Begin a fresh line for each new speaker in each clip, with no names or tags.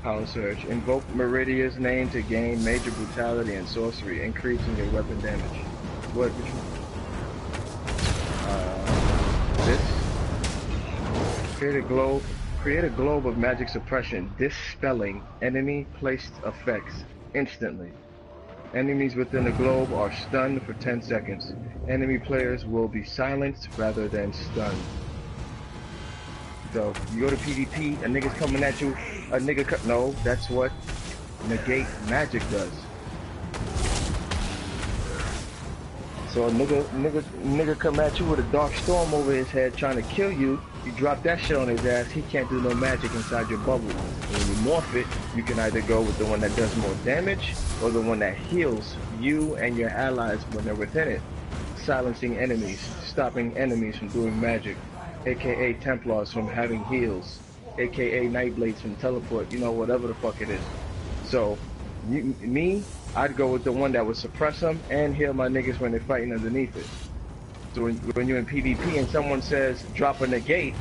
Power Surge. Invoke Meridia's name to gain major brutality and sorcery, increasing your weapon damage. What? Which one? This. Create a globe of magic suppression, dispelling enemy placed effects instantly. Enemies within the globe are stunned for 10 seconds. Enemy players will be silenced rather than stunned. So, you go to PvP, a nigga's coming at you, no, that's what negate magic does. So a nigga come at you with a dark storm over his head trying to kill you, you drop that shit on his ass, he can't do no magic inside your bubble. When you morph it, you can either go with the one that does more damage, or the one that heals you and your allies when they're within it. Silencing enemies, stopping enemies from doing magic, aka Templars from having heals, aka Nightblades from teleport, you know, whatever the fuck it is. So, I'd go with the one that would suppress them and heal my niggas when they're fighting underneath it. So when you're in PvP and someone says drop a negate,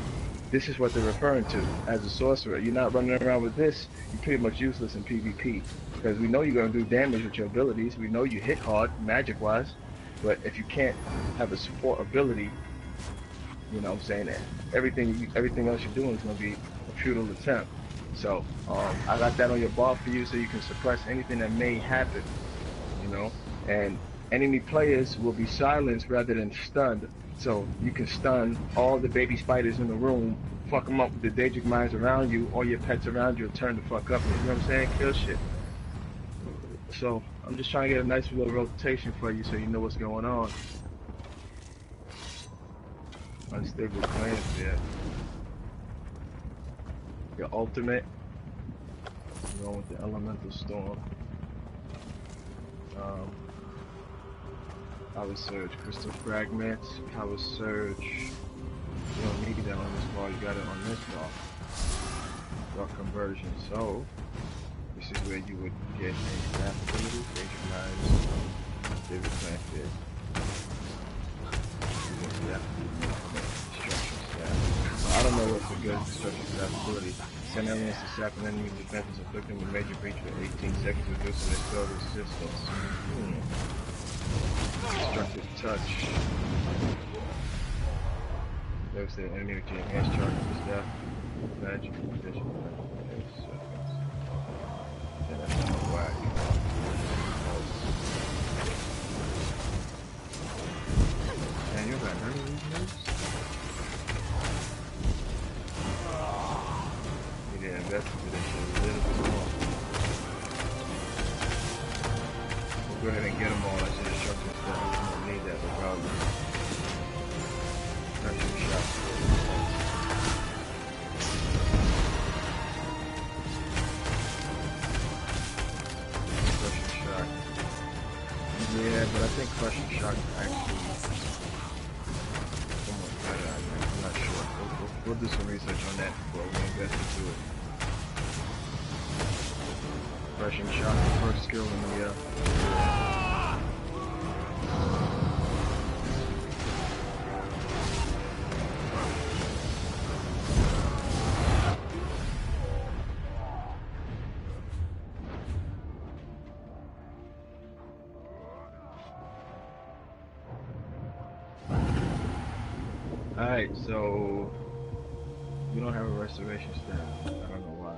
this is what they're referring to as a sorcerer. You're not running around with this, you're pretty much useless in PvP. Because we know you're going to do damage with your abilities, we know you hit hard, magic-wise, but if you can't have a support ability, you know what I'm saying, everything else you're doing is going to be a futile attempt. So, I got that on your bar for you so you can suppress anything that may happen, you know, and enemy players will be silenced rather than stunned. So, you can stun all the baby spiders in the room, fuck them up with the Daedric mines around you, all your pets around you, turn the fuck up, you know what I'm saying, kill shit. So, I'm just trying to get a nice little rotation for you so you know what's going on. Unstable clans, yeah. Your ultimate, you're going with the Elemental Storm. Power Surge, Crystal Fragments, Power Surge. You don't need that on this bar, you got it on this bar. Dark Conversion. So, this is where you would get a staff ability, Patronized, David Planted. I don't know what's a good destruction staff ability. Send elements to sap an enemy's defenses, inflicting a major breach for 18 seconds, reducing their spell resistance. Destructive touch. Notice that enemy with your enhanced charge of the staff. Magic condition. Yeah, that's not whack. Man, you got none of these moves? Yeah, invested in this shit a little bit more. We'll go ahead and get them all. I should instruction stuff. We don't need that regardless. Crushing shot. Crushing shot. Yeah, but I think crushing shot actually somewhat better. I'm not sure. We'll do some research on that before we invest into it. Crushing shot, the first skill in the Alright, so we don't have a restoration staff. I don't know why.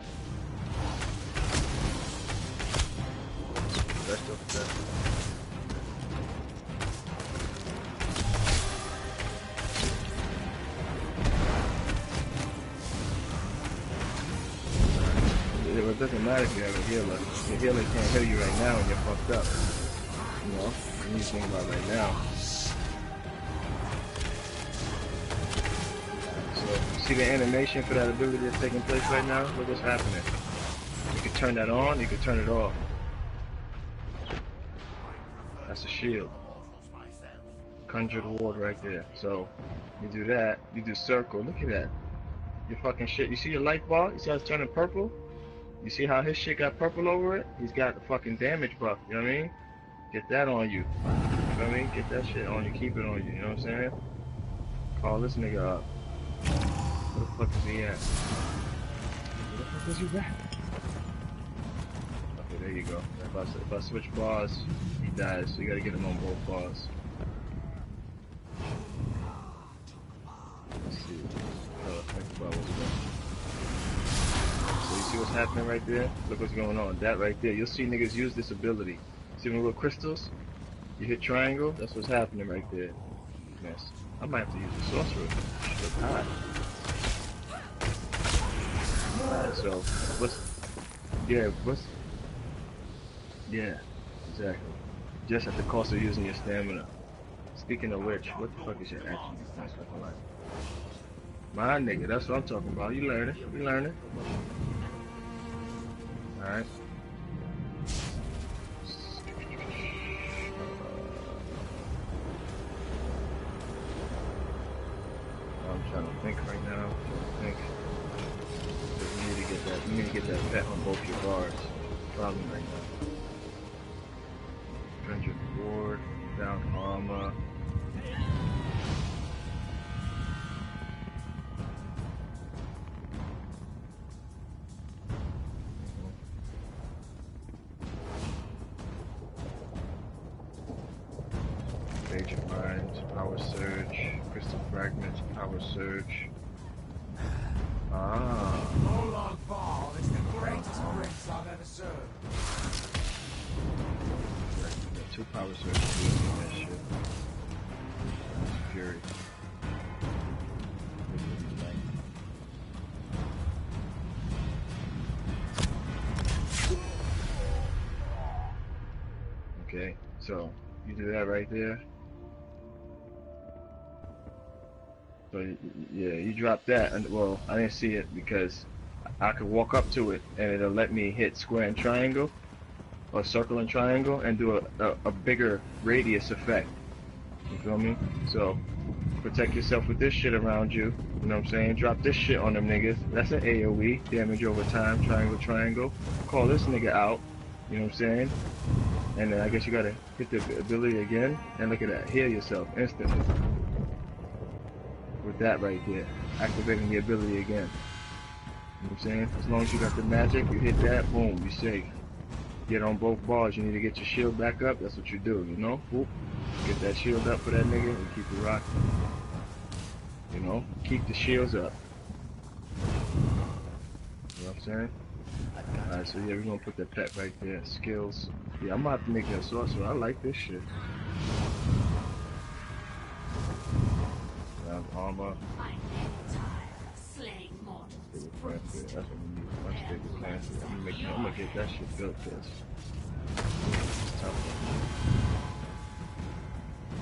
Rest of that. It doesn't matter if you have a healer. The healer can't heal you right now and you're fucked up. You know? You need to think about right now. See the animation for that ability that's taking place right now? Look what's happening. You can turn that on, you can turn it off. That's a shield. Conjured ward right there. So, you do that, you do circle, look at that. Your fucking shit. You see your light bar? You see how it's turning purple? You see how his shit got purple over it? He's got the fucking damage buff, you know what I mean? Get that on you. You know what I mean? Get that shit on you, keep it on you, you know what I'm saying? Call this nigga up. Where the fuck is he at? Where the fuck is he at? There you go. If I switch bars, he dies. So you gotta get him on both bars. Let's see. Think about what's going on. So you see what's happening right there? Look what's going on. That right there. You'll see niggas use this ability. See them little crystals? You hit triangle, that's what's happening right there. Yes. I might have to use a sorcerer. Look high. Alright, so yeah, exactly. Just at the cost of using your stamina. Speaking of which, what the fuck is your action defense looking like? My nigga, that's what I'm talking about. You learning. Alright. I'm trying to think right now. You need to get that pet on both your bars. Problem right now. Ranger reward, down armor. Page of Minds, Power Surge, Crystal Fragments, Power Surge. Ah.
Roland Ball is the greatest prince I've ever served.
Two Power Surges using that shit. Fury. Okay, so you do that right there. So yeah, you drop that, and well, I didn't see it because I could walk up to it and it'll let me hit square and triangle, or circle and triangle, and do a bigger radius effect. You feel me? So protect yourself with this shit around you. You know what I'm saying? Drop this shit on them niggas. That's an AOE, damage over time, triangle, triangle. Call this nigga out. You know what I'm saying? And then I guess you gotta hit the ability again, and look at that, heal yourself instantly. With that right there, activating the ability again. You know what I'm saying? As long as you got the magic, you hit that, boom, you're safe. Get on both bars, you need to get your shield back up, that's what you do, you know? Whoop. Get that shield up for that nigga and keep it rocking. You know? Keep the shields up. You know what I'm saying? Alright, so yeah, we're gonna put that pet right there. Skills. Yeah, I'm gonna have to make that sorcerer. I like this shit. Armor. That's what we need. Let's take the plan. I'm gonna get that shit built, cause it's tough.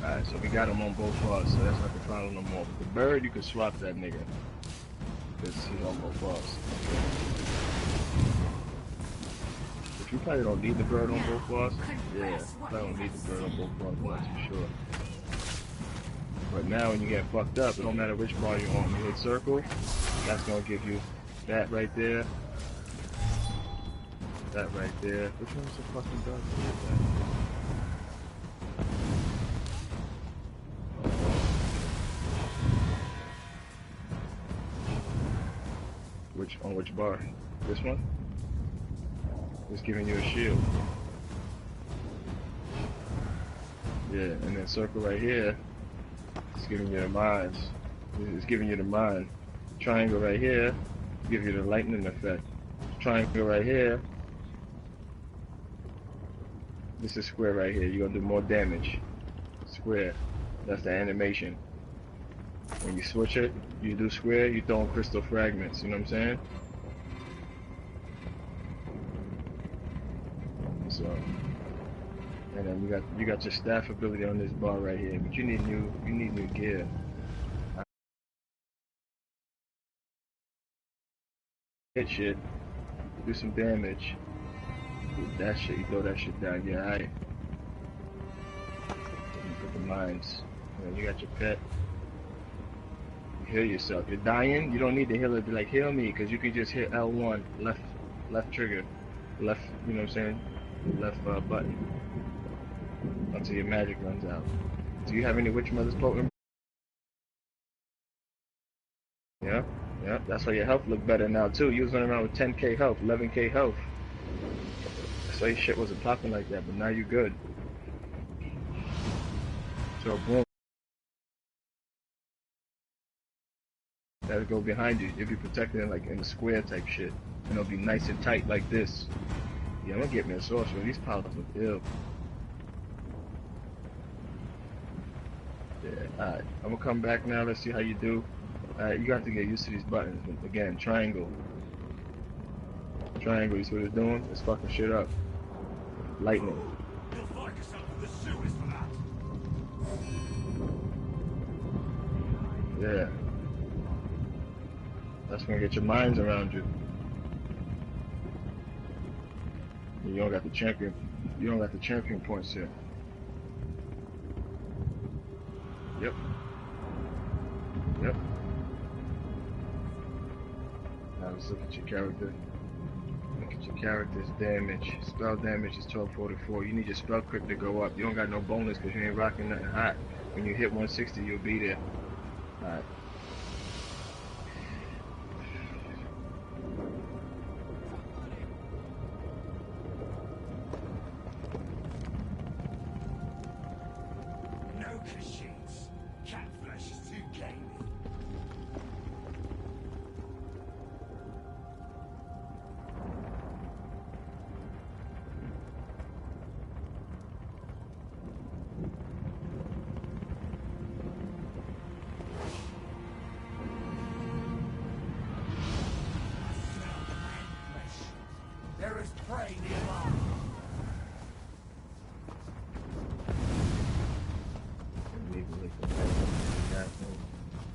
Alright, so we got him on both bars, so that's not the problem no more. But the bird, you can swap that nigga. Because he's on both bars. But you probably don't need the bird on both bars. Yeah, probably don't need the bird on both bars, that's for sure. But now when you get fucked up, it don't matter which bar you're on. You hit circle, that's gonna give you that right there. That right there. Which one's the fucking dog? On which bar? This one? It's giving you a shield. Yeah, and then circle right here. It's giving you the mines. It's giving you the mine. Triangle right here, give you the lightning effect. Triangle right here. This is square right here. You're gonna do more damage. Square. That's the animation. When you switch it, you do square, you throw in crystal fragments. You know what I'm saying? So, and then you got your staff ability on this bar right here, but you need new gear. Hit shit, do some damage. With that shit, you throw that shit down. Yeah, alright. You put the mines. And then you got your pet. You heal yourself. You're dying. You don't need the healer to be like heal me, because you can just hit L1, left trigger, left. You know what I'm saying? Left button until your magic runs out. Do you have any Witch Mother's potent? Yeah, that's why your health look better now too. You was running around with 10k health, 11k health. So your shit wasn't popping like that, but now you good. So boom. That'll go behind you. You'll be protected in, like in a square type shit. And it'll be nice and tight like this. Yeah, I'm gonna get me a sorcerer. These powers look ill. Yeah, alright. I'm gonna come back now. Let's see how you do. Alright, you got to get used to these buttons. Again, triangle. Triangle, you see what it's doing? It's fucking shit up. Lightning.
You'll find yourself in the sewers for that.
Yeah. That's gonna get your minds around you. You don't got the champion. You don't got the champion points here. Yep. Yep. Now let's look at your character. Look at your character's damage. Spell damage is 1244. You need your spell crit to go up. You don't got no bonus because you ain't rocking nothing hot. When you hit 160, you'll be there. Alright.
No cashews. Cat flesh is too gamey. There is prey nearby.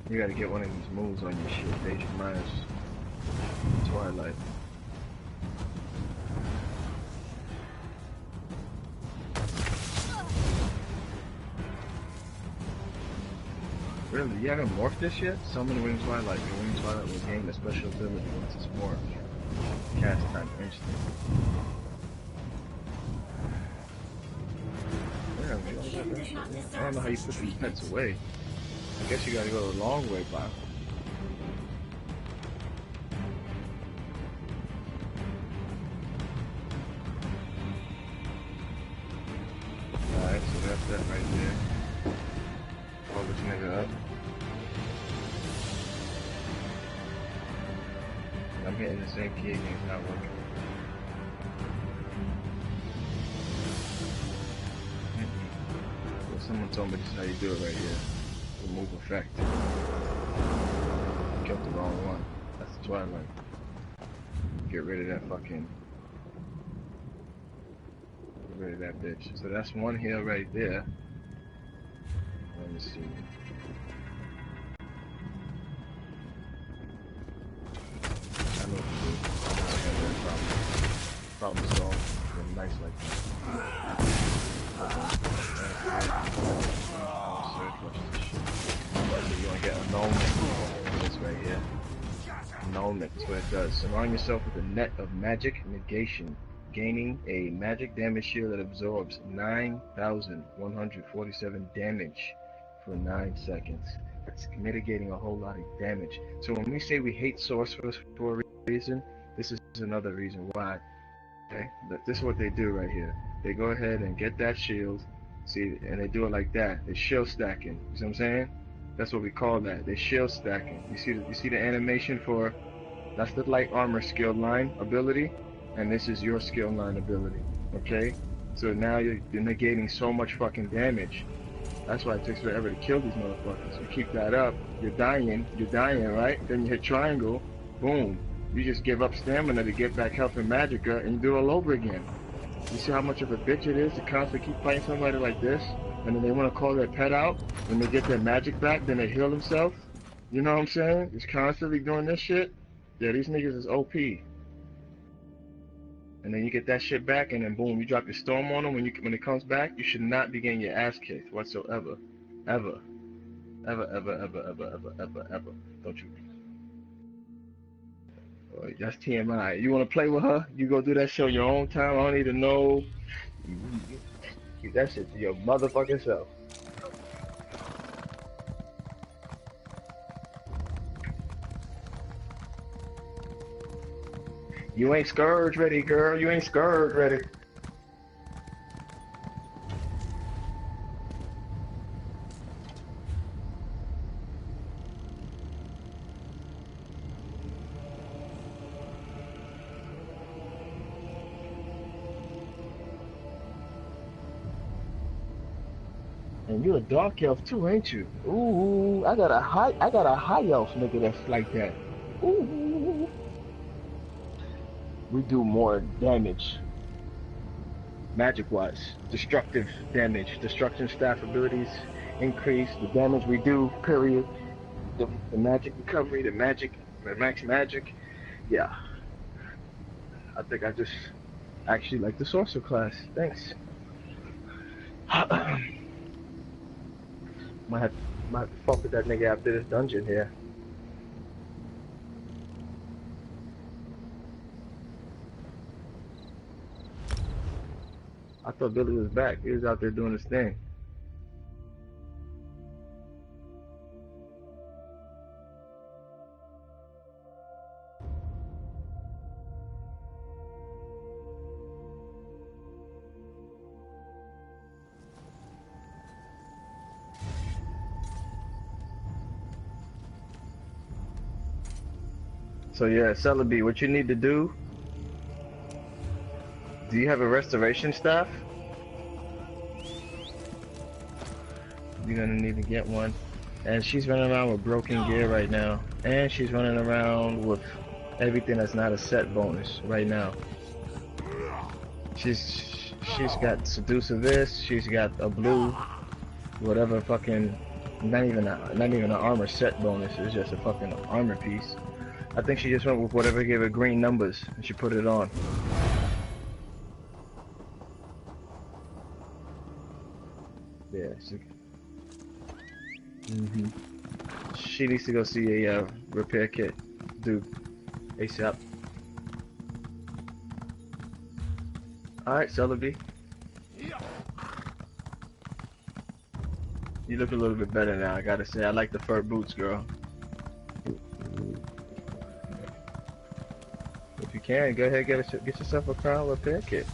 You gotta get one of these moves on your shit. Danger Minus Twilight. Really? You haven't morphed this yet? Summon Wing Twilight. Your Wing Twilight will gain a special ability once it's morphed. Cast time instant. Damn, I don't know how you put these pets away. I guess you gotta go the long way, Bob. Alright, so that's that right there. Hold this nigga up. I'm hitting the same key again, it's not working. Well, someone told me this is how you do it right here. Remove effect. Killed the wrong one. That's the Twilight. Get rid of that fucking... Get rid of that bitch. So that's one heal right there. Let me see. I know what to do. I have that problem solved. Getting nice like that. You want to get annulment. This right here. Annulment is what it does. Surround yourself with a net of magic negation, gaining a magic damage shield that absorbs 9,147 damage for 9 seconds. That's mitigating a whole lot of damage. So when we say we hate sorcerers for a reason, this is another reason why. Okay? This is what they do right here. They go ahead and get that shield, see, and they do it like that. They're shield stacking. You see what I'm saying? That's what we call that. They're shield stacking. You see the animation for, that's the light armor skill line ability, and this is your skill line ability. Okay? So now you're negating so much fucking damage. That's why it takes forever to kill these motherfuckers. You keep that up, you're dying, right? Then you hit triangle, boom. You just give up stamina to get back health and magicka, and you do it all over again. You see how much of a bitch it is to constantly keep fighting somebody like this? And then they want to call their pet out, when they get their magic back, then they heal themselves? You know what I'm saying? Just constantly doing this shit? Yeah, these niggas is OP. And then you get that shit back, and then boom, you drop your storm on them. When it comes back, you should not be getting your ass kicked whatsoever. Ever. Ever. Don't you? Oh, that's TMI. You want to play with her? You go do that shit on your own time. I don't need to know. Keep that shit to your motherfucking self. You ain't scourge ready, girl. You ain't scourge ready. And you a dark elf too, ain't you? Ooh, I got a high elf nigga that's like that. Ooh, we do more damage, magic-wise. Destructive damage, destruction staff abilities increase the damage we do. Period. The magic recovery, the max magic. Yeah, I think I just actually like the sorcerer class. Thanks. Might have, might have to fuck with that nigga after this dungeon here. I thought Billy was back. He was out there doing his thing. So yeah, Celebi, what you need to do you have a restoration staff? You're gonna need to get one. And she's running around with broken gear right now. And she's running around with everything that's not a set bonus right now. She's got seducer this, she's got a blue, whatever fucking not even an armor set bonus, it's just a fucking armor piece. I think she just went with whatever gave her green numbers and she put it on. Yeah, she needs to go see a repair kit dude ASAP. Alright, Celebi. You look a little bit better now, I gotta say. I like the fur boots, girl. If you can, go ahead and get yourself a crown repair kit.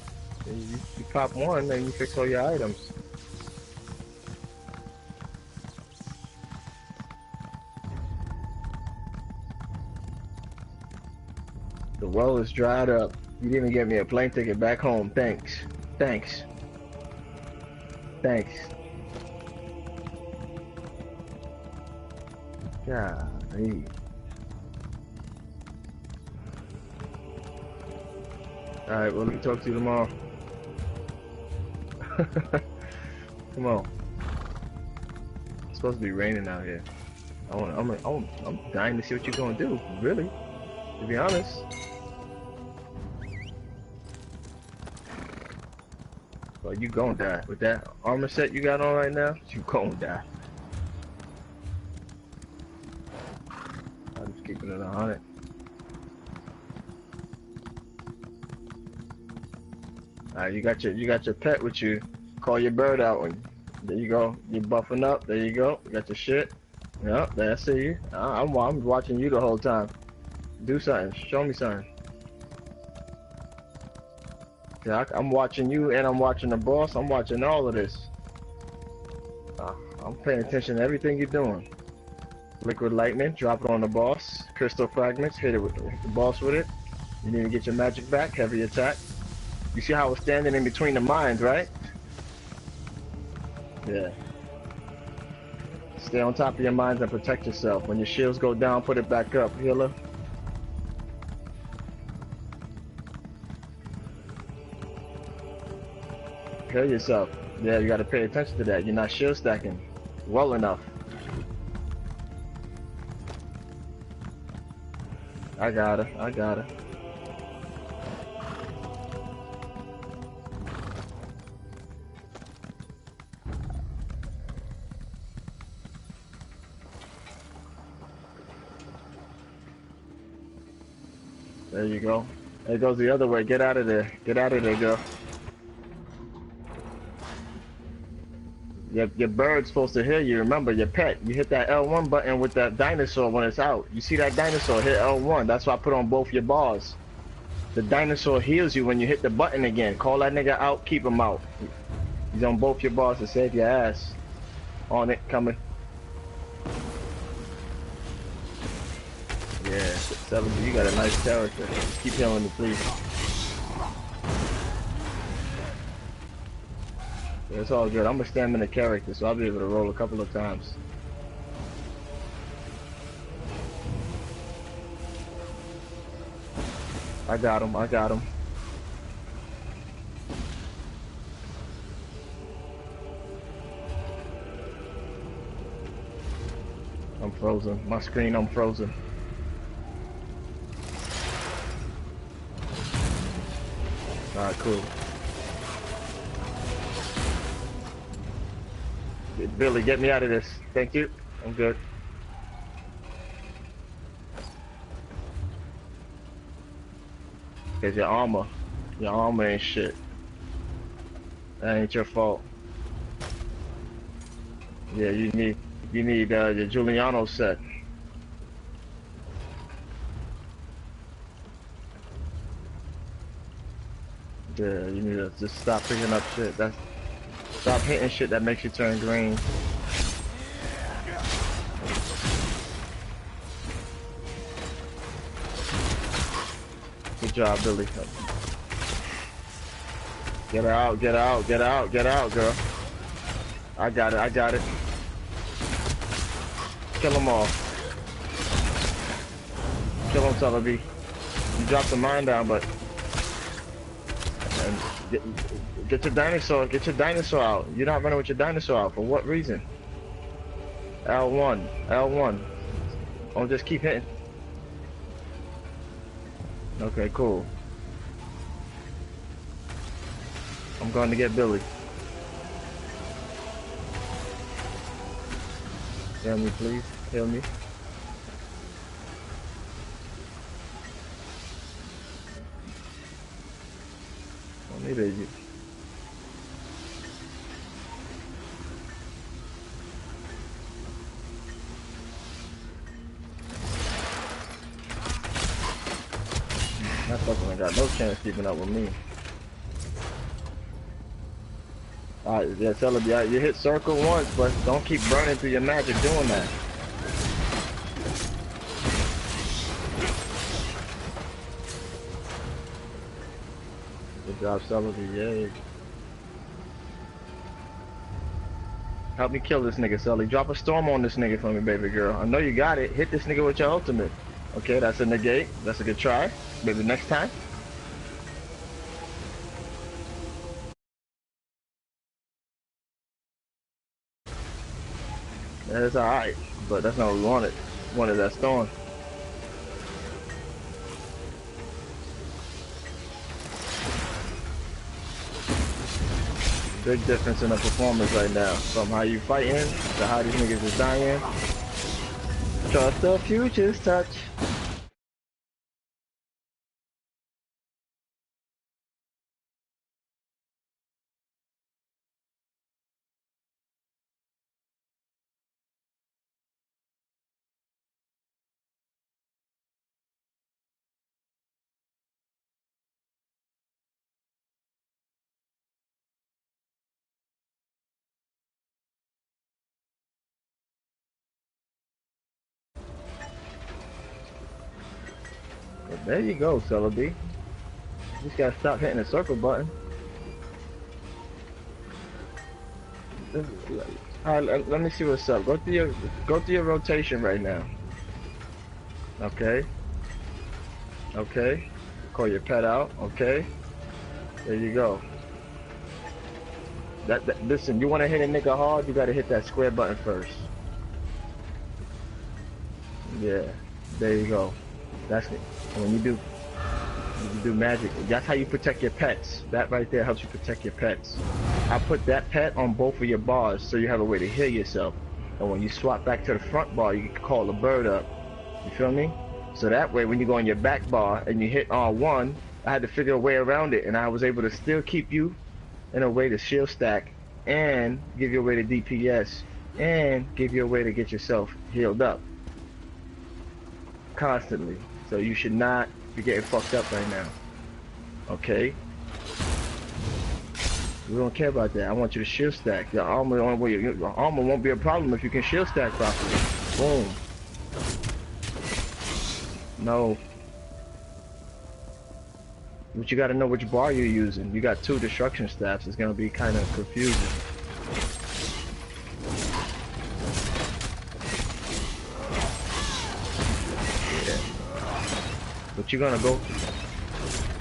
You pop one and you fix all your items. The well is dried up. You didn't even get me a plane ticket back home. Thanks. Thanks. Thanks. Golly. Alright, well, let me talk to you tomorrow. Come on. It's supposed to be raining out here. I'm dying to see what you're gonna do, really. To be honest. Well, you gonna die. With that armor set you got on right now, you gonna die. I'm just keeping it 100. Alright, you got your pet with you. Call your bird out and there you go. You're buffing up. There you go. You got your shit. Yep, there I see you. I'm watching you the whole time. Do something. Show me something. Yeah, I'm watching you and I'm watching the boss. I'm watching all of this. I'm paying attention to everything you're doing. Liquid lightning, drop it on the boss. Crystal fragments, hit the boss with it. You need to get your magic back. Heavy attack. You see how it's standing in between the mines, right? Yeah. Stay on top of your mines and protect yourself. When your shields go down, put it back up. Healer. Heal yourself. Yeah, you gotta pay attention to that. You're not shield stacking well enough. I got her. There you go. It goes the other way. Get out of there. Get out of there, girl. Your bird's supposed to heal you. Remember, your pet. You hit that L1 button with that dinosaur when it's out. You see that dinosaur, hit L1. That's why I put on both your bars. The dinosaur heals you when you hit the button again. Call that nigga out, keep him out. He's on both your bars to save your ass. On it, coming. Yeah, 70, you got a nice character. Keep healing me, please. It's all good. I'm a stamina character, so I'll be able to roll a couple of times. I got him. I got him. I'm frozen. My screen, I'm frozen. Alright, cool. Billy, get me out of this. Thank you. I'm good. Cause your armor ain't shit. That ain't your fault. Yeah, you need your Giuliano set. Yeah, you need to just stop picking up shit. Stop hitting shit that makes you turn green. Good job, Billy. Get her out, get her out, get her out, get her out, girl. I got it, I got it. Kill them all. Kill them, Celebi. You dropped the mine down, but... Get your dinosaur out. You're not running with your dinosaur out. For what reason? L1, L1. Oh, just keep hitting. Okay, cool. I'm going to get Billy. Heal me, please. Heal me. Oh, maybe you. That fucker ain't got no chance keeping up with me. Alright, yeah, Celebi, you hit circle once, but don't keep burning through your magic doing that. Good job, Celebi, yay. Help me kill this nigga, Sully. Drop a storm on this nigga for me, baby girl. I know you got it. Hit this nigga with your ultimate. Okay, that's a negate. That's a good try. Maybe next time. That's alright, but that's not what we wanted. We wanted that storm. Big difference in the performance right now. From how you fighting to how these niggas is dying. Trust the future's touch. But there you go, Celebi. You just gotta stop hitting the circle button. Alright, let me see what's up. Go through your rotation right now. Okay. Okay. Call your pet out. Okay. There you go. Listen, you wanna hit a nigga hard, you gotta hit that square button first. Yeah. There you go. That's it. When you do magic, that's how you protect your pets. That right there helps you protect your pets. I put that pet on both of your bars so you have a way to heal yourself. And when you swap back to the front bar, you can call the bird up. You feel me? So that way, when you go on your back bar and you hit R1, I had to figure a way around it, and I was able to still keep you in a way to shield stack and give you a way to DPS and give you a way to get yourself healed up constantly. So you should not be getting fucked up right now. Okay? We don't care about that. I want you to shield stack. Your armor won't be a problem if you can shield stack properly. Boom. No. But you gotta know which bar you're using. You got 2 destruction staffs. It's gonna be kind of confusing. Yeah. But you're gonna go.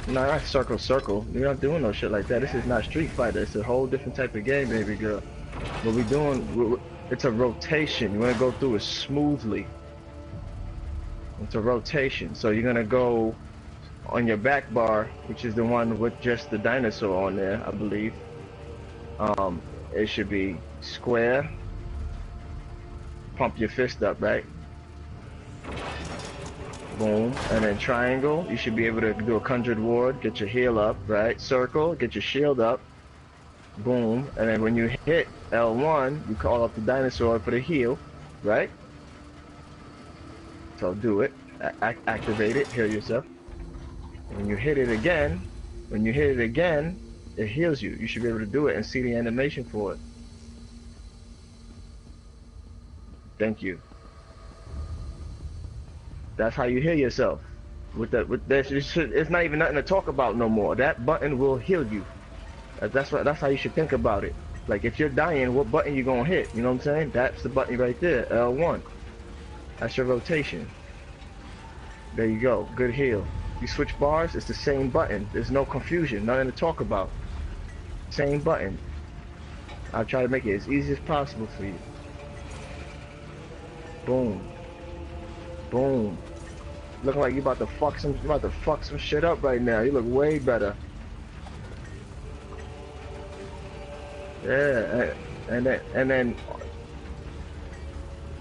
No, not circle. You're not doing no shit like that. This is not Street Fighter. It's a whole different type of game, baby girl. What we doing? It's a rotation. You wanna go through it smoothly. It's a rotation. So you're gonna go on your back bar, which is the one with just the dinosaur on there, I believe. It should be square. Pump your fist up, right? Boom. And then triangle, you should be able to do a 100 ward, get your heal up, right? Circle, get your shield up. Boom. And then when you hit L1, you call up the dinosaur for the heal, right? So do it. Activate it, heal yourself. When you hit it again, it heals you. You should be able to do it and see the animation for it. Thank you. That's how you heal yourself. With that, it's not even nothing to talk about no more. That button will heal you. That's how you should think about it. Like if you're dying, what button you gonna hit? You know what I'm saying? That's the button right there, L1. That's your rotation. There you go. Good heal. You switch bars, it's the same button. There's no confusion, nothing to talk about. Same button. I'll try to make it as easy as possible for you. Boom. Boom. Looking like you about to fuck some shit up right now. You look way better. Yeah, and then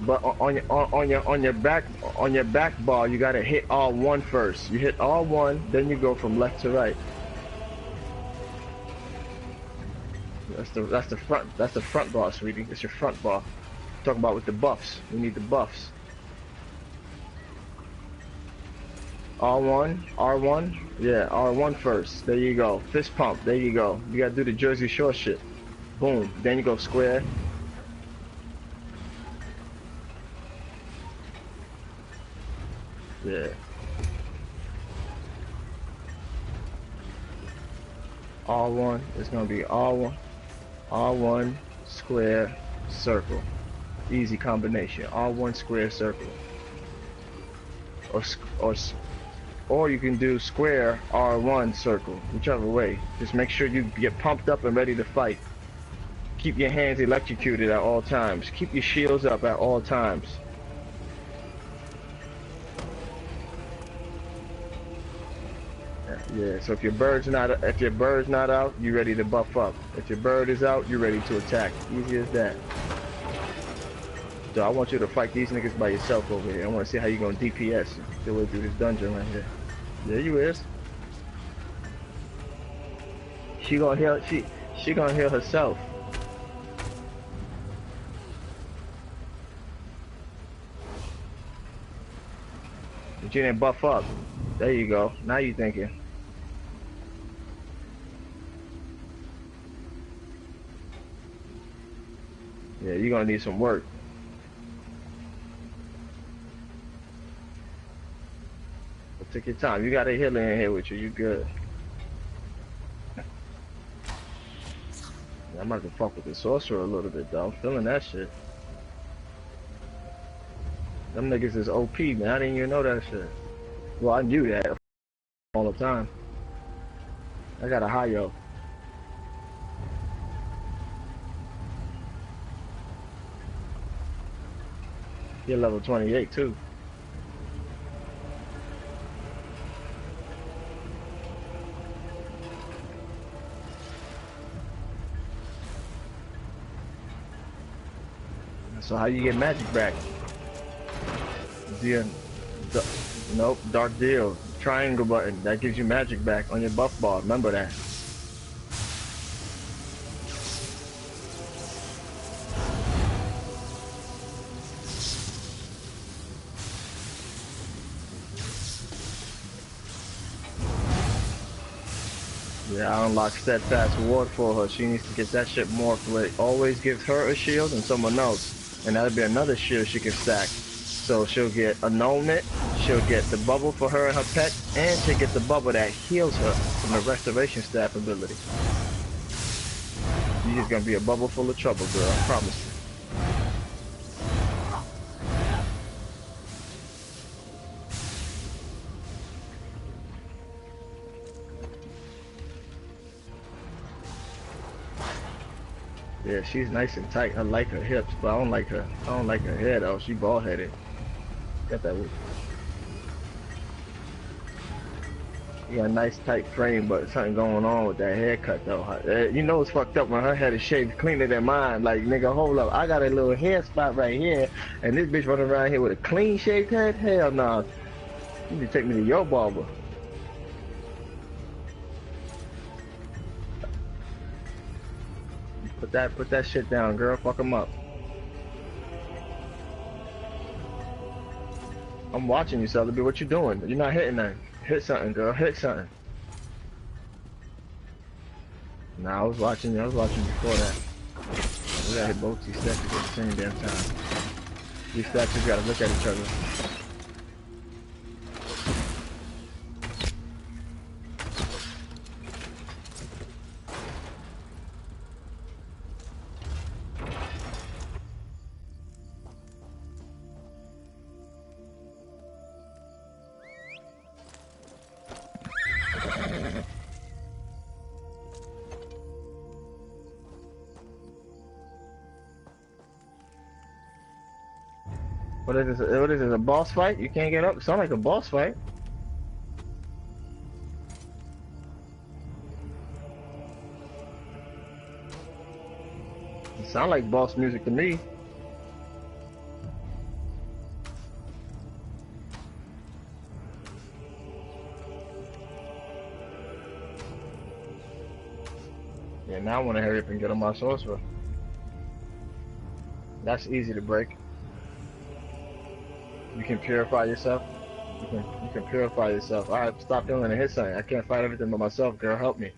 but on your back bar, you gotta hit R1 first. You hit R1, then you go from left to right. That's the front bar, sweetie. It's your front bar. Talking about with the buffs. We need the buffs. R1, yeah, R1 first. There you go. Fist pump. There you go. You gotta do the Jersey Shore shit. Boom. Then you go square. Yeah. R1. It's gonna be R1 square circle. Easy combination. R1 square circle. Or you can do square R1 circle, whichever way. Just make sure you get pumped up and ready to fight. Keep your hands electrocuted at all times. Keep your shields up at all times. Yeah, so if your bird's not out, you ready to buff up. If your bird is out, you're ready to attack. Easy as that. So I want you to fight these niggas by yourself over here. I want to see how you gonna DPS your way through this dungeon right here. There you is. She gonna heal herself. But you didn't buff up. There you go. Now you thinking. Yeah, you're gonna need some work. But take your time. You got a healer in here with you. You good. I'm about to fuck with the sorcerer a little bit though. I'm feeling that shit. Them niggas is OP, man. I didn't even know that shit. Well, I knew that all the time. I got a high-yo. You're level 28 too. So how you get magic back? Nope, dark deal. Triangle button, that gives you magic back on your buff bar, remember that. Yeah, I unlocked steadfast ward for her. She needs to get that shit morphed with. Always gives her a shield and someone else. And that'll be another shield she can stack. So she'll get annulment, she'll get the bubble for her and her pet, and she'll get the bubble that heals her from the restoration staff ability. You're just gonna be a bubble full of trouble, girl, I promise you. Yeah, she's nice and tight. I like her hips, but I don't like her hair though. She bald headed. Got that. You got a nice tight frame, but something going on with that haircut though. You know it's fucked up when her head is shaved cleaner than mine. Like, nigga, hold up. I got a little hair spot right here, and this bitch running around here with a clean shaved head? Hell nah. You need to take me to your barber. Put that shit down, girl. Fuck him up. I'm watching you, Sotheby. What you doing? You're not hitting nothing. Hit something, girl. Hit something. Nah, I was watching you. I was watching before that. We gotta hit both these statues at the same damn time. These statues gotta look at each other. What is this? What is this? A boss fight? You can't get up? It sounds like a boss fight. It sounds like boss music to me. Yeah, now I want to hurry up and get on my sorcerer. That's easy to break. You can purify yourself. You can purify yourself. Alright, stop doing it. Hit something. I can't fight everything by myself, girl. Help me.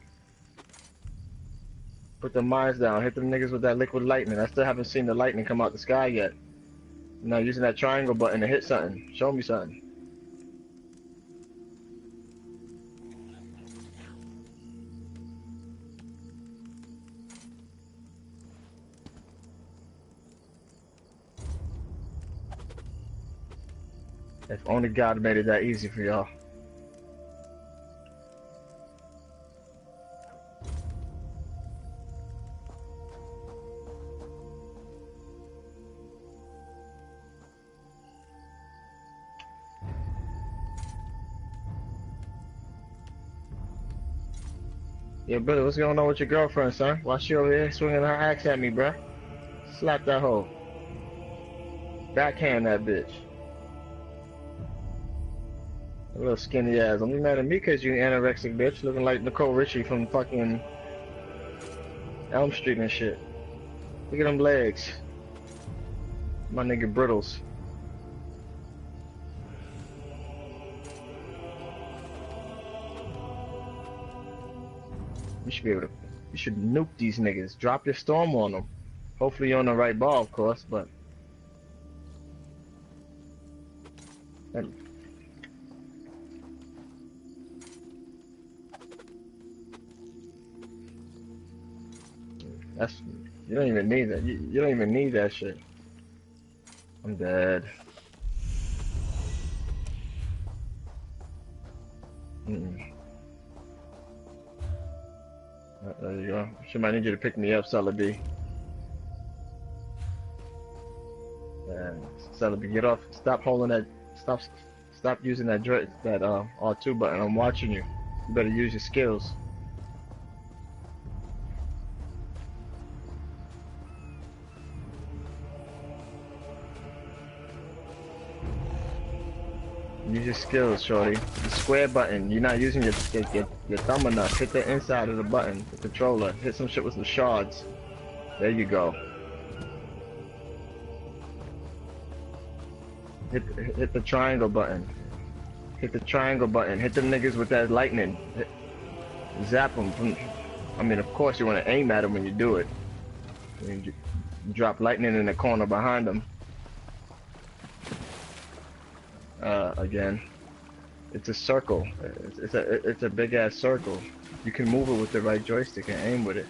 Put the mines down. Hit them niggas with that liquid lightning. I still haven't seen the lightning come out the sky yet. I'm not using that triangle button to hit something. Show me something. If only God made it that easy for y'all. Yeah, brother, what's going on with your girlfriend, son? Why she over here swinging her axe at me, bruh? Slap that hoe. Backhand that bitch. A little skinny ass. Don't be mad at me because you anorexic bitch, looking like Nicole Richie from fucking Elm Street and shit. Look at them legs. My nigga Brittles. You should be able to. You should nuke these niggas. Drop your storm on them. Hopefully you're on the right ball, of course, but. That's, you don't even need that. You don't even need that shit. I'm dead. There you go. She might need you to pick me up, Celebi. Celebi, get off. Stop holding that. Stop using that R2 button. I'm watching you. You better use your skills. Use your skills, shorty. The square button. You're not using your thumb enough. Hit the inside of the button, the controller. Hit some shit with some shards. There you go. Hit the triangle button. Hit the triangle button. Hit them niggas with that lightning. Zap them. I mean, of course you want to aim at them when you do it. You drop lightning in the corner behind them. again. It's a circle. It's a big ass circle. You can move it with the right joystick and aim with it.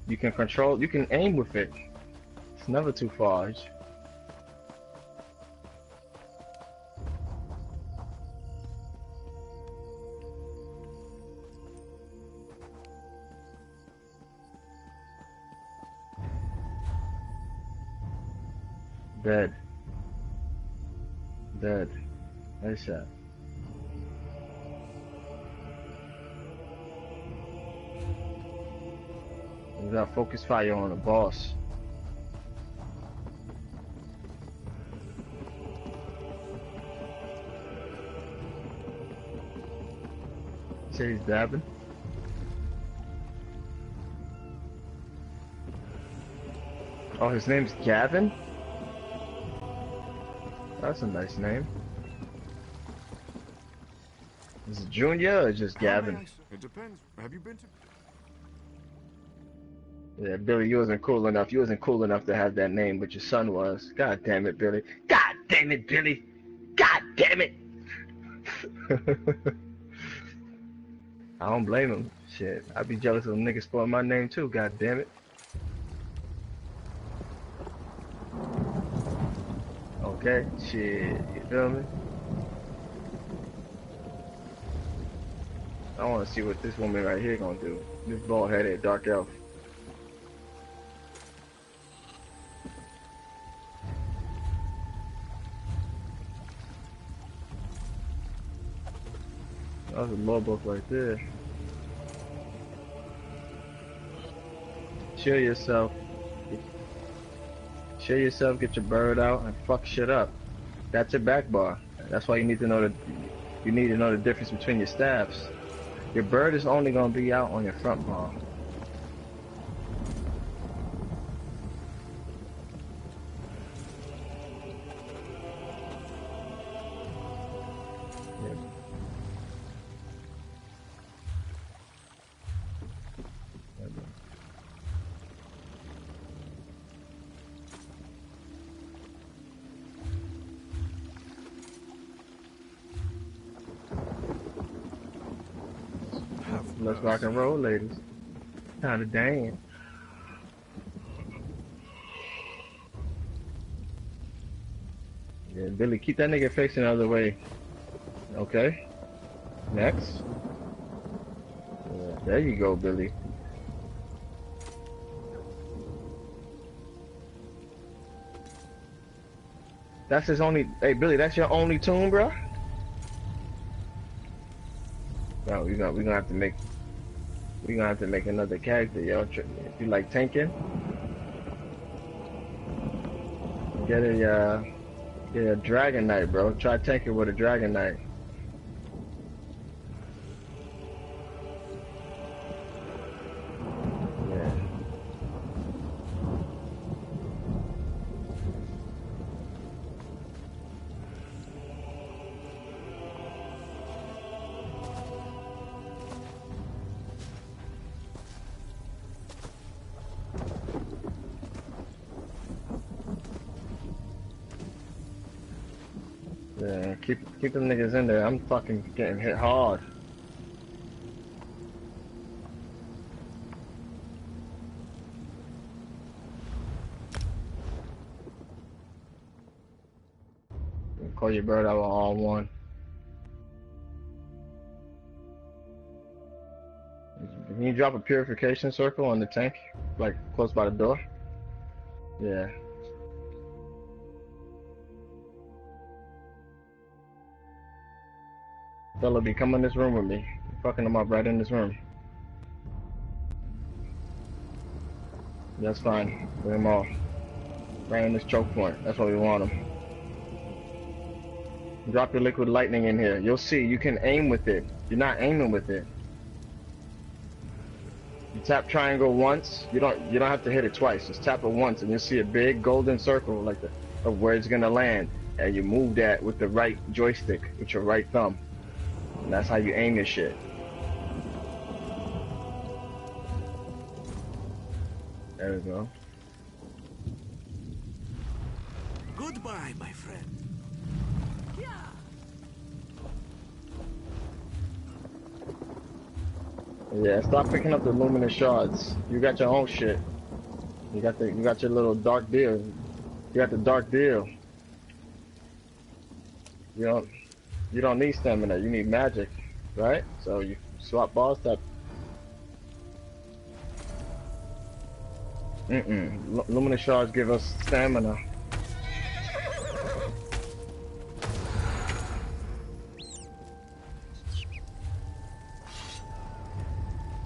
You can control, you can aim with it. It's never too far. Dead. Dead. Nice shot. We got focus fire on the boss. Say he's dabbing. Oh, his name's Gavin? That's a nice name. Is it Junior or just Gavin?
It depends. Have you been to...
Yeah, Billy, you wasn't cool enough. You wasn't cool enough to have that name, but your son was. God damn it, Billy. God damn it, Billy. God damn it. I don't blame him. Shit, I'd be jealous of them niggas spoiling my name too. God damn it. Okay, shit, you feel me? I want to see what this woman right here gonna do. This bald-headed dark elf. That's a law book right there. Chill yourself. Chill yourself, get your bird out, and fuck shit up. That's your back bar. That's why you need to know the difference between your staffs. Your bird is only gonna be out on your front bar. Let's rock and roll, ladies. Time to dance. Yeah, Billy, keep that nigga facing the other way. Okay. Next. Yeah, there you go, Billy. That's his only. Hey, Billy, that's your only tune, bro? No, we're gonna have to make. We're gonna have to make another character, yo. If you like tanking, get a Dragon Knight, bro. Try tanking with a Dragon Knight. Yeah. Yeah, keep them niggas in there. I'm fucking getting hit hard. Call your bird out all one. Can you drop a purification circle on the tank, like close by the door? Yeah. Fella be come in this room with me. I'm fucking him up right in this room. That's fine. Bring him off. Right in this choke point. That's what we want him. Drop your liquid lightning in here. You'll see. You can aim with it. You're not aiming with it. You tap triangle once. You don't have to hit it twice. Just tap it once, and you'll see a big golden circle like of where it's gonna land. And you move that with the right joystick, with your right thumb. And that's how you aim your shit. There we go.
Goodbye, my friend.
Yeah, stop picking up the luminous shards. You got your own shit. You got your little dark deal. You got the dark deal. You don't need stamina. You need magic, right? So you swap balls. That. Luminous shards give us stamina.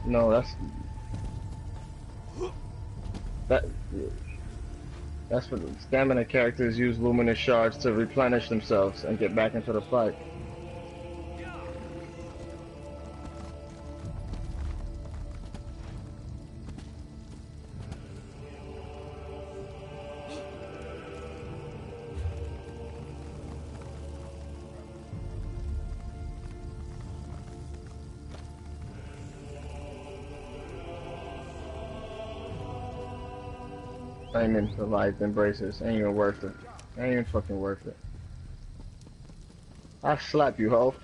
No, that's what stamina characters use luminous shards to replenish themselves and get back into the fight. Ain't even the life embraces. Ain't even worth it. Ain't even fucking worth it. I'll slap you, ho.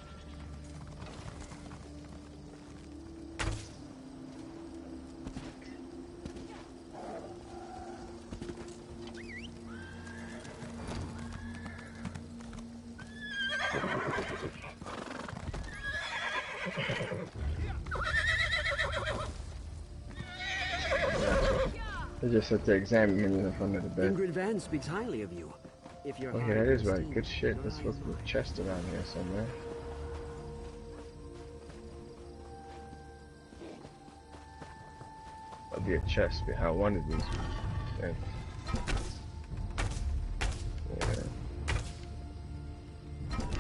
They just have to examine me in front of the bed.
Ingrid Van speaks highly of you. If you're
Oh yeah, that is right. Good shit. There's supposed to be a chest around here somewhere. There'll be a chest behind one of these. Okay. Yeah.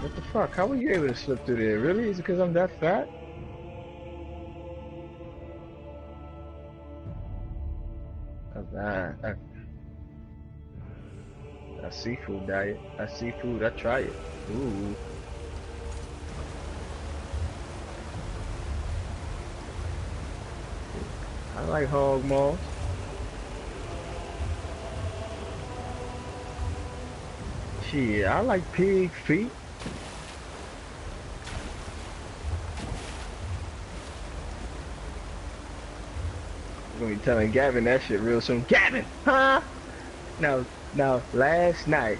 What the fuck? How were you able to slip through there? Really? Is it because I'm that fat? A seafood diet. A seafood. I try it. Ooh. I like hog maws. Shit, I like pig feet. I'm gonna be telling Gavin that shit real soon. Gavin, huh? Now, last night,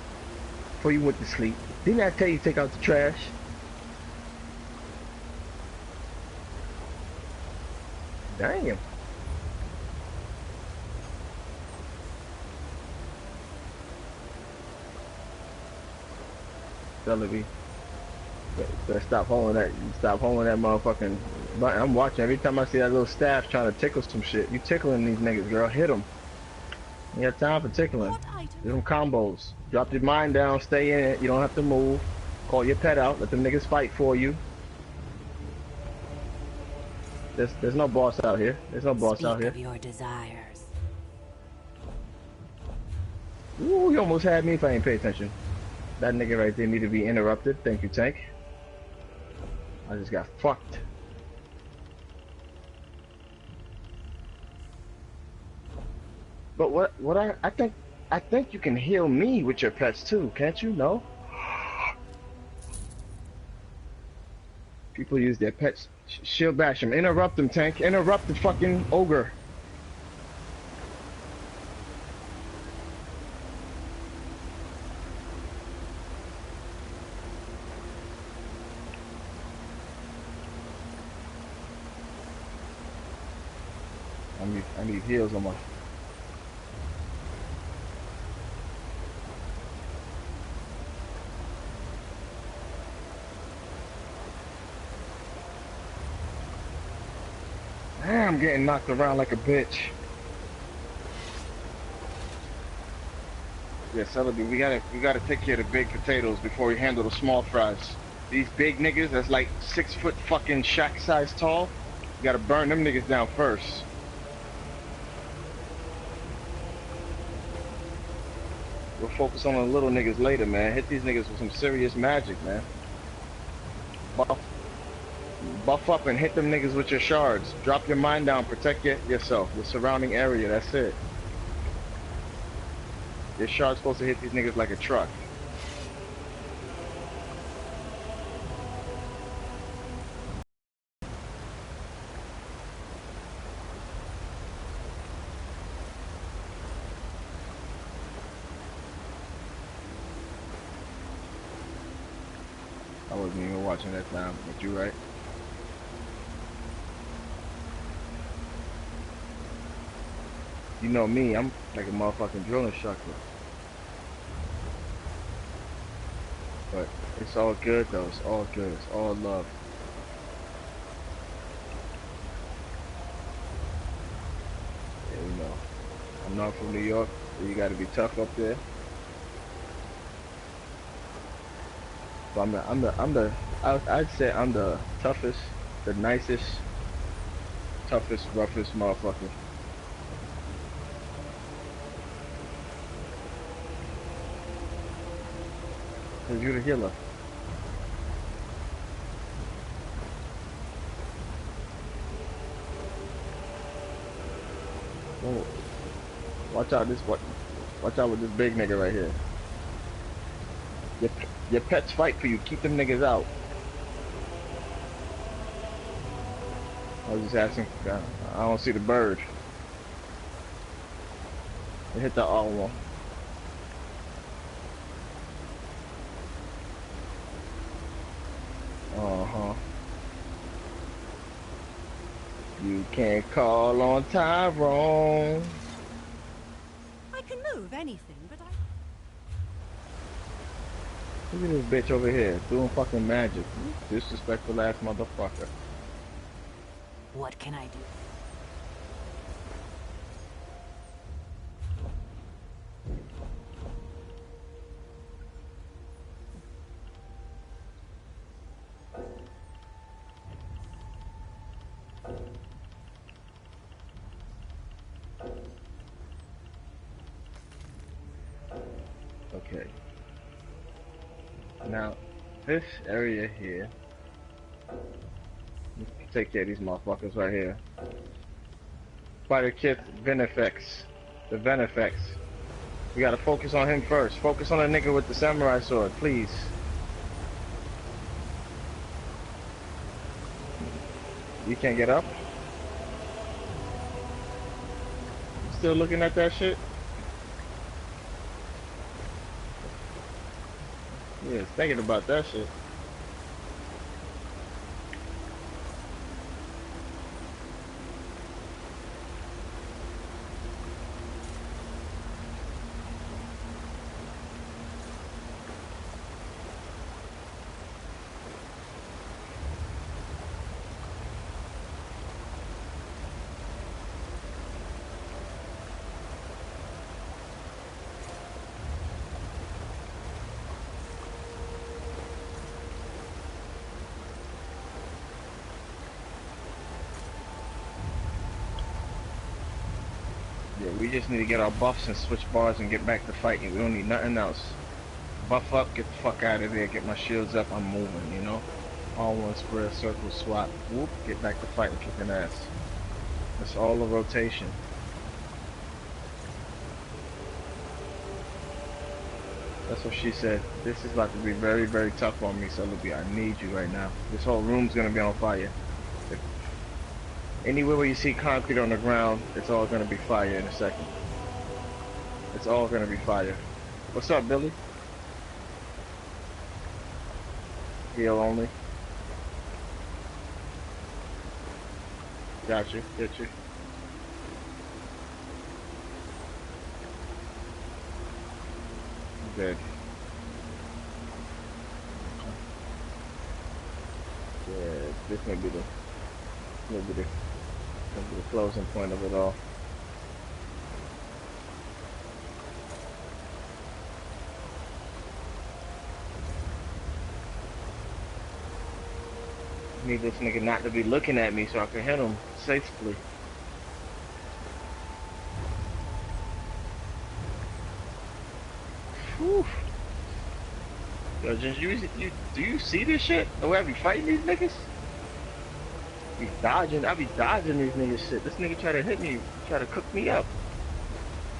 before you went to sleep, didn't I tell you to take out the trash? Damn. Celebi. Better stop holding that. Stop holding that motherfucking button. I'm watching every time I see that little staff trying to tickle some shit. You tickling these niggas, girl. Hit them. You got time for tickling. Do them combos. Drop your mind down. Stay in it. You don't have to move. Call your pet out. Let them niggas fight for you. There's no boss out here. There's no boss out here.
Of your desires.
Ooh, you almost had me if I ain't pay attention. That nigga right there need to be interrupted. Thank you, Tank. I just got fucked. But what I think you can heal me with your pets too, can't you? No? People use their pets. Shield bash him. Interrupt him, Tank. Interrupt the fucking ogre. I need heals on my. I'm getting knocked around like a bitch. Yeah, Celebi, we gotta take care of the big potatoes before we handle the small fries. These big niggas that's like 6 foot fucking shack size tall, you gotta burn them niggas down first. We'll focus on the little niggas later, man. Hit these niggas with some serious magic, man. Buff up and hit them niggas with your shards. Drop your mind down, protect yourself, the surrounding area, that's it. Your shark's supposed to hit these niggas like a truck. I wasn't even watching that time, but you right. You know me, I'm like a motherfucking drill instructor. But it's all good though, it's all good, it's all love. Yeah, you know, I'm not from New York, so you gotta be tough up there. So I'd say I'm the toughest, the nicest, toughest, roughest motherfucker. Cause you're the healer. Whoa. Watch out watch out with this big nigga right here. Your, your pets fight for you, keep them niggas out. I was just asking, I don't see the bird. It hit the R one. Uh-huh. You can't call on Tyrone.
I can move anything, but I...
Look at this bitch over here, doing fucking magic. Disrespectful ass motherfucker.
What can I do?
Okay. Now, this area here, you can take care of these motherfuckers right here. Spider Kid, Venifex. The Venifex. We gotta focus on him first. Focus on the nigga with the samurai sword, please. You can't get up? Still looking at that shit? Yeah, thinking about that shit. Yeah, we just need to get our buffs and switch bars and get back to fighting. We don't need nothing else. Buff up, get the fuck out of there, get my shields up, I'm moving, you know? All one square, circle, swap, whoop, get back to fighting, kicking ass. That's all the rotation. That's what she said. This is about to be very, very tough on me, Celebi. I need you right now. This whole room's gonna be on fire. Anywhere where you see concrete on the ground, it's all gonna be fire in a second. It's all gonna be fire. What's up, Billy? Heal only. Got you, get you. Good. Yeah, this may be the closing point of it all. Need this nigga not to be looking at me so I can hit him safely. Whew. Yo, just do you see this shit? The way I be fighting these niggas? I be dodging these niggas shit. This nigga try to hit me, try to cook me up.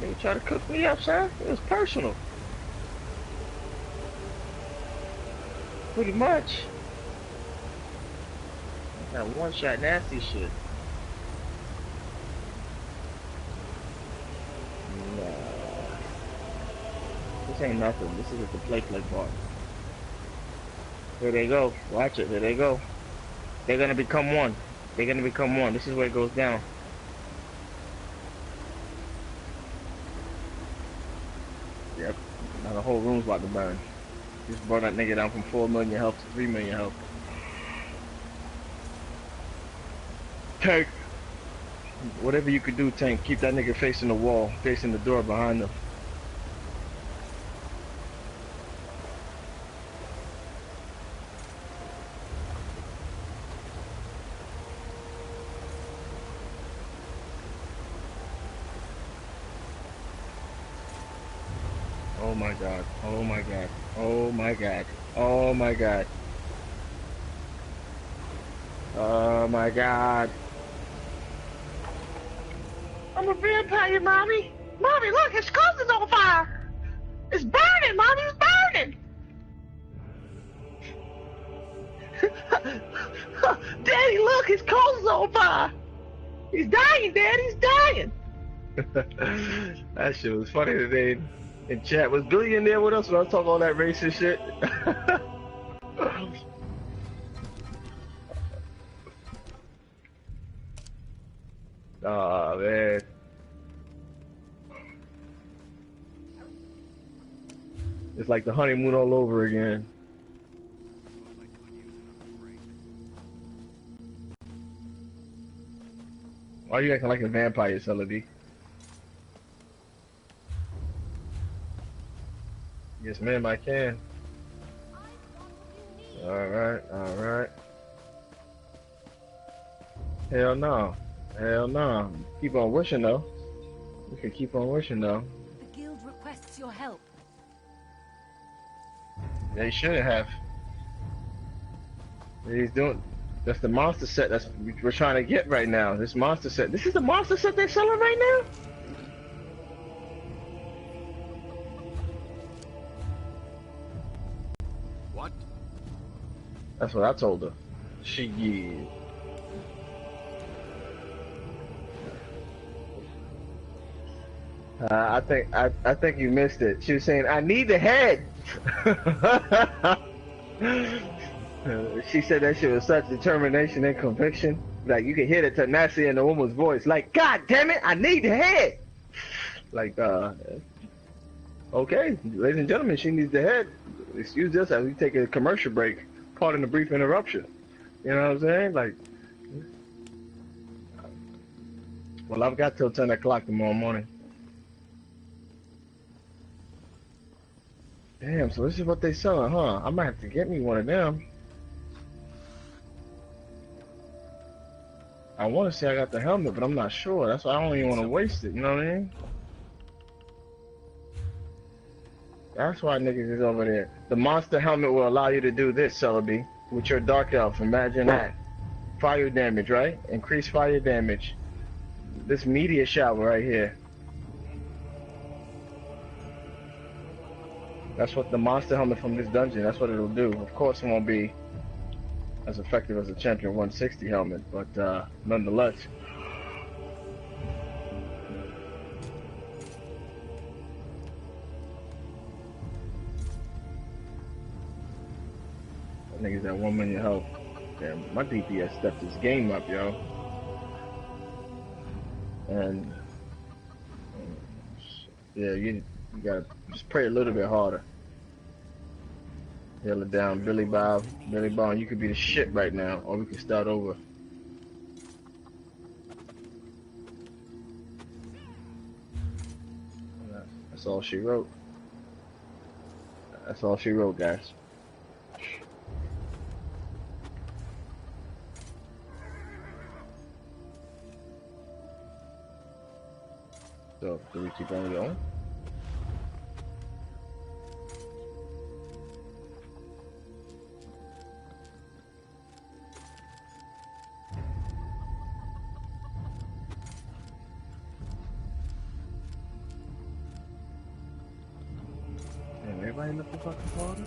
Nigga try to cook me up, son. It was personal. Pretty much. That one shot nasty shit. Nah. This ain't nothing. This is just the play part. Here they go. Watch it. Here they go. They're gonna become one. They're gonna become one. This is where it goes down. Yep. Now the whole room's about to burn. Just brought that nigga down from 4 million health to 3 million health. Tank. Whatever you could do, Tank. Keep that nigga facing the wall, facing the door behind him. Oh my god. Oh my god. Oh my god. Oh my god. Oh my god. I'm a vampire, Mommy. Mommy, look, his clothes is on fire. It's burning, Mommy, it's burning. Daddy, look, his clothes is on fire. He's dying, Daddy, he's dying. That shit was funny today in chat. Was Billy in there with us when I was talking all that racist shit? Aw, man. It's like the honeymoon all over again. Why are you acting like a vampire, Celebi? Yes, ma'am, I can. Alright, alright. Hell no. Hell no. Keep on wishing, though. We can keep on wishing, though.
The guild requests your help.
They shouldn't have. He's doing. That's the monster set that's we're trying to get right now. This monster set. This is the monster set they're selling right now?
What?
That's what I told her. She yeah. I think you missed it. She was saying, I need the head. She said that shit was such determination and conviction. Like you could hear the tenacity in the woman's voice. Like, God damn it, I need the head. Like, okay, ladies and gentlemen, she needs the head. Excuse us as we take a commercial break. Pardon the brief interruption. You know what I'm saying? Like, well, I've got till 10 o'clock tomorrow morning. Damn, so this is what they selling, huh? I might have to get me one of them. I want to say I got the helmet, but I'm not sure. That's why I don't even want to waste it, you know what I mean? That's why niggas is over there. The monster helmet will allow you to do this, Celebi, with your dark elf. Imagine that. Fire damage, right? Increase fire damage. This meteor shower right here. That's what the monster helmet from this dungeon, that's what it'll do. Of course it won't be as effective as a Champion 160 helmet, but nonetheless. That nigga's at 1 million health. Damn, my DPS stepped his game up, yo. And yeah, you gotta just pray a little bit harder. Nail it down, Billy Bob. Billy Bob, you could be the shit right now, or we can start over. That's all she wrote. That's all she wrote, guys. So, do we keep on going?
line up the fucking water?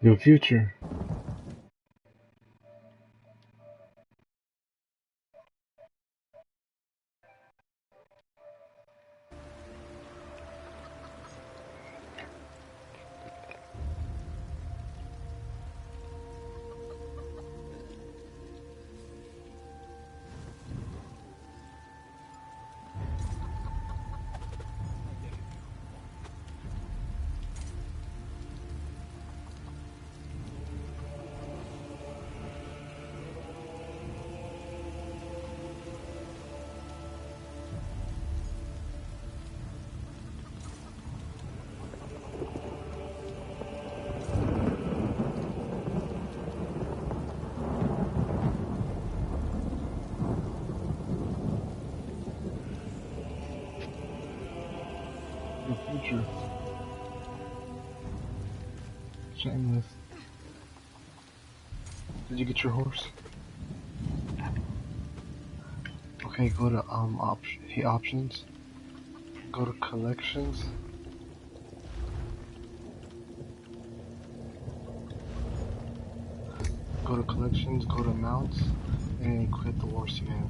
Your future. Your future. Shameless. Did you get your horse? Okay, go to options. Go to collections. Go to collections, go to mounts, and quit the horse you have.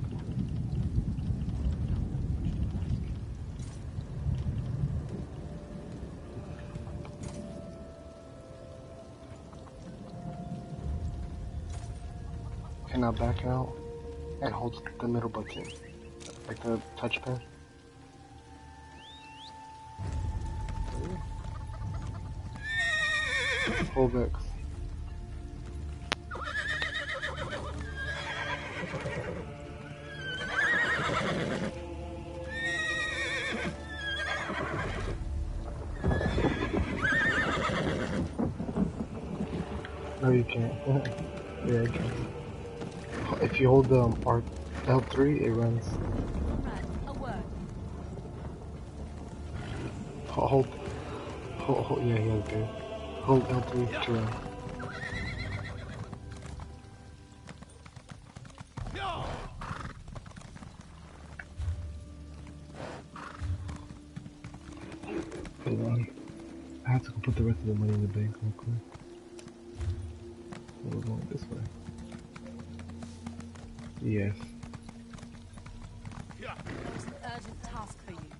Okay, now back out and hold the middle button, like the touchpad. Full Vex. No, you can't. Yeah, you can. If you hold L3, it runs.
A word.
Hold, yeah, he has good. Hold L3 to run. Hold on. I have to go put the rest of the money in the bank real quick. We're going this way. Yes.
There's an urgent task for you.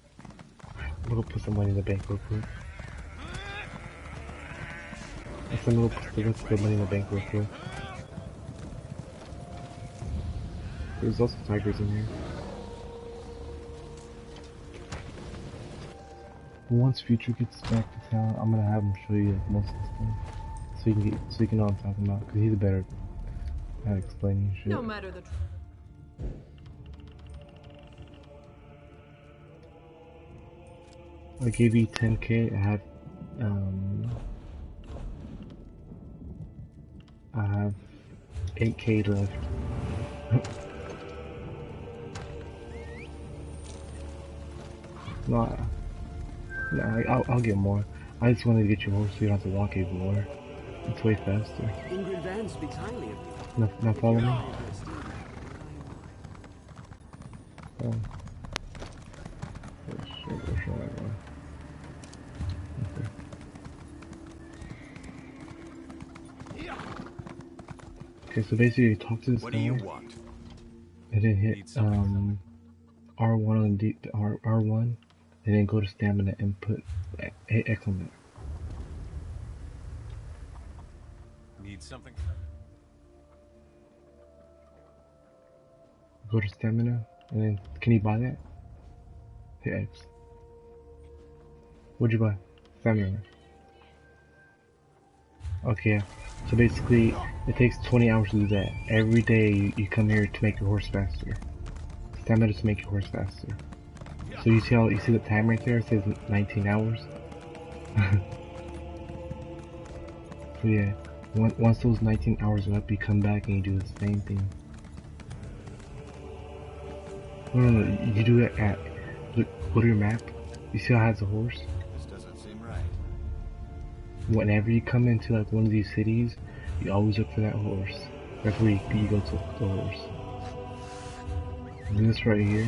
I'm gonna put some money in the bank real quick. I'm gonna put the rest of the money in the bank real quick. There's also tigers in here. Once Future gets back to town, I'm gonna have him show you like, most of the stuff, so you can know what I'm talking about. Cause he's better at explaining shit.
No matter the
I gave you 10k. I have 8k left. No, I'll get more. I just wanted to get your horse so you don't have to walk even more. It's way faster.
Ingrid Van speaks highly of you.
Now follow me. Oh. Where should I go? Okay, so basically you talk to this
What
guy.
do you want?
And then hit R1 on R1, and then go to stamina and put hit X on that.
Need something?
Go to stamina, and then can you buy that? Hit X. What'd you buy? Stamina. Okay, yeah. So basically, it takes 20 hours to do that. Every day you come here to make your horse faster. Stamina to make your horse faster. So you see the time right there? It says 19 hours. So yeah, once those 19 hours are up, you come back and you do the same thing. No, you do it at, look, go to your map. You see how it has a horse?
This doesn't seem right.
Whenever you come into like one of these cities, you always look for that horse. That's where you go to the horse. And this right here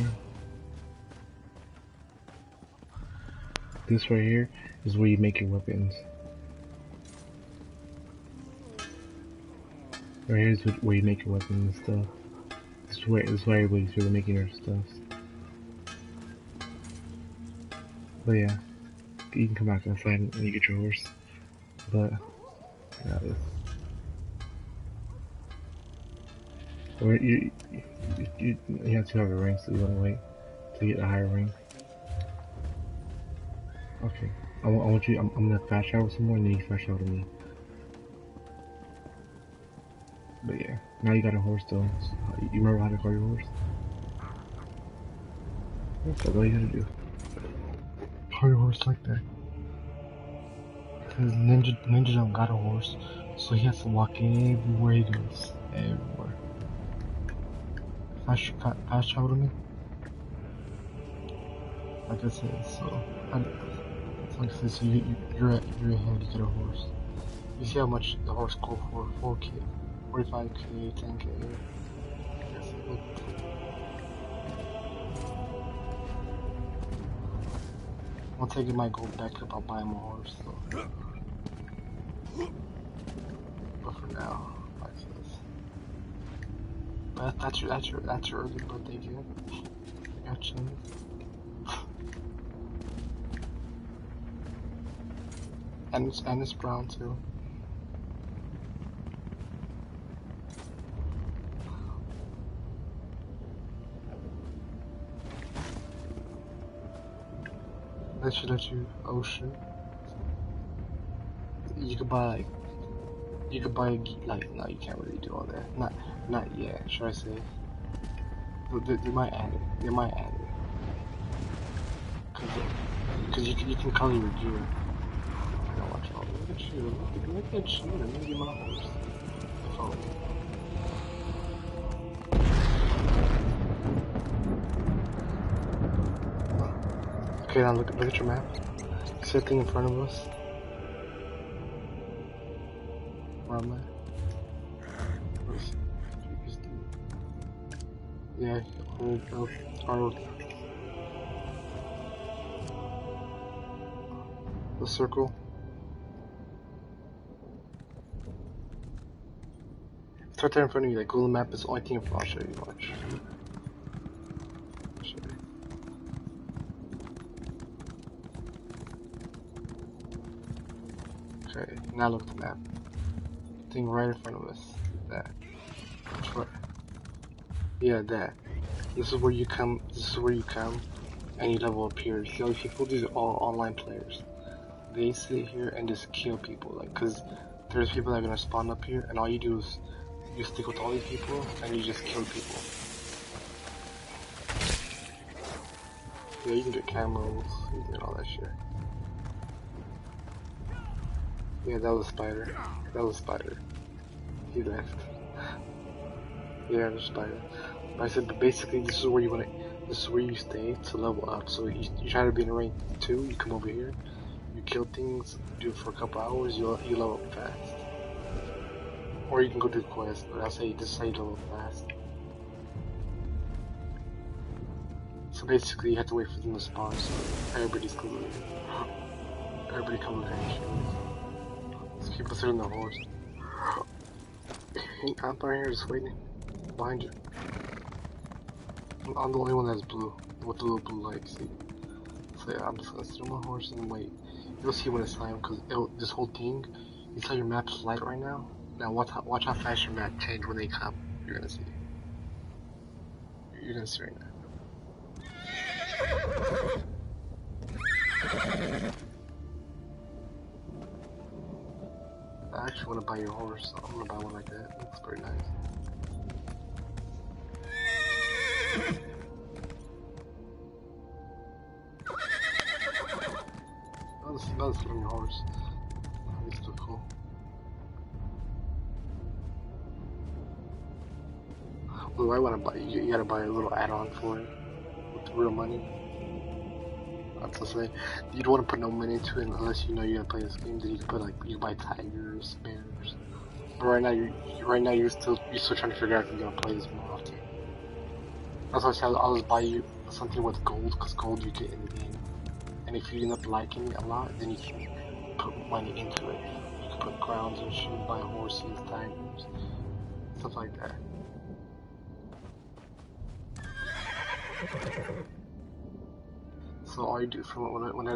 is where you make your weapons. Right here is where you make your weapons and stuff. This is where everybody's really making their stuff. But yeah, you can come back inside and you get your horse. But yeah, this. Or you have to have a rank, so you want to wait to get a higher rank. Okay, I want you. I'm gonna fast travel some more, and then you fast travel to me. But yeah, now you got a horse though. So you remember how to call your horse? That's all you gotta do. Call your horse like that. Cause Ninja don't got a horse, so he has to walk everywhere he goes. Everywhere. Fast travel to me? Like I said, so like I said, so you're ahead to get a horse. You see how much the horse go for? 4k, 45k, 10k. Once I get my gold back up, I'll buy him a horse. So. But for now, like this. But that's your early birthday gift. I got you. And it's brown too. They should let you. Oh shit. You could buy like You could buy like no, you can't really do all that. Not yet. Should I say? They might add it. They might add it. Cause you can color your gear. I gotta watch all. Look at you. Look at you. Let me get my horse. Follow me. Okay, now look at your map. See that thing in front of us? Where am I? Yeah, Arnold. The circle. It's right there in front of you. Like Google Map is the only thing I'll show you. Watch. I'll show you. Okay, now look at the map. Thing right in front of us. That. Which one? Yeah, that. This is where you come. This is where you come, and you level up here. See all these people? These are all online players. They sit here and just kill people, like, cause there's people that are gonna spawn up here, and all you do is you stick with all these people, and you just kill people. Yeah, you can get camos, you can get all that shit. Yeah, that was Spider. That was Spider. He left. Yeah, the Spider. But I said, but basically, this is where you wanna. This is where you stay to level up. So you try to be in rank 2, you come over here. You kill things, do it for a couple hours, you level up fast. Or you can go do the quest, but I'll say this is how you level up fast. So basically you have to wait for them to spawn, so everybody's coming. Everybody comes in. These people sit on the horse. I'm right here just waiting. Behind you. I'm the only one that's blue, with the little blue light, see? So yeah, I'm just gonna sit on my horse and wait. You'll see when it's time, because this whole thing, you tell your map's light right now. Now watch how fast your map change when they come. You're gonna see. You're gonna see right now. I actually want to buy your horse, so I'm gonna buy one like that. It looks pretty nice. I'll just on your horse. It's still cool. Well, I want to buy. You gotta buy a little add-on for it with real money. That's to say, you don't want to put no money into it unless you know you gotta play this game. Then you can put like you can buy tigers, bears. But right now you're still trying to figure out if you're gonna play this more often. That's why I said I'll just buy you something with gold, because gold you get in the game. And if you end up liking it a lot, then you can put money into it. You can put crowns and shit, buy horses, tigers, stuff like that. So all you do from when I want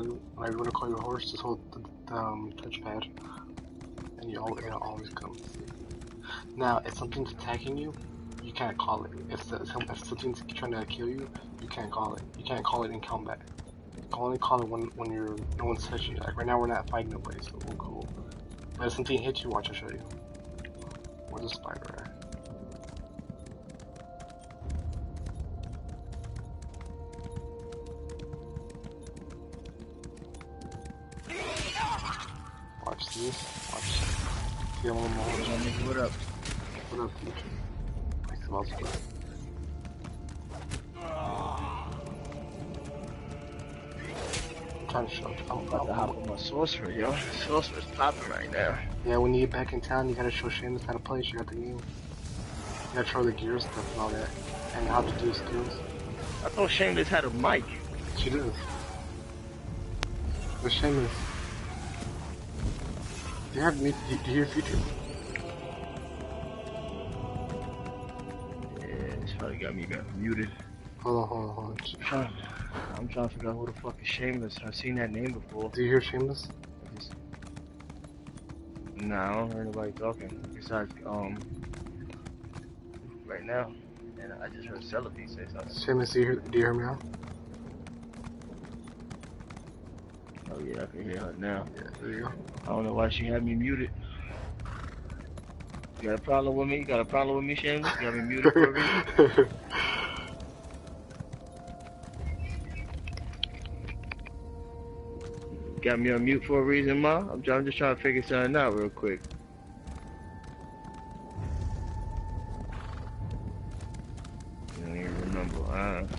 to call your horse, just hold the touchpad, and it'll always come. Now, if something's attacking you, you can't call it. If something's trying to kill you, you can't call it. You can't call it in combat. You can only call it when no one's touching you. Like right now, we're not fighting nobody, so we're cool. But if something hits you, watch, I'll show you. Where's the spider at? Watch this. Watch. See how I'm on.
What up?
What up, future? Thanks about that. I'm trying to show. I'm
about to hop on my sorcerer, yo. Sorcerer's popping right now.
Yeah, when you get back in town, you gotta show Seamus how to play. You got the game. You gotta show the gear stuff and all that, and how to do skills.
I thought Shameless had a mic.
She does. But Seamus, do you have me? Do you hear future?
Yeah, it's probably got me muted.
Hold on.
I'm trying to figure out who the fuck is Shameless. I've seen that name before.
Do you hear Seamus?
Nah, I don't hear nobody talking. Besides, right now. And I just heard Celebi say something.
Seamus, do you hear me now?
Oh yeah, I can hear her now.
Yeah, there you go.
I don't know why she had me muted. You got a problem with me? You got a problem with me, Shameless? You got me muted for a reason? Got me on mute for a reason, Ma? I'm just trying to figure something out real quick. I don't even remember.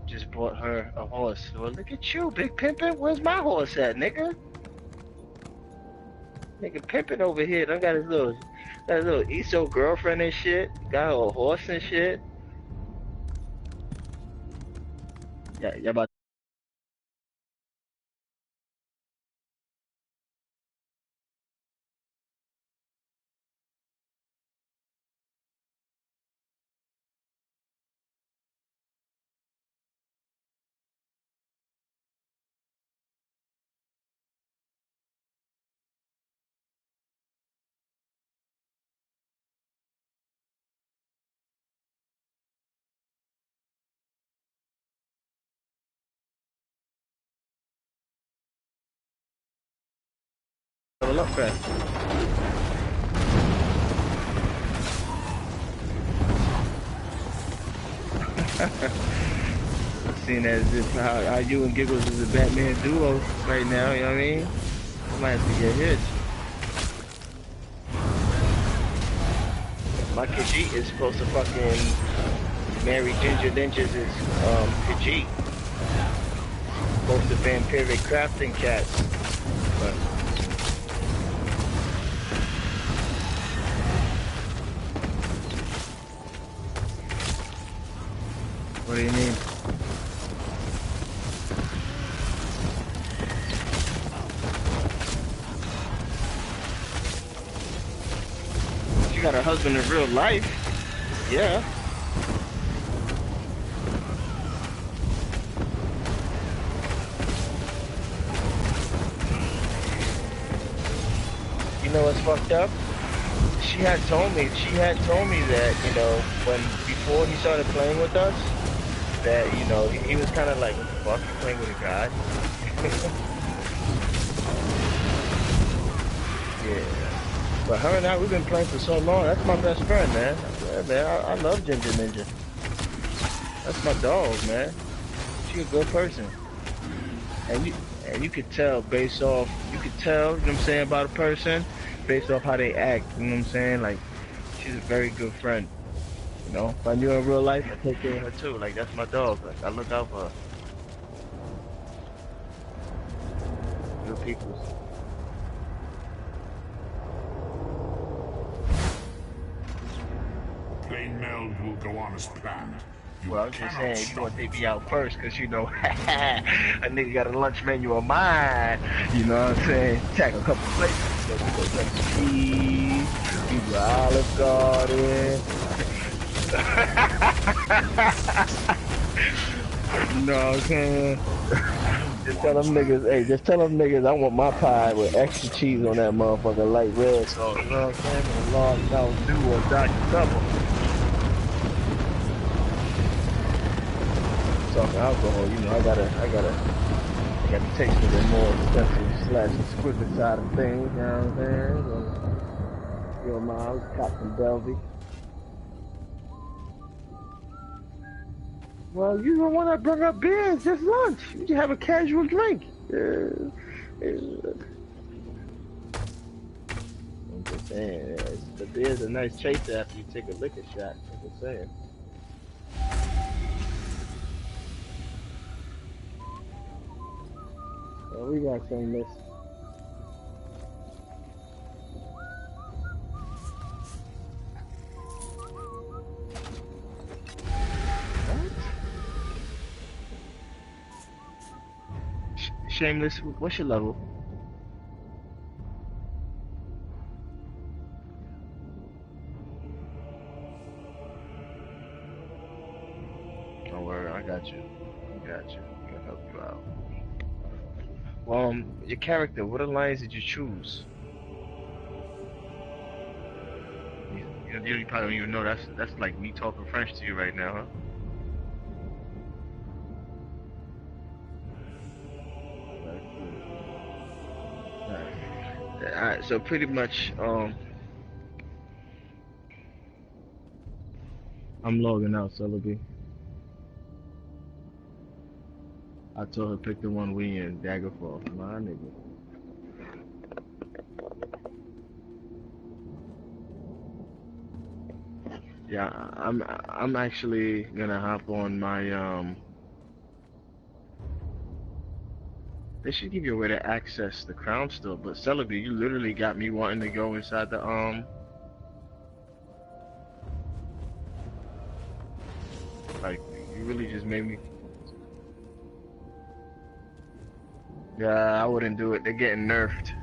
Just bought her a horse. Well, look at you, big pimpin'. Where's my horse at, nigga? Nigga pimpin' over here. I got his little ESO girlfriend and shit. Got her a horse and shit. Yeah, about level up fast. Seeing as if how you and Giggles is a Batman duo right now, you know what I mean? I might have to get hit. My Khajiit is supposed to fucking marry Ginger Ninjas' Khajiit. Both the vampiric crafting cats. But what do you mean? She got her husband in real life. Yeah. You know what's fucked up? She had told me that, you know, before he started playing with us, that, you know, he was kind of like, what the fuck, you playing with a guy? Yeah. But her and I, we've been playing for so long. That's my best friend, man. Yeah, man, I love Ginger Ninja. That's my dog, man. She a good person. And you could tell based off, you know what I'm saying, about a person, based off how they act, you know what I'm saying? Like, she's a very good friend. You know, if I knew her in real life, I'd take care of her too. Like, that's my dog. Like, I look out for her. Good people.
Plane meld will go on as planned.
Well, I'm just saying, you want to take me out first, because, you know, a nigga got a lunch menu of mine. You know what I'm saying? Tack a couple places. So we go drink some tea, we go Olive Garden. You know what I'm saying? Just tell them niggas, hey, just tell them niggas I want my pie with extra cheese on that motherfucker, light red sauce. You know what I'm saying? And a large Mountain Dew or Dr. Pepper. Talking alcohol, you know, I gotta taste of the more expensive / exquisite side of things, you know what I'm saying? Your mom, cop some Belvy. Well, you don't want to bring up beer, it's just lunch. You just have a casual drink. saying. But there's a nice chaser after you take a liquor shot. That's what I'm saying. Well, we got shameless. Shameless, what's your level? Don't worry, I got you. I got you. I'm gonna help you out. Well, your character, what alliance did you choose? You probably don't even know. That's like me talking French to you right now, huh? Alright, so pretty much, I'm logging out, Celebi. I told her pick the one we in, Daggerfall. My nigga. Yeah, I'm actually gonna hop on my They should give you a way to access the crown still, but Celebi, you literally got me wanting to go inside the like you really just made me. Yeah, I wouldn't do it. They're getting nerfed.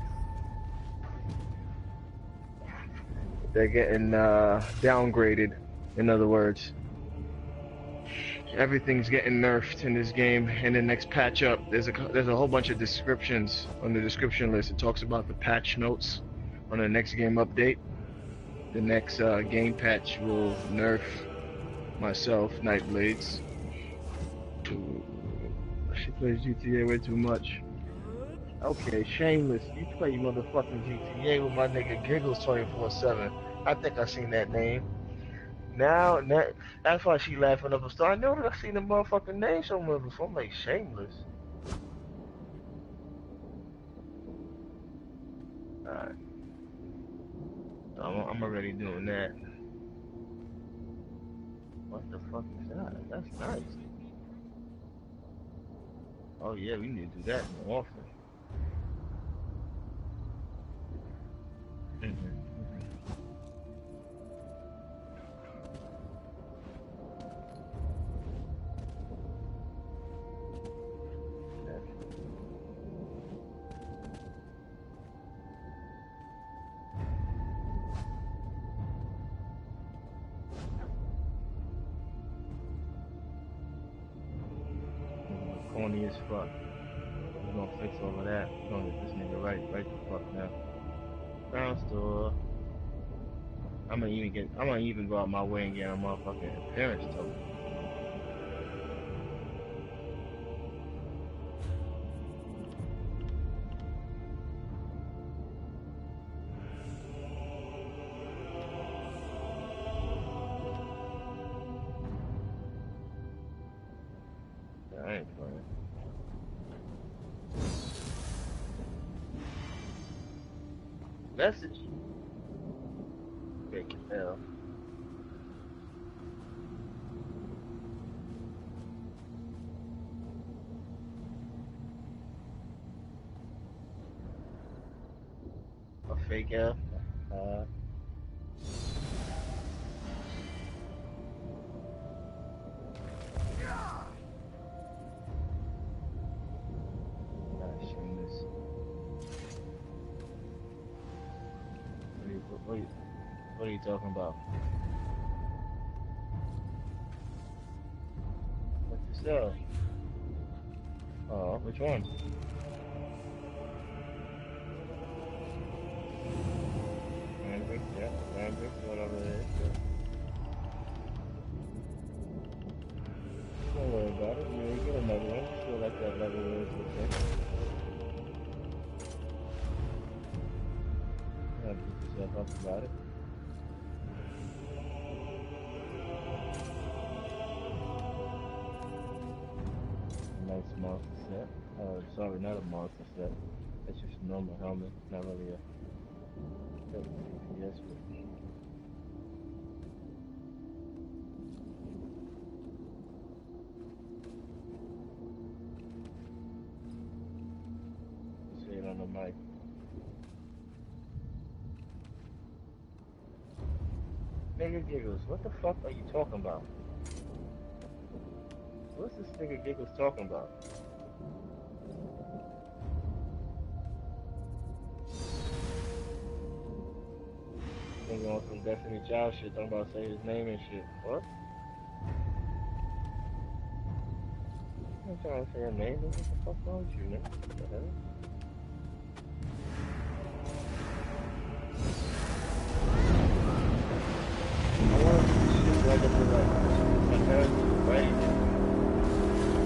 They're getting downgraded. In other words, everything's getting nerfed in this game. In the next patch up, there's a whole bunch of descriptions on the description list. It talks about the patch notes on the next game update. The next game patch will nerf myself, Nightblades. She plays GTA way too much. Okay, shameless. You play motherfucking GTA with my nigga Giggles 24/7. I think I seen that name. Now, that's why she laughing up a star. I know that I seen the motherfucking name somewhere before. I'm like, shameless. Alright. I'm already doing that. What the fuck is that? That's nice. Oh yeah, we need to do that more often. Corny as fuck. We're gonna fix all of that. We're gonna get this nigga right the fuck now. Ground store. I'm gonna even go out my way and get a motherfucking appearance token. Yeah, I ain't playing. Message. Fake as hell. A fake L. Shameless. What are you talking about? What you sell? Oh, which one? Landbrick, yeah, Landbrick, whatever it is. Yeah. Don't worry about it. You get another one. Still like that level is okay. You have to beat yourself up about it. Nice monster set. Sorry, not a monster set. It's just a normal helmet. Not really a. Yeah, ass. Say it on the mic. Nigga Giggles, what the fuck are you talking about? What's this nigga Giggles talking about? Nigga on some Destiny Child shit, talking about say his name and shit. What? I'm trying to say your name, nigga. What the fuck wrong with you, nigga? What the hell? I want to do shit like up to like my parents was right.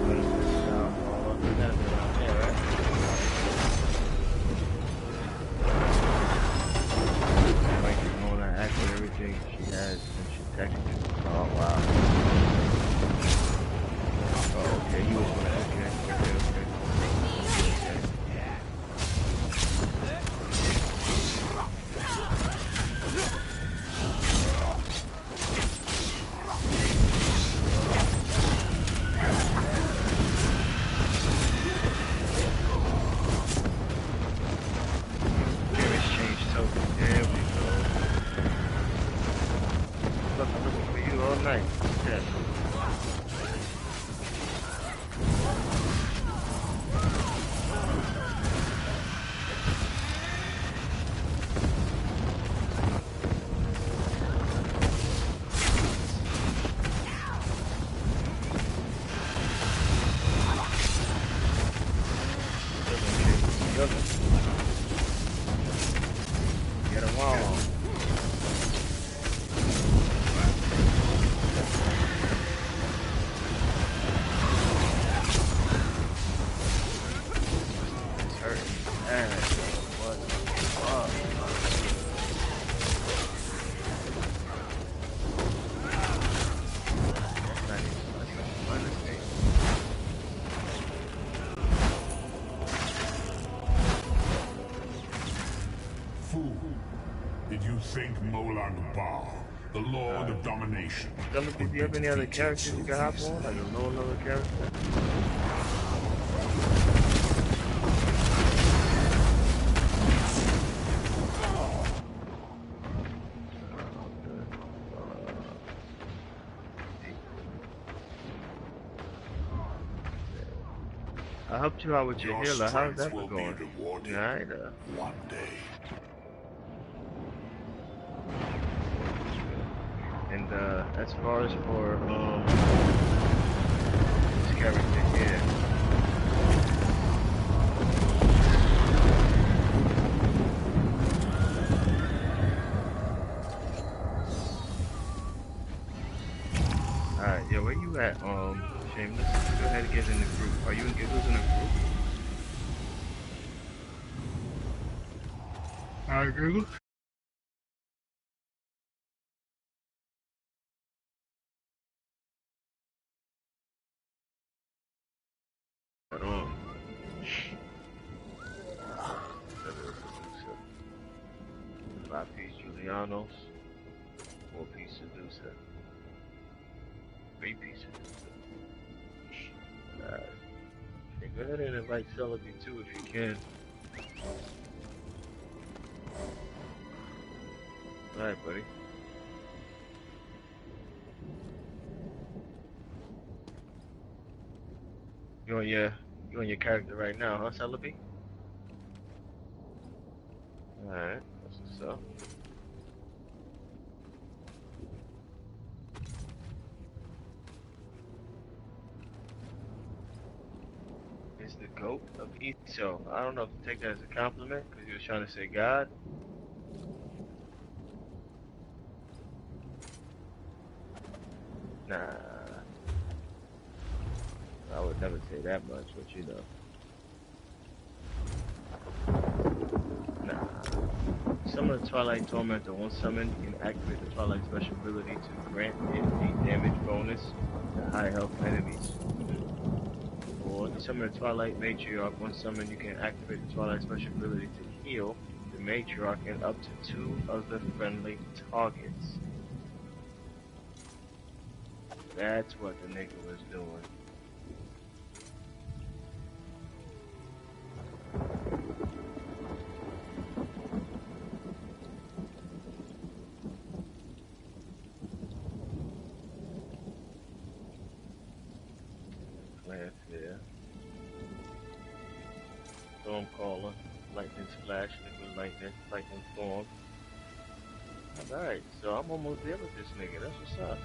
But it's just all up and down around here, right? Like you know that actually everything she has since she texted me. Oh wow. Oh okay, you was gonna okay. Get him on. It's hurting. What the fuck? That's not even fun to say.
Fool, did you think Molag Bal, the Lord of Domination,
If
would
you have
be
any other
defeated
characters
so
you can hop on,
easily?
like a low level character? I helped you out with your healer. How's that
will
going?
be rewarded
Alright,
one day.
and as far as for this character here, alright, yo, where you at? Shameless, go ahead and get in the group. Are you and Giggles in a group? Alright, Giggles. At all. Five-piece Julianos, four-piece Seducer, three-piece Seducer. Alright. Okay, go ahead and invite Celebi too if you can. Alright, buddy. You on your character right now, huh, Celebi? Alright, that's what's up. It's the GOAT of ESO. I don't know if to take that as a compliment, because you was trying to say God. Nah. I would never say that much, but you know. Nah. Summon the Twilight Tormentor. Once summoned, you can activate the Twilight special ability to grant it a damage bonus to high health enemies. Or you summon the Twilight Matriarch. Once summoned, you can activate the Twilight special ability to heal the matriarch and up to 2 other friendly targets. That's what the nigga was doing. There. Storm caller, lightning splash, liquid lightning storm. Alright, so I'm almost there with this nigga, that's what's up.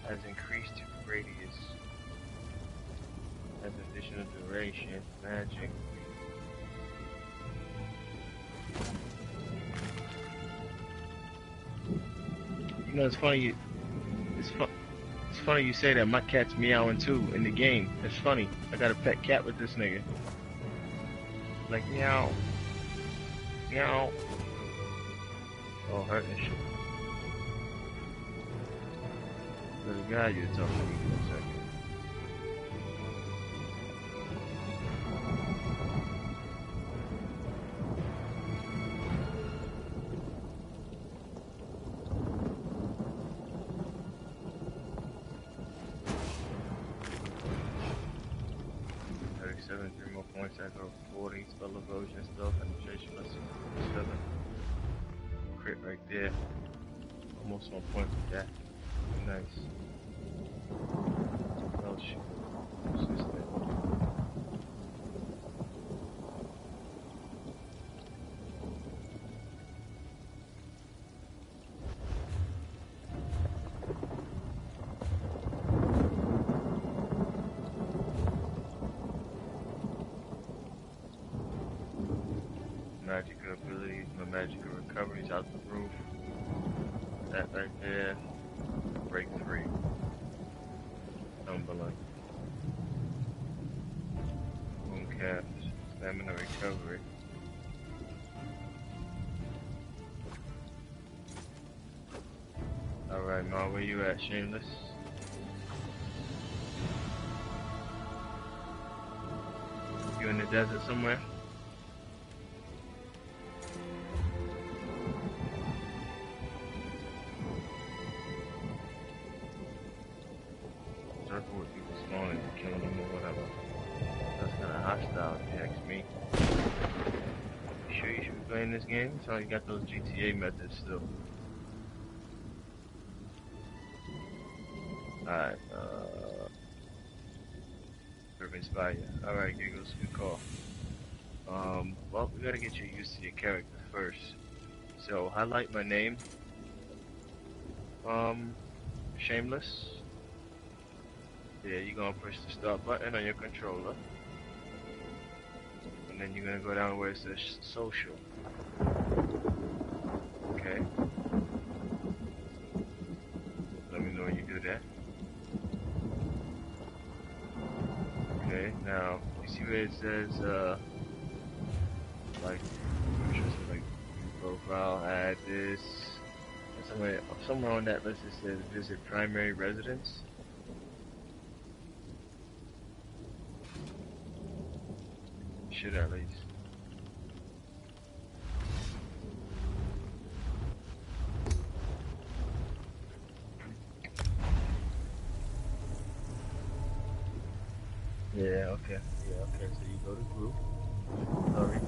Has increased radius. Has additional duration, magic. You know, it's funny, it's funny you say that. My cat's meowing too in the game. It's funny. I got a pet cat with this nigga. Like meow, meow. Oh, hurting shit. There's a guy you're talking to for a second. Three more points. I go 40. Spell erosion stuff. Penetration plus 7. Crit right there. Almost 1 point with that. Nice. Oh shit. What's this thing? Magical abilities, my magical recoveries out the roof. That right there. Break free. Tumbling. Wound caps. Stamina recovery. Alright, Ma, where you at, Shameless? You in the desert somewhere? Circle with people spawning and killing them or whatever. That's kind of hostile if you ask me. You sure you should be playing this game? It's how you got those GTA methods still. Alright, Urban Spire. Alright, Giggles, good call. Well, we gotta get you used to your character first. So, highlight my name. Shameless. Yeah, you're gonna push the start button on your controller. And then you're gonna go down where it says social. Okay. Let me know when you do that. Okay, now, you see where it says, like profile, add this. And somewhere on that list it says visit primary residence. Should at least. Yeah, okay. Yeah, okay. So you go to group. Sorry.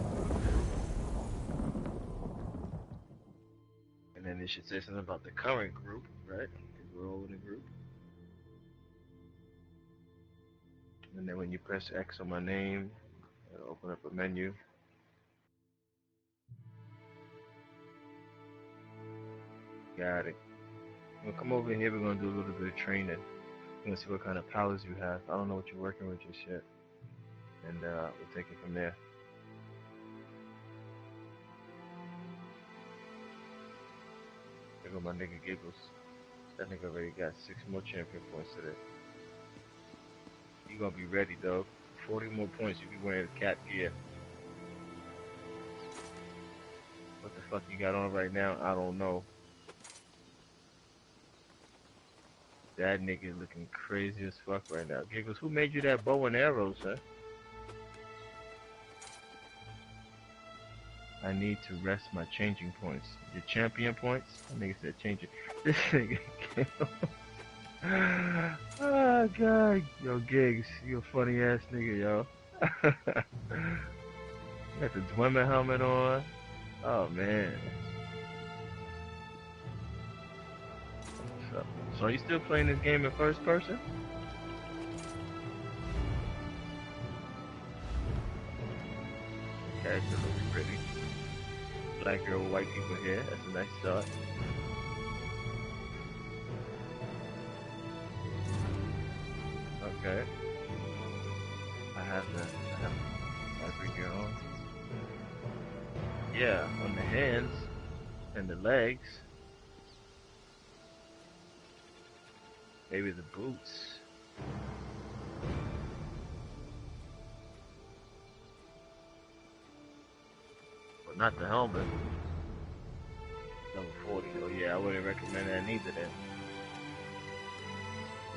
And then it should say something about the current group, right? Because we're all in a group. And then when you press X on my name, it'll open up a menu. Got it. We'll come over here, we're gonna do a little bit of training. We're gonna see what kind of powers you have. I don't know what you're working with just yet. And we'll take it from there. There go my nigga Giggles. That nigga already got 6 more champion points today. You gonna be ready, though. 40 more points, you be wearing the cat gear. What the fuck you got on right now? I don't know. That nigga looking crazy as fuck right now. Giggles, who made you that bow and arrows, huh? I need to rest my changing points. Your champion points? That nigga said change it. This nigga oh god. Yo, Gigs, you a funny ass nigga, yo. Got the Dwemer helmet on. Oh man. So are you still playing this game in first person? Okay, it's really pretty. Black girl, white people here. That's a nice start. Okay. I have fabric gear on. Yeah, on the hands and the legs. Maybe the boots. But not the helmet. Level 40. Oh yeah, I wouldn't recommend that neither then.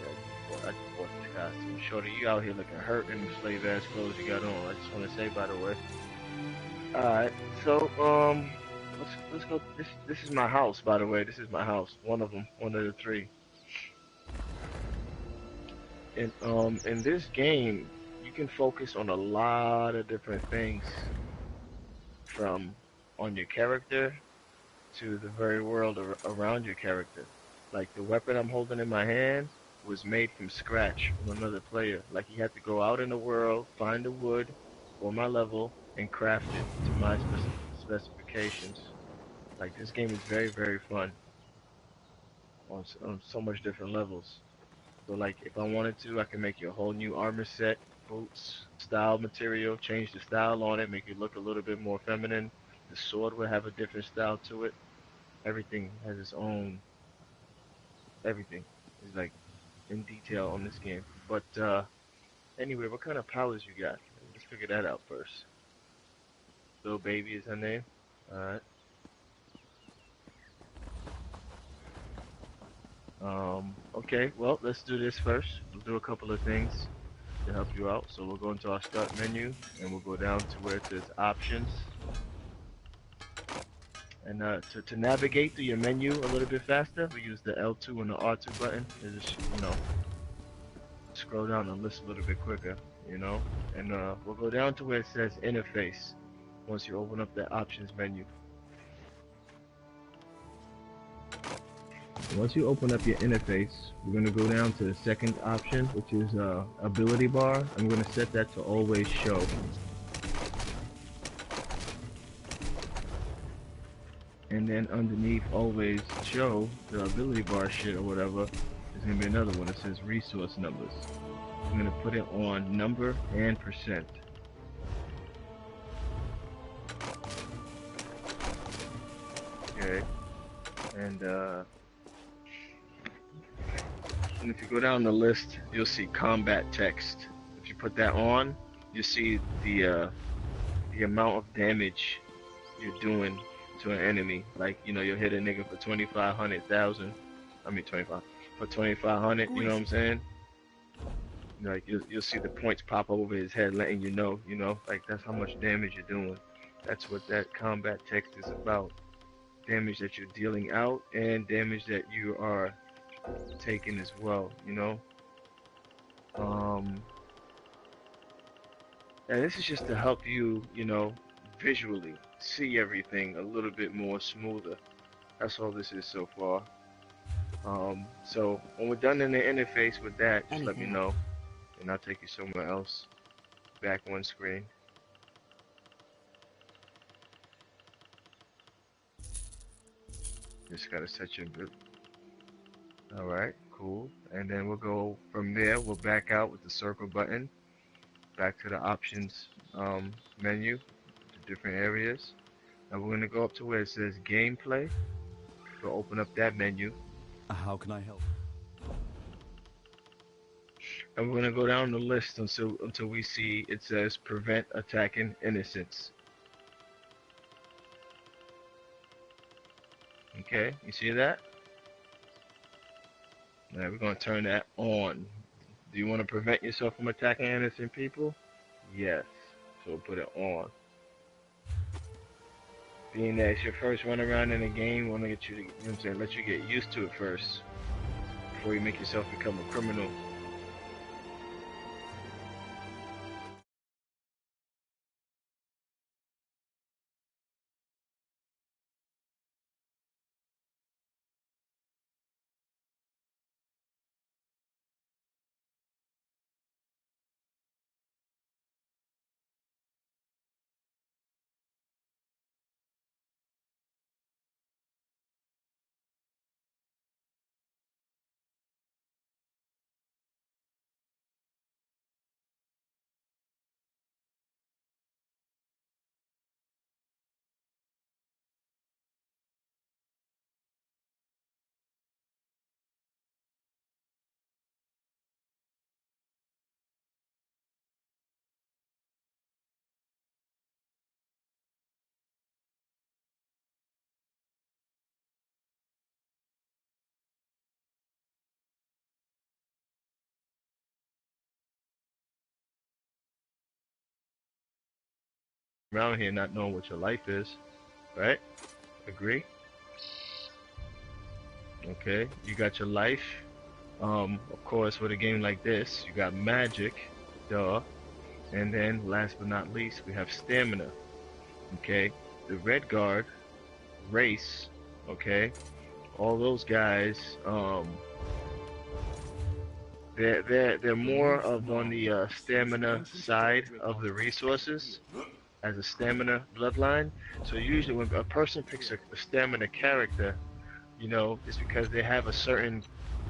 Yeah, I just bought this costume. Shorty, you out here looking hurt in the slave ass clothes you got on. I just want to say, by the way. Alright, so, let's go. This is my house, by the way. This is my house. One of them. One of the three. In this game, you can focus on a lot of different things, from on your character to the very world around your character. Like the weapon I'm holding in my hand was made from scratch from another player. Like he had to go out in the world, find the wood for my level, and craft it to my specifications. Like this game is very, very fun on so much different levels. So like if I wanted to, I can make you a whole new armor set, boots, style material, change the style on it, make it look a little bit more feminine. The sword will have a different style to it. Everything has its own, everything is like in detail on this game. But anyway, what kind of powers you got? Let's figure that out first. Little Baby is her name. Alright. Okay, well, let's do this first. We'll do a couple of things to help you out. So we'll go into our start menu and we'll go down to where it says options. And to navigate through your menu a little bit faster, we use the L2 and the R2 button. And just, scroll down the list a little bit quicker, And we'll go down to where it says interface once you open up the options menu. Once you open up your interface, we're going to go down to the second option, which is ability bar. I'm going to set that to always show. And then underneath always show, the ability bar shit or whatever, there's going to be another one that says resource numbers. I'm going to put it on number and percent. Okay. And if you go down the list, you'll see combat text. If you put that on, you see the amount of damage you're doing to an enemy. Like, you'll hit a nigga for 2,500,000. I mean 25 for 2,500. You know what I'm saying? Like you'll see the points pop over his head, letting you know. Like that's how much damage you're doing. That's what that combat text is about. Damage that you're dealing out and damage that you are taking as well. And this is just to help you, visually see everything a little bit more smoother. That's all this is so far. So when we're done in the interface with that, just let me know, and I'll take you somewhere else. Back one screen. Just gotta set your good. All right, cool. And then we'll go from there. We'll back out with the circle button. Back to the options menu, to different areas. Now we're gonna go up to where it says gameplay. We'll open up that menu.
How can I help?
And we're gonna go down the list until we see it says prevent attacking innocents. Okay, you see that? Now we're gonna turn that on. Do you want to prevent yourself from attacking innocent people? Yes. So we'll put it on. Being that it's your first run around in the game, want to get you to, you know what I'm saying, let you get used to it first before you make yourself become a criminal. Around here not knowing what your life is, right? Agree? Okay, you got your life. Of course, with a game like this, you got magic, duh. And then, last but not least, we have stamina. Okay, the red guard, race. Okay, all those guys. They're more of on the stamina side of the resources as a stamina bloodline. So usually when a person picks a stamina character, you know, it's because they have a certain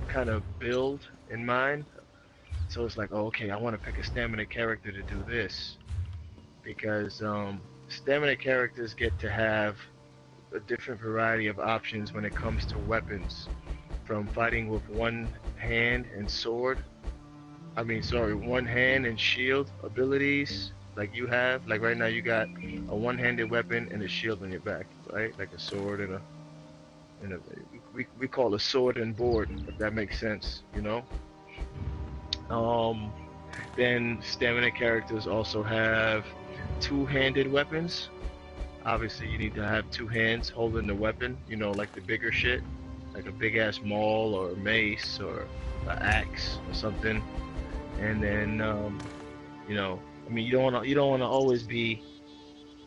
kind of build in mind. So it's like, oh, okay, I want to pick a stamina character to do this because stamina characters get to have a different variety of options when it comes to weapons, from fighting with one hand and sword. I mean, sorry, one hand and shield abilities like you have. Like right now, you got a one-handed weapon and a shield on your back, right? Like a sword and a we call a sword and board, if that makes sense, you know. Um, then stamina characters also have two-handed weapons. Obviously, you need to have two hands holding the weapon, you know, like the bigger shit, like a big ass maul or a mace or an axe or something. And then, you know, I mean, you don't want to always be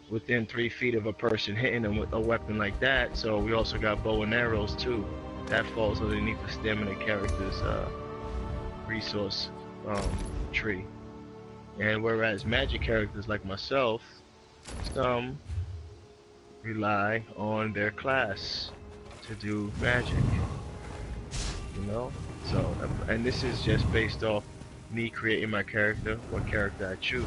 within 3 feet of a person hitting them with a weapon like that. So we also got bow and arrows too. That falls underneath the stamina character's resource tree. And whereas magic characters like myself, some rely on their class to do magic, you know. So, and this is just based off me creating my character, what character I choose.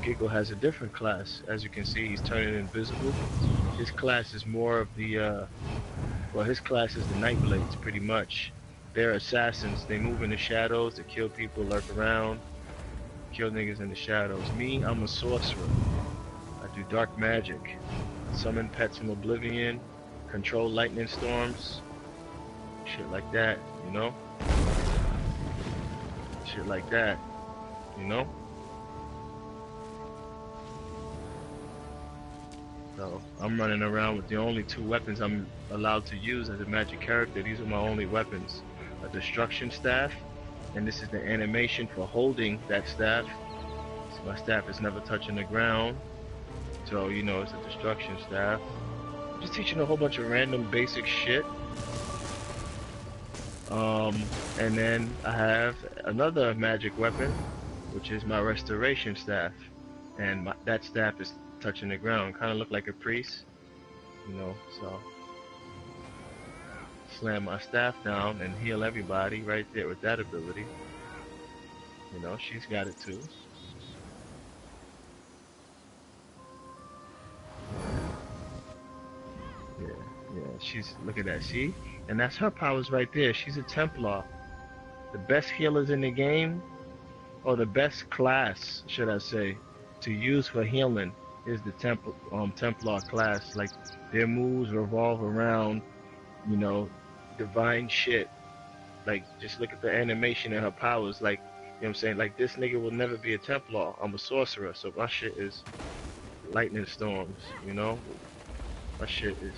Giggle has a different class. As you can see, he's turning invisible. His class is more of the, well, his class is the Nightblades, pretty much. They're assassins. They move in the shadows to kill people, lurk around, kill niggas in the shadows. Me, I'm a sorcerer. I do dark magic. Summon pets from oblivion, control lightning storms, shit like that, you know? Shit like that, you know? So, I'm running around with the only two weapons I'm allowed to use as a magic character. These are my only weapons. A destruction staff, and this is the animation for holding that staff. So my staff is never touching the ground. So, you know, it's a destruction staff. I'm just teaching a whole bunch of random basic shit. And then I have another magic weapon, which is my restoration staff. And that staff is touching the ground. Kind of look like a priest, you know, so slam my staff down and heal everybody right there with that ability. You know, she's got it too. Yeah, she's, look at that, see? And that's her powers right there. She's a Templar. The best healers in the game, or the best class, should I say, to use for healing is the Templar class. Like, their moves revolve around, you know, divine shit. Like, just look at the animation and her powers. Like, you know what I'm saying? Like, this nigga will never be a Templar. I'm a sorcerer, so my shit is lightning storms, you know? My shit is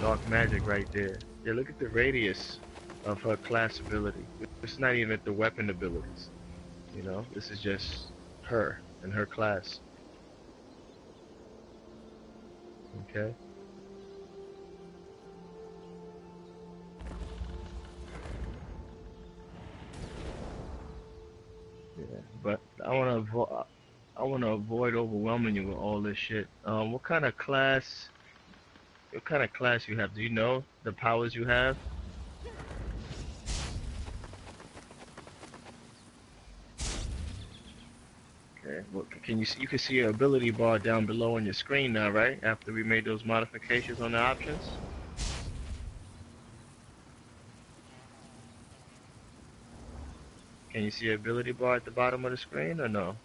dark magic right there. Yeah, look at the radius of her class ability. It's not even the weapon abilities. You know, this is just her and her class. Okay. Yeah, but I want to avoid overwhelming you with all this shit. What kind of class? What kind of class you have? Do you know the powers you have? Okay. Well, can you see? You can see your ability bar down below on your screen now, right? After we made those modifications on the options. Can you see your ability bar at the bottom of the screen or no?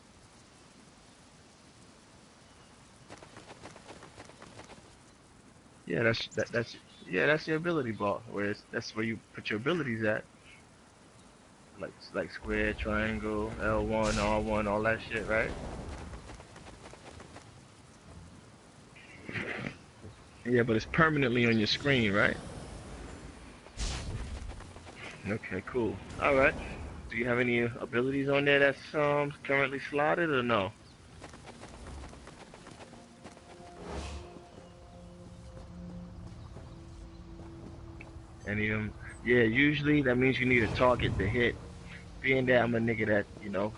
Yeah, that's yeah, that's your ability bar. That's where you put your abilities at. Like square, triangle, L1, R1, all that shit, right? Yeah, but it's permanently on your screen, right? Okay, cool. All right. Do you have any abilities on there that's currently slotted or no? Any of them? Yeah, usually that means you need a target to hit. Being that I'm a nigga that, you know,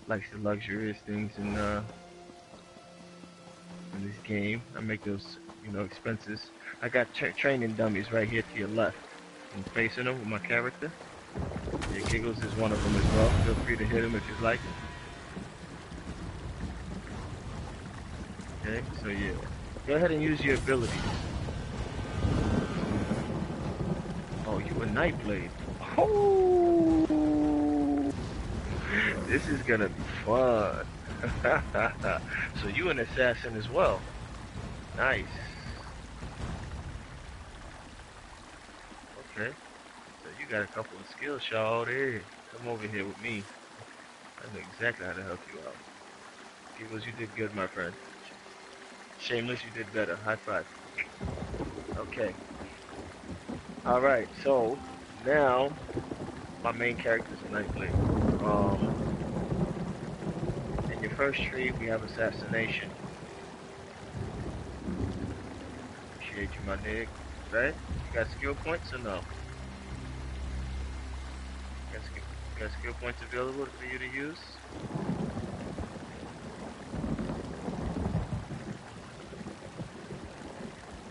likes the luxurious things in this game, I make those, you know, expenses. I got training dummies right here to your left. I'm facing them with my character. Yeah, Giggles is one of them as well. Feel free to hit him if you'd like. Okay, so yeah. Go ahead and use your abilities. Oh, you a Nightblade. Oh, this is gonna be fun. So you an assassin as well. Nice. Okay. So you got a couple of skills, y'all. There. Come over here with me. I know exactly how to help you out. Giggles, you did good, my friend. Shameless, you did better. High five. Okay. All right. So now my main character is Nightblade. In your first tree, we have assassination. Appreciate you, my nigga. Right? You got skill points or no? Got skill points available for you to use?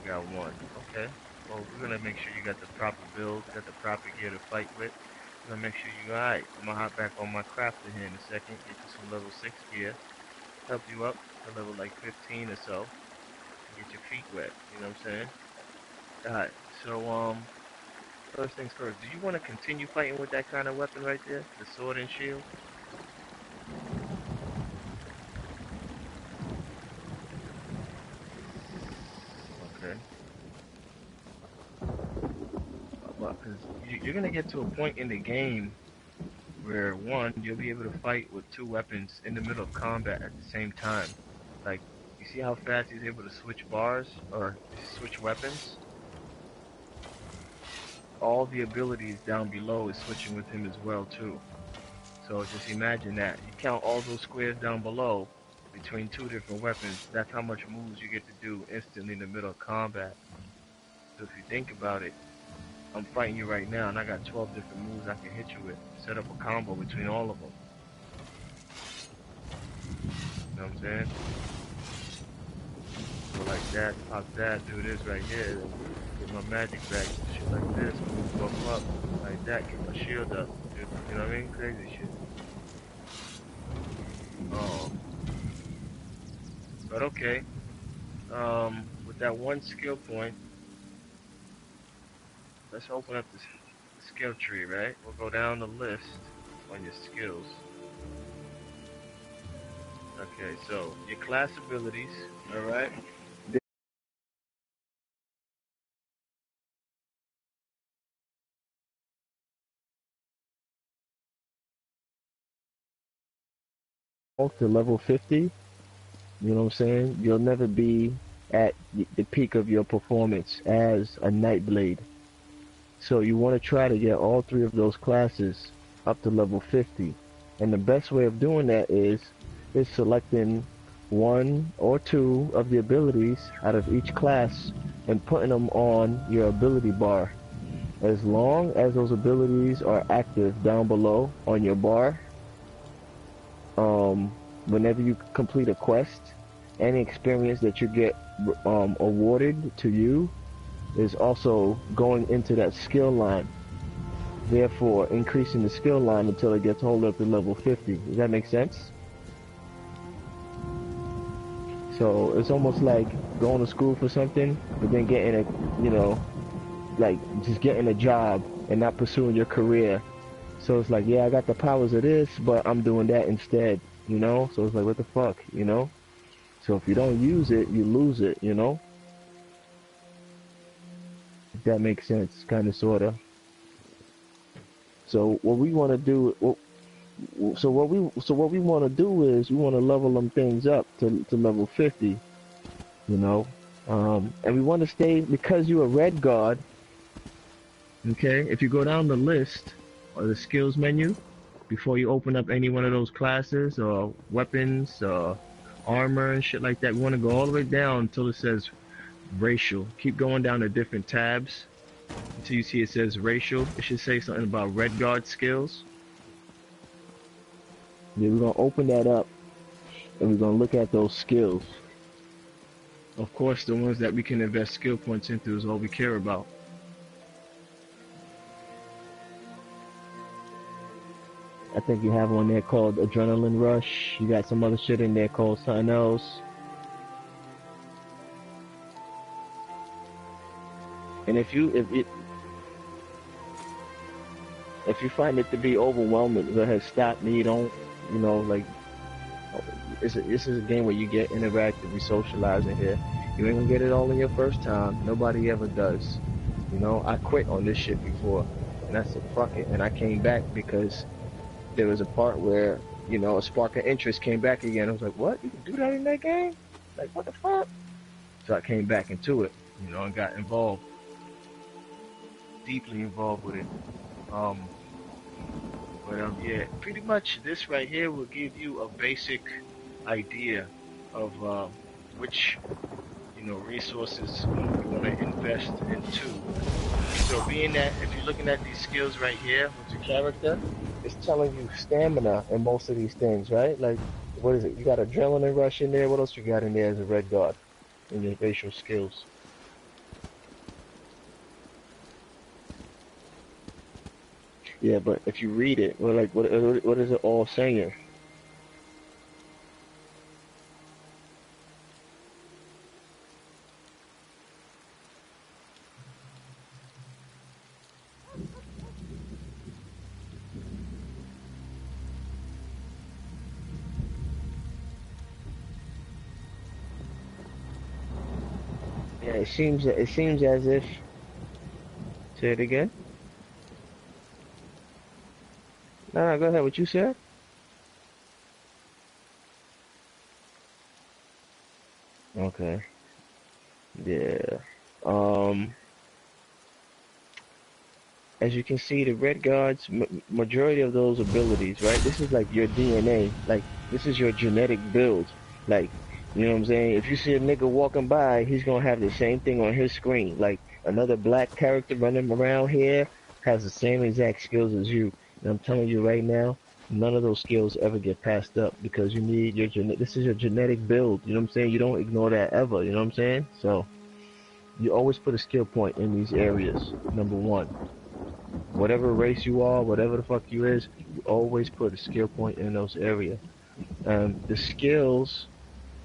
You got one. Okay. Well, we're gonna make sure you got the proper build, got the proper gear to fight with. We're gonna make sure you alright. I'm gonna hop back on my crafter here in a second, get you some level 6 gear, help you up to level like 15 or so, get your feet wet, you know what I'm saying? Alright, so first things first, do you want to continue fighting with that kind of weapon right there? The sword and shield? Okay. Well, because you're going to get to a point in the game where, one, you'll be able to fight with two weapons in the middle of combat at the same time. Like, you see how fast he's able to switch bars or switch weapons? All the abilities down below is switching with him as well, too. So just imagine that. You count all those squares down below between two different weapons. That's how much moves you get to do instantly in the middle of combat. So if you think about it, I'm fighting you right now and I got 12 different moves I can hit you with. Set up a combo between all of them. You know what I'm saying? Go like that, pop that, do this right here. Get my magic back. Shit like this. Move buff up. Like that. Get my shield up. You know what I mean? Crazy shit. Um, but okay. With that one skill point, let's open up this skill tree, right? We'll go down the list on your skills. Okay, so your class abilities, alright? To level 50. You know what I'm saying? You'll never be at the peak of your performance as a Nightblade. So you want to try to get all three of those classes up to level 50. And the best way of doing that is selecting one or two of the abilities out of each class and putting them on your ability bar. As long as those abilities are active down below on your bar, whenever you complete a quest, any experience that you get awarded to you is also going into that skill line, therefore increasing the skill line until it gets all up to level 50. Does that make sense? So it's almost like going to school for something, but then getting a, like just getting a job and not pursuing your career. So it's like, yeah, I got the powers of this, but I'm doing that instead, So it's like, what the fuck, So if you don't use it, you lose it, If that makes sense, kind of, sort of. So what we want to do, what we want to do is we want to level them things up to level 50, and we want to stay, because you're a red guard. Okay, if you go down the list or the skills menu before you open up any one of those classes or weapons or armor and shit like that, we want to go all the way down until it says racial. Keep going down to different tabs until you see it says racial. It should say something about red guard skills. Then we're going to open that up and we're going to look at those skills. Of course, the ones that we can invest skill points into is all we care about. I think you have one there called Adrenaline Rush. You got some other shit in there called something else. And if you find it to be overwhelming, go ahead, stop me. You don't, like, this is a game where you get interactive, we socialize in here. You ain't gonna get it all in your first time. Nobody ever does. I quit on this shit before, and I said fuck it, and I came back because there was a part where, a spark of interest came back again. I was like, what? You can do that in that game? Like, what the fuck? So I came back into it, and got involved. Deeply involved with it. Yeah, pretty much this right here will give you a basic idea of which, resources you want to invest into. So being that, if you're looking at these skills right here with your character, it's telling you stamina in most of these things, right? Like, what is it? You got adrenaline rush in there. What else you got in there as a red guard in your facial skills? Yeah, but if you read it, what is it all saying? Yeah, it seems as if. Say it again. No, go ahead. What you said? Okay. Yeah. As you can see, the red guards, majority of those abilities, right? This is like your DNA. Like, this is your genetic build. Like, you know what I'm saying? If you see a nigga walking by, he's gonna have the same thing on his screen. Like, another black character running around here has the same exact skills as you. And I'm telling you right now, none of those skills ever get passed up because you need your this is your genetic build. You know what I'm saying? You don't ignore that ever. You know what I'm saying? So, you always put a skill point in these areas. Number one. Whatever race you are, whatever the fuck you is, you always put a skill point in those areas. The skills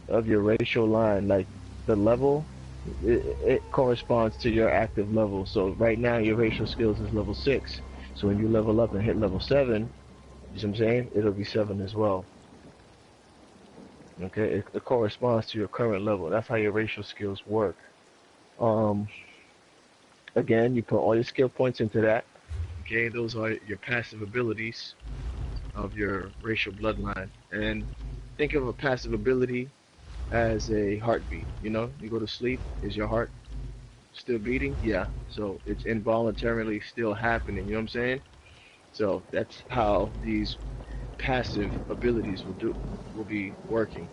of your racial line, like the level, it corresponds to your active level. So right now your racial skills is level 6. So when you level up and hit level 7, you know what I'm saying? It'll be 7 as well. Okay, it corresponds to your current level. That's how your racial skills work. Again, you put all your skill points into that. Okay, those are your passive abilities of your racial bloodline. And think of a passive ability as a heartbeat. You know, you go to sleep, is your heart still beating? Yeah. So it's involuntarily still happening. You know what I'm saying? So that's how these passive abilities will be working.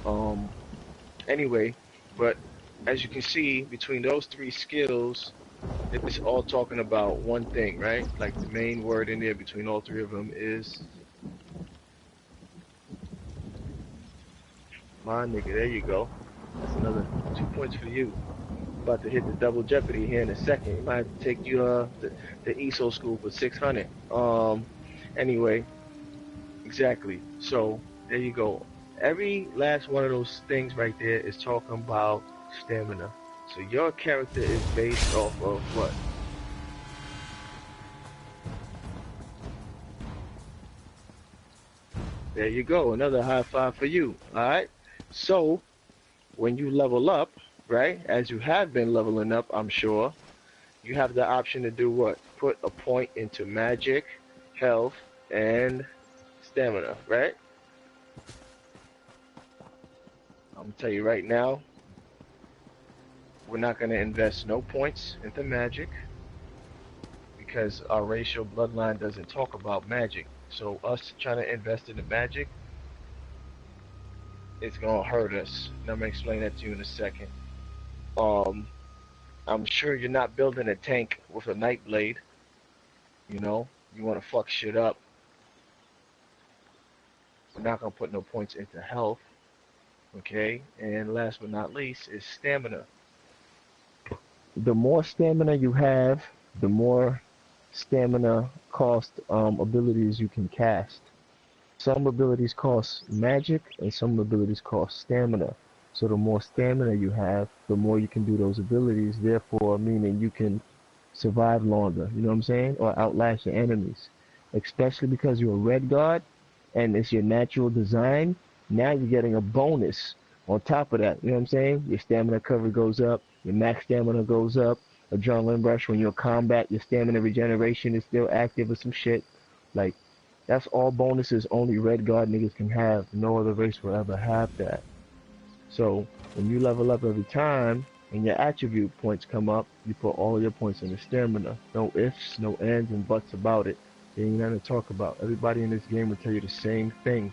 Um. Anyway, but as you can see, between those three skills, it's all talking about one thing, right? Like the main word in there between all three of them is my nigga. There you go. That's another 2 points for you. About to hit the double jeopardy here in a second. It might have to take you the ESO school for 600. Anyway, exactly. So there you go. Every last one of those things right there is talking about stamina. So your character is based off of what? There you go. Another high five for you. All right. So when you level up, right, as you have been leveling up, I'm sure, you have the option to do what? Put a point into magic, health, and stamina, right? I'm gonna tell you right now, we're not gonna invest no points into magic because our racial bloodline doesn't talk about magic. So us trying to invest in the magic, it's gonna hurt us. And I'm gonna explain that to you in a second. Um, I'm sure you're not building a tank with a night blade. You know, you want to fuck shit up. We're not gonna put no points into health. Okay, and last but not least is stamina. The more stamina you have, the more stamina cost abilities you can cast. Some abilities cost magic, and some abilities cost stamina. So the more stamina you have, the more you can do those abilities. Therefore, meaning you can survive longer. You know what I'm saying? Or outlast your enemies. Especially because you're a red guard, and it's your natural design. Now you're getting a bonus on top of that. You know what I'm saying? Your stamina cover goes up. Your max stamina goes up. Adrenaline rush when you're in combat. Your stamina regeneration is still active or some shit. Like, that's all bonuses only Red Guard niggas can have. No other race will ever have that. So when you level up every time and your attribute points come up, you put all your points in the stamina. No ifs, no ands, and buts about it. There ain't nothing to talk about. Everybody in this game will tell you the same thing.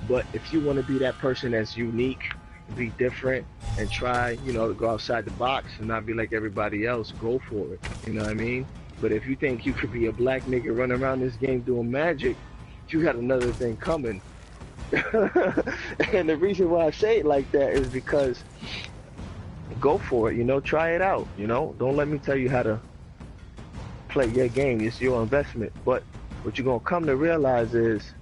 But if you want to be that person that's unique, be different, and try, you know, to go outside the box and not be like everybody else, go for it. You know what I mean? But if you think you could be a black nigga running around this game doing magic, you got another thing coming. And the reason why I say it like that is because go for it, you know, try it out, you know. Don't let me tell you how to play your game. It's your investment. But what you're gonna come to realize is,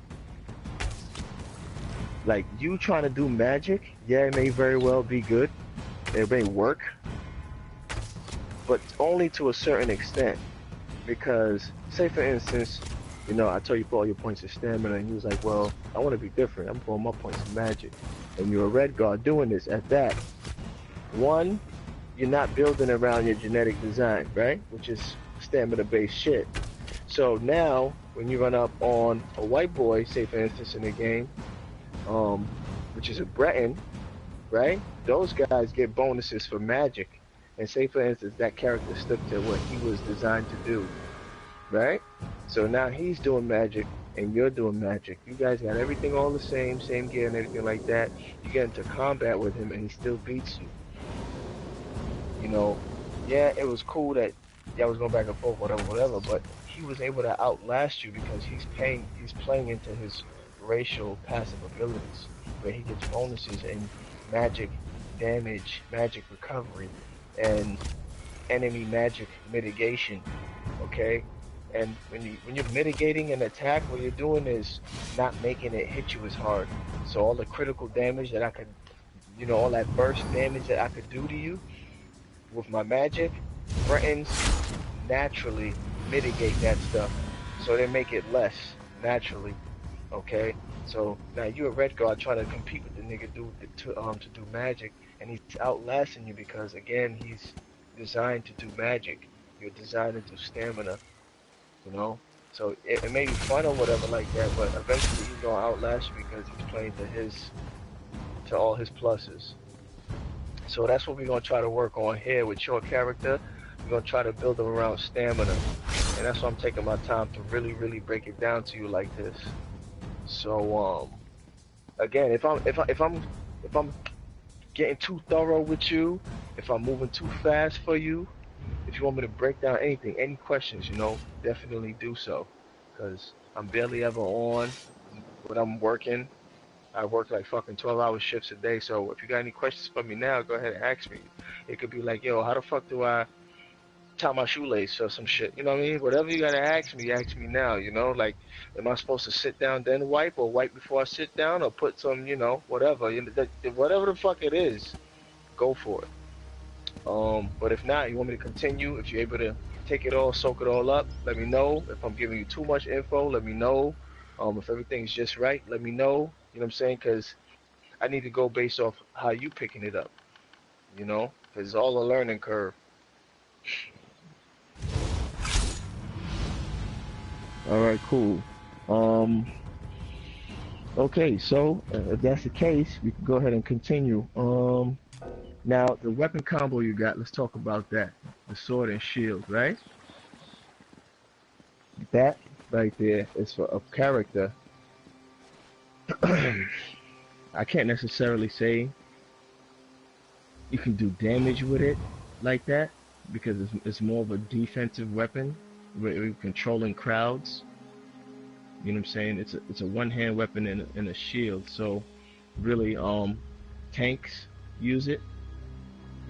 like, you trying to do magic, yeah, it may very well be good. It may work, but only to a certain extent. Because, say for instance, you know, I told you put all your points of stamina, and he was like, well, I want to be different. I'm putting my points of magic. And you're a red guard doing this at that. One, you're not building around your genetic design, right? Which is stamina-based shit. So now, when you run up on a white boy, say for instance in the game, which is a Breton, right? Those guys get bonuses for magic. And say for instance that character stuck to what he was designed to do, right? So now he's doing magic and you're doing magic. You guys got everything all the same gear and everything like that. You get into combat with him and he still beats you. You know, yeah, it was cool that y'all was going back and forth, whatever, but he was able to outlast you because he's playing into his racial passive abilities, where he gets bonuses in magic damage, magic recovery, and enemy magic mitigation. Okay? And when you're mitigating an attack, what you're doing is not making it hit you as hard. So all the critical damage that I could, you know, all that burst damage that I could do to you with my magic, Bretons naturally mitigate that stuff. So they make it less naturally. Okay? So now you're a red guard trying to compete with the nigga to do magic, and he's outlasting you because again he's designed to do magic. You're designed to do stamina. You know, so it may be fun or whatever like that, but eventually he's gonna outlast you because he's playing to his to all his pluses. So that's what we're gonna try to work on here with your character. We're gonna try to build him around stamina, and that's why I'm taking my time to really, really break it down to you like this. So again, if I'm getting too thorough with you, if I'm moving too fast for you, if you want me to break down anything, any questions, you know, definitely do so, because I'm barely ever on when I'm working. I work like fucking 12-hour shifts a day, so if you got any questions for me now, go ahead and ask me. It could be like, yo, how the fuck do I tie my shoelace or some shit? You know what I mean? Whatever you gotta ask me now, you know? Like, am I supposed to sit down then wipe, or wipe before I sit down, or put some, you know, whatever. You know, whatever the fuck it is, go for it. But if not, you want me to continue, if you're able to take it all, soak it all up, let me know. If I'm giving you too much info, let me know. If everything's just right, let me know. You know what I'm saying? Because I need to go based off how you picking it up, you know? Because it's all a learning curve. All right, cool. Okay, so if that's the case, we can go ahead and continue. Now the weapon combo you got, let's talk about that. The sword and shield, right? That right there is for a character. I can't necessarily say you can do damage with it like that, because it's more of a defensive weapon where you're controlling crowds. You know what I'm saying? It's a one-hand weapon and a shield. So really, tanks use it.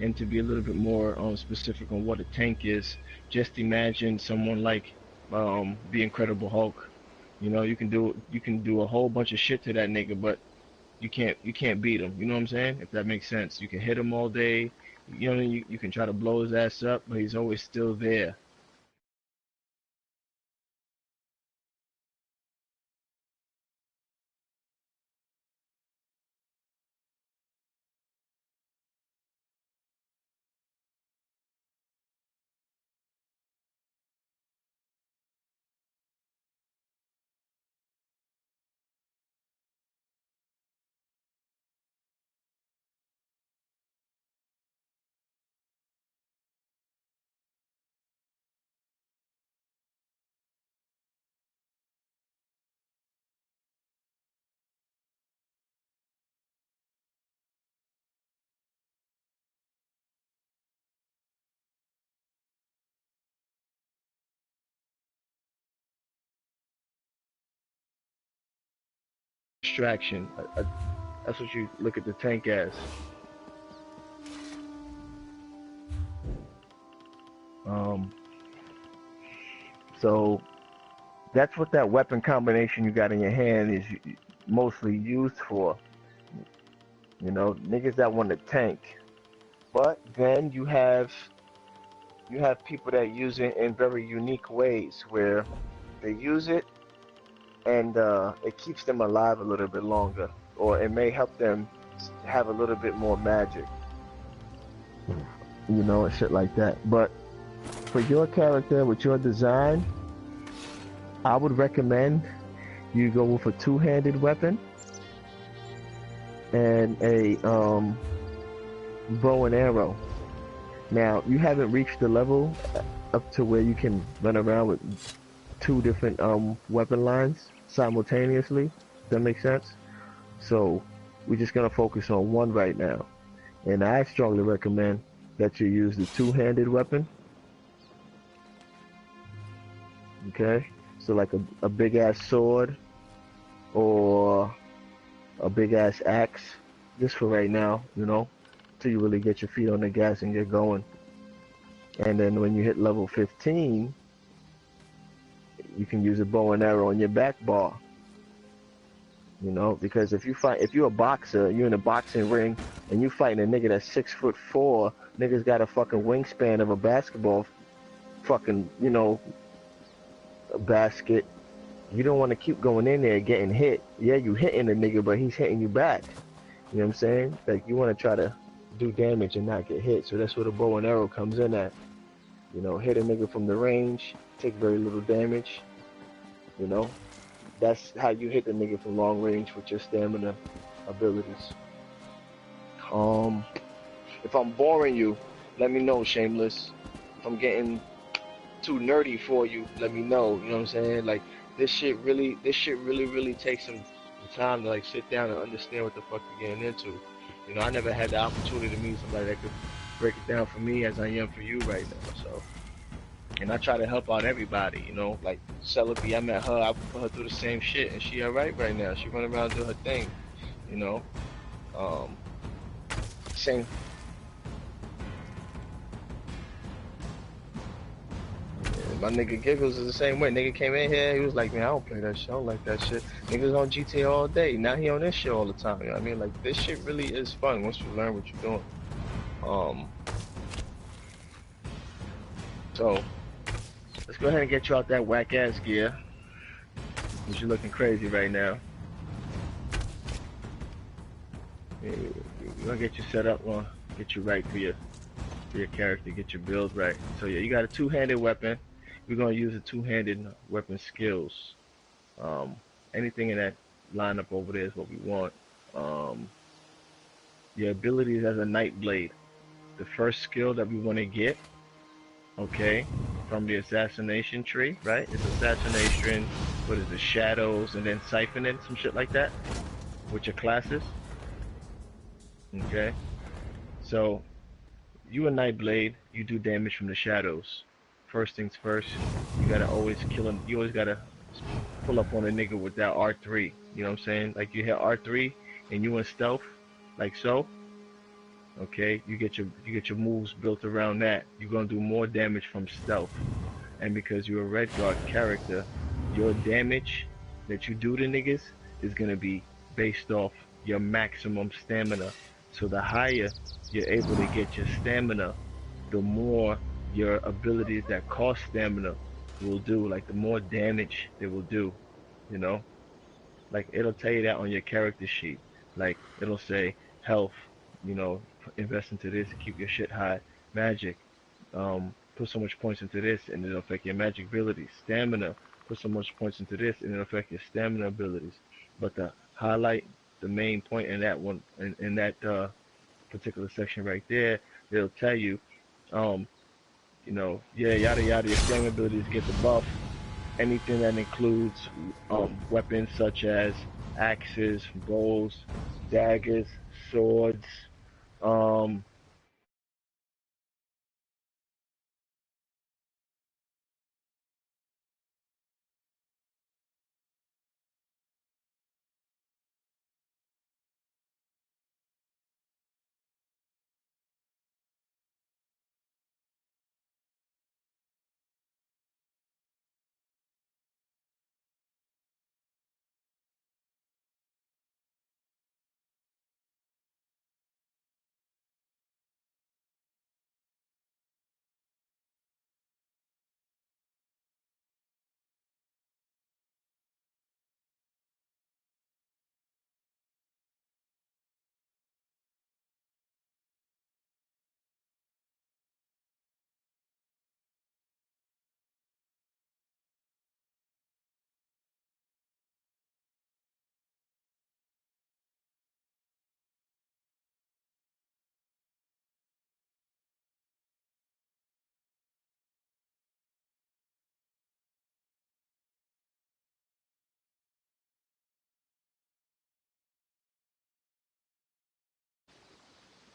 And to be a little bit more specific on what a tank is, just imagine someone like the Incredible Hulk. You know, you can do a whole bunch of shit to that nigga, but you can't beat him. You know what I'm saying? If that makes sense. You can hit him all day. You know, you can try to blow his ass up, but he's always still there. Distraction. That's what you look at the tank as. Um, so that's what that weapon combination you got in your hand is mostly used for. You know, niggas that want to tank. But then you have people that use it in very unique ways where they use it and it keeps them alive a little bit longer, or it may help them have a little bit more magic, you know, and shit like that. But for your character with your design, I would recommend you go with a two-handed weapon and a bow and arrow. Now, you haven't reached the level up to where you can run around with two different weapon lines simultaneously. Does that make sense? So we're just gonna focus on one right now, and I strongly recommend that you use the two-handed weapon. Okay, so like a big ass sword or a big ass axe, just for right now, you know, till you really get your feet on the gas and get going. And then when you hit level 15, you can use a bow and arrow on your back bar. You know, because if you're a boxer, you're in a boxing ring, and you fighting a nigga that's 6'4", nigga's got a fucking wingspan of a basketball, fucking, you know, a basket. You don't want to keep going in there getting hit. Yeah, you hitting the nigga, but he's hitting you back. You know what I'm saying? Like, you want to try to do damage and not get hit. So that's where the bow and arrow comes in at. You know, hit a nigga from the range, take very little damage. You know, that's how you hit the nigga from long range with your stamina abilities. Um, if I'm boring you, let me know, Shameless. If I'm getting too nerdy for you, let me know. You know what I'm saying? Like this shit really takes some time to like sit down and understand what the fuck you're getting into. You know, I never had the opportunity to meet somebody that could break it down for me as I am for you right now. So, and I try to help out everybody. You know, like Celebi, I met her, I put her through the same shit, and she alright right now. She running around doing her thing. You know, um, same. My nigga Giggles is the same way. Nigga came in here, he was like, man, I don't play that shit. I don't like that shit. Niggas on GTA all day. Now he on this shit all the time. You know what I mean? Like, this shit really is fun once you learn what you're doing. So, let's go ahead and get you out that whack-ass gear. Because you're looking crazy right now. We're gonna get you set up, we'll get you right for your character, get your build right. So yeah, you got a two-handed weapon. We're gonna use the two-handed weapon skills. Anything in that lineup over there is what we want. Your abilities as a Nightblade. The first skill that we want to get, okay, from the assassination tree, right? It's assassination, what is the shadows, and then siphoning, some shit like that, with your classes. Okay, so you a Nightblade, you do damage from the shadows. First things first, you gotta always kill him. You always gotta pull up on a nigga with that R3. You know what I'm saying? Like you hit R3 and you in stealth, like so. Okay, you get your moves built around that. You're gonna do more damage from stealth, and because you're a red guard character, your damage that you do to niggas is gonna be based off your maximum stamina. So the higher you're able to get your stamina, the more your abilities that cost stamina will do. Like the more damage they will do, you know. Like it'll tell you that on your character sheet. Like it'll say health, you know, invest into this, keep your shit high. Magic, put so much points into this, and it'll affect your magic abilities. Stamina, put so much points into this, and it'll affect your stamina abilities. But the highlight, the main point in that one, in that particular section right there, it'll tell you, you know, yeah, yada yada, your stamina abilities get the buff. Anything that includes weapons such as axes, bows, daggers, swords, um,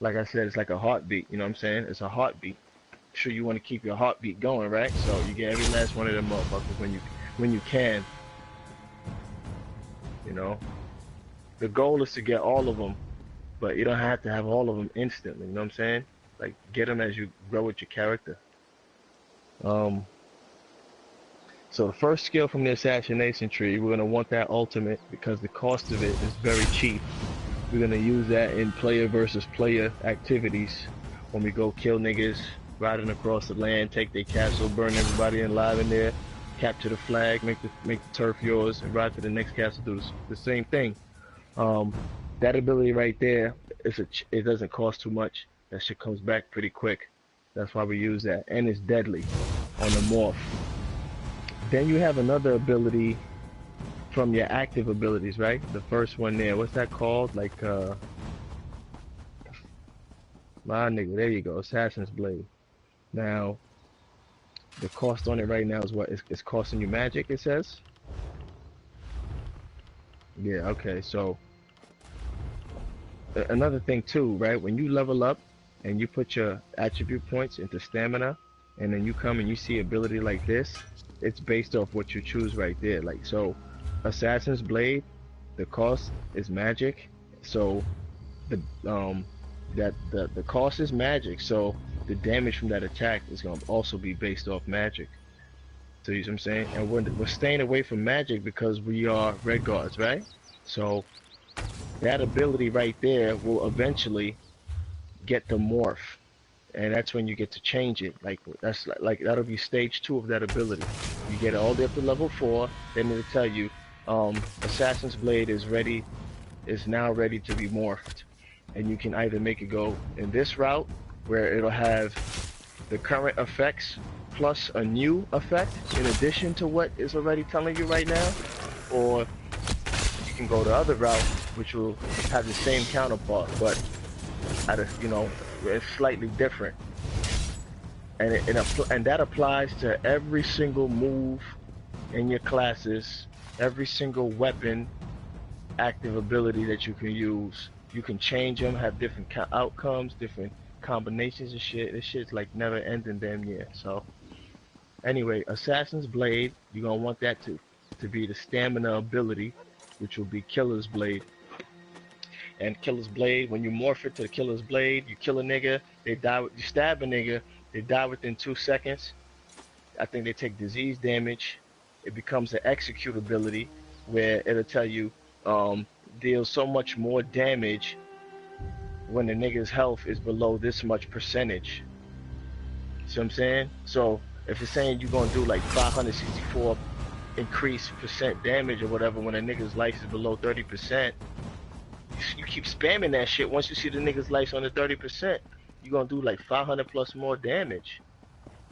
like I said, it's like a heartbeat. You know what I'm saying? It's a heartbeat. Sure, you want to keep your heartbeat going, right? So you get every last one of them motherfuckers when you can. You know, the goal is to get all of them, but you don't have to have all of them instantly. You know what I'm saying? Like get them as you grow with your character. Um, so the first skill from the assassination tree, we're gonna want that ultimate because the cost of it is very cheap. We're gonna use that in player versus player activities when we go kill niggas, riding across the land, take their castle, burn everybody alive in there, capture the flag, make the turf yours, and ride to the next castle, do the same thing. Um, that ability right there, it doesn't cost too much. That shit comes back pretty quick. That's why we use that, and it's deadly on the morph. Then you have another ability from your active abilities, right? The first one there, what's that called? Like My nigga, there you go. Assassin's Blade. Now, the cost on it right now is what? It's costing you magic, it says? Yeah, okay. So, another thing too, right? When you level up and you put your attribute points into stamina, and then you come and you see ability like this, it's based off what you choose right there. Like, so, Assassin's Blade, the cost is magic. So, the the cost is magic. So, the damage from that attack is gonna also be based off magic. So you see what I'm saying? And we're staying away from magic because we are red guards, right? So that ability right there will eventually get the morph, and that's when you get to change it. Like that's like that'll be stage 2 of that ability. You get it all the way up to level 4, then it'll tell you, Assassin's Blade is now ready to be morphed, and you can either make it go in this route where it'll have the current effects plus a new effect in addition to what is already telling you right now, or you can go the other route, which will have the same counterpart, but at a, it's slightly different. And and that applies to every single move in your classes, every single weapon, active ability that you can use. You can change them, have different outcomes, different combinations of shit. This shit's like never ending damn near. So anyway, Assassin's Blade, you're gonna want that to be the stamina ability, which will be Killer's Blade. And Killer's Blade, when you morph it to the Killer's Blade, you kill a nigga, they die. You stab a nigga, they die within 2 seconds. I think they take disease damage. It becomes an execute ability where it'll tell you deals so much more damage when the nigga's health is below this much percentage. See what I'm saying? So if it's saying you're gonna do like 564 increased percent damage or whatever when a nigga's life is below 30%, you keep spamming that shit. Once you see the nigga's life on the 30%, you're gonna do like 500 plus more damage.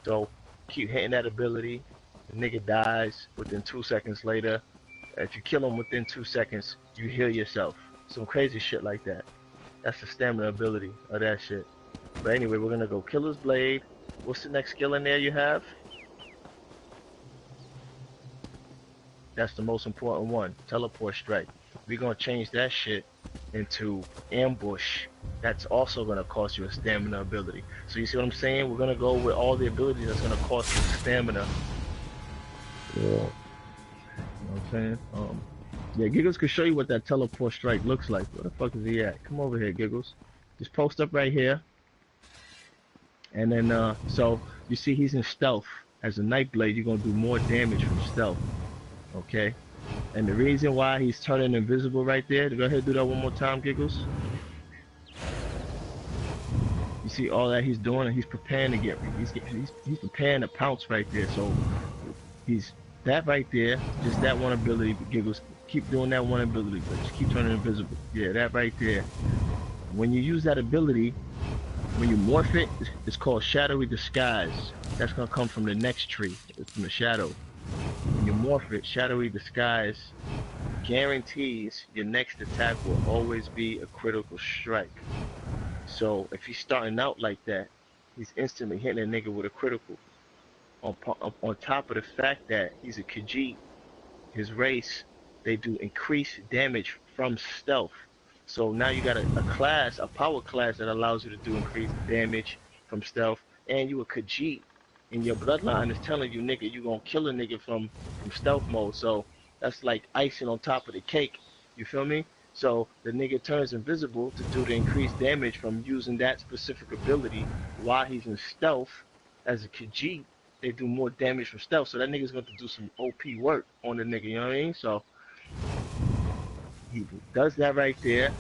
So keep hitting that ability. The nigga dies within 2 seconds later. If you kill him within 2 seconds, you heal yourself. Some crazy shit like that. That's the stamina ability of that shit. But anyway, we're gonna go Killer's Blade. What's the next skill in there you have? That's the most important one. Teleport Strike. We're gonna change that shit into Ambush. That's also gonna cost you a stamina ability. So you see what I'm saying? We're gonna go with all the abilities that's gonna cost you stamina. Yeah. You know what I'm saying? Yeah, Giggles could show you what that Teleport Strike looks like. Where the fuck is he at? Come over here, Giggles. Just post up right here. And then, so you see he's in stealth. As a Nightblade, you're gonna do more damage from stealth. Okay? And the reason why he's turning invisible right there, go ahead and do that one more time, Giggles. You see all that he's doing, and he's preparing to he's preparing to pounce right there. So he's that right there, just that one ability, Giggles. Keep doing that one ability, but just keep turning invisible. Yeah, that right there. When you use that ability, when you morph it, it's called Shadowy Disguise. That's gonna come from the next tree, from the shadow. When you morph it, Shadowy Disguise guarantees your next attack will always be a critical strike. So if he's starting out like that, he's instantly hitting a nigga with a critical. On top of the fact that he's a Khajiit, his race, they do increased damage from stealth. So now you got a power class that allows you to do increased damage from stealth, and you a Khajiit in your bloodline is telling you, nigga, you gonna kill a nigga from stealth mode. So that's like icing on top of the cake. You feel me? So the nigga turns invisible to do the increased damage from using that specific ability while he's in stealth. As a Khajiit, they do more damage from stealth. So that nigga's going to do some OP work on the nigga, you know what I mean? So he does that right there,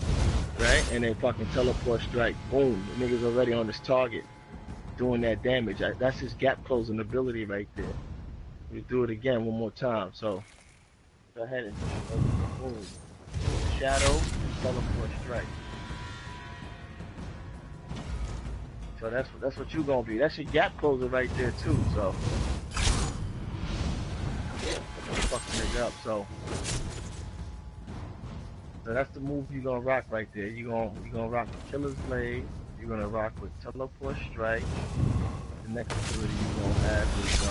right? And then fucking Teleport Strike. Boom. The nigga's already on his target doing that damage. That's his gap closing ability right there. We do it again one more time. So go ahead and boom. Shadow, Teleport Strike. So that's what you gonna be. That's your gap closer right there too. So fucking nigga up. So that's the move you gonna rock right there. You gonna rock the Killer's Blade. you're gonna rock with teleport strike. The next ability you're gonna have is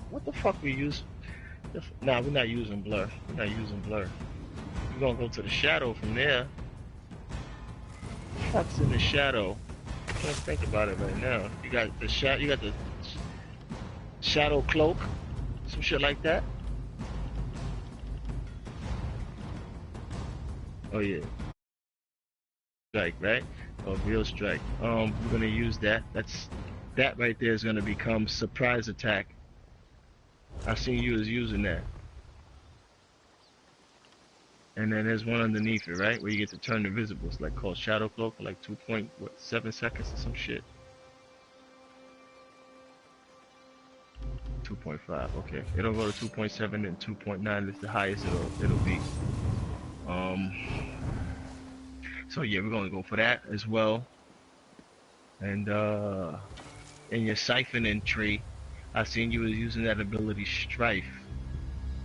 what the fuck we use? Nah, we're not using blur. We're not using blur. We're gonna go to the shadow from there. What the fuck's in the shadow? I can't think about it right now. You got the shadow cloak, some shit like that. Oh yeah, strike, right? Oh, real strike. We're gonna use that. That right there is gonna become surprise attack. I seen you as using that. And then there's one underneath it, right? Where you get to turn invisible. It's like called Shadow Cloak for like 2.7 seconds or some shit. 2.5, okay. It'll go to 2.7 and 2.9 is the highest it'll be. So yeah, we're gonna go for that as well. And in your siphoning tree, I seen you was using that ability Strife.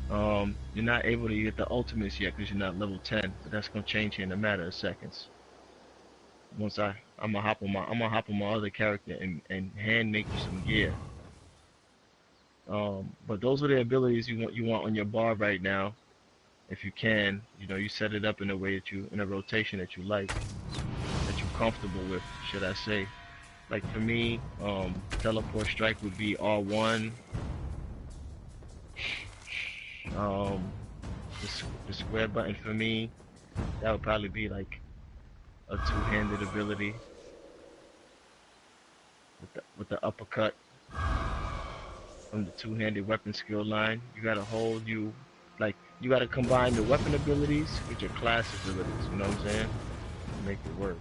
You're not able to get the ultimates yet because you're not level 10, but that's gonna change here in a matter of seconds. Once I'm gonna hop on my other character and hand make you some gear. But those are the abilities you want on your bar right now. If you can, you set it up in a way in a rotation that you like, that you're comfortable with, should I say. Like for me, teleport strike would be R1. The square button for me, that would probably be like a two-handed ability with the uppercut from the two-handed weapon skill line. You gotta you gotta combine the weapon abilities with your class abilities, you know what I'm saying? To make it work.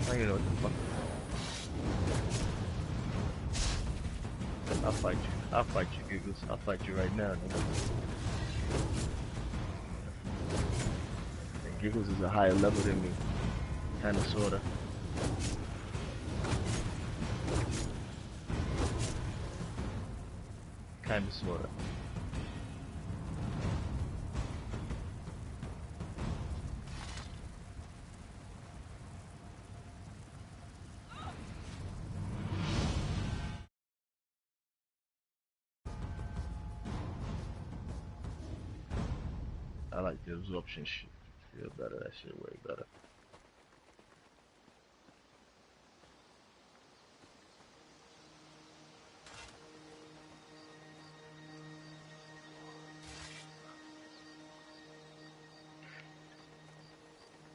I don't even know what the fuck. I'll fight you. I'll fight you, Giggles. I'll fight you right now. And Giggles is a higher level than me. Kinda, sorta. Kinda, sorta. I like the absorption shit. Feel better, that shit way better.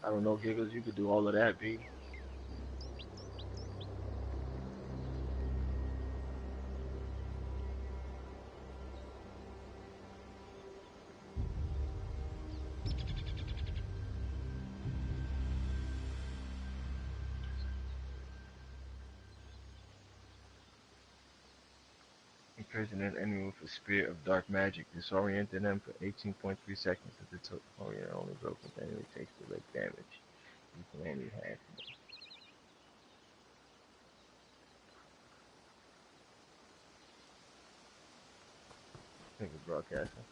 I don't know, Giggles, you could do all of that, B. Imprison an enemy with a spear of dark magic, disorienting them for 18.3 seconds. If the target only broken, the enemy takes direct damage. You can only have nigga broadcasting.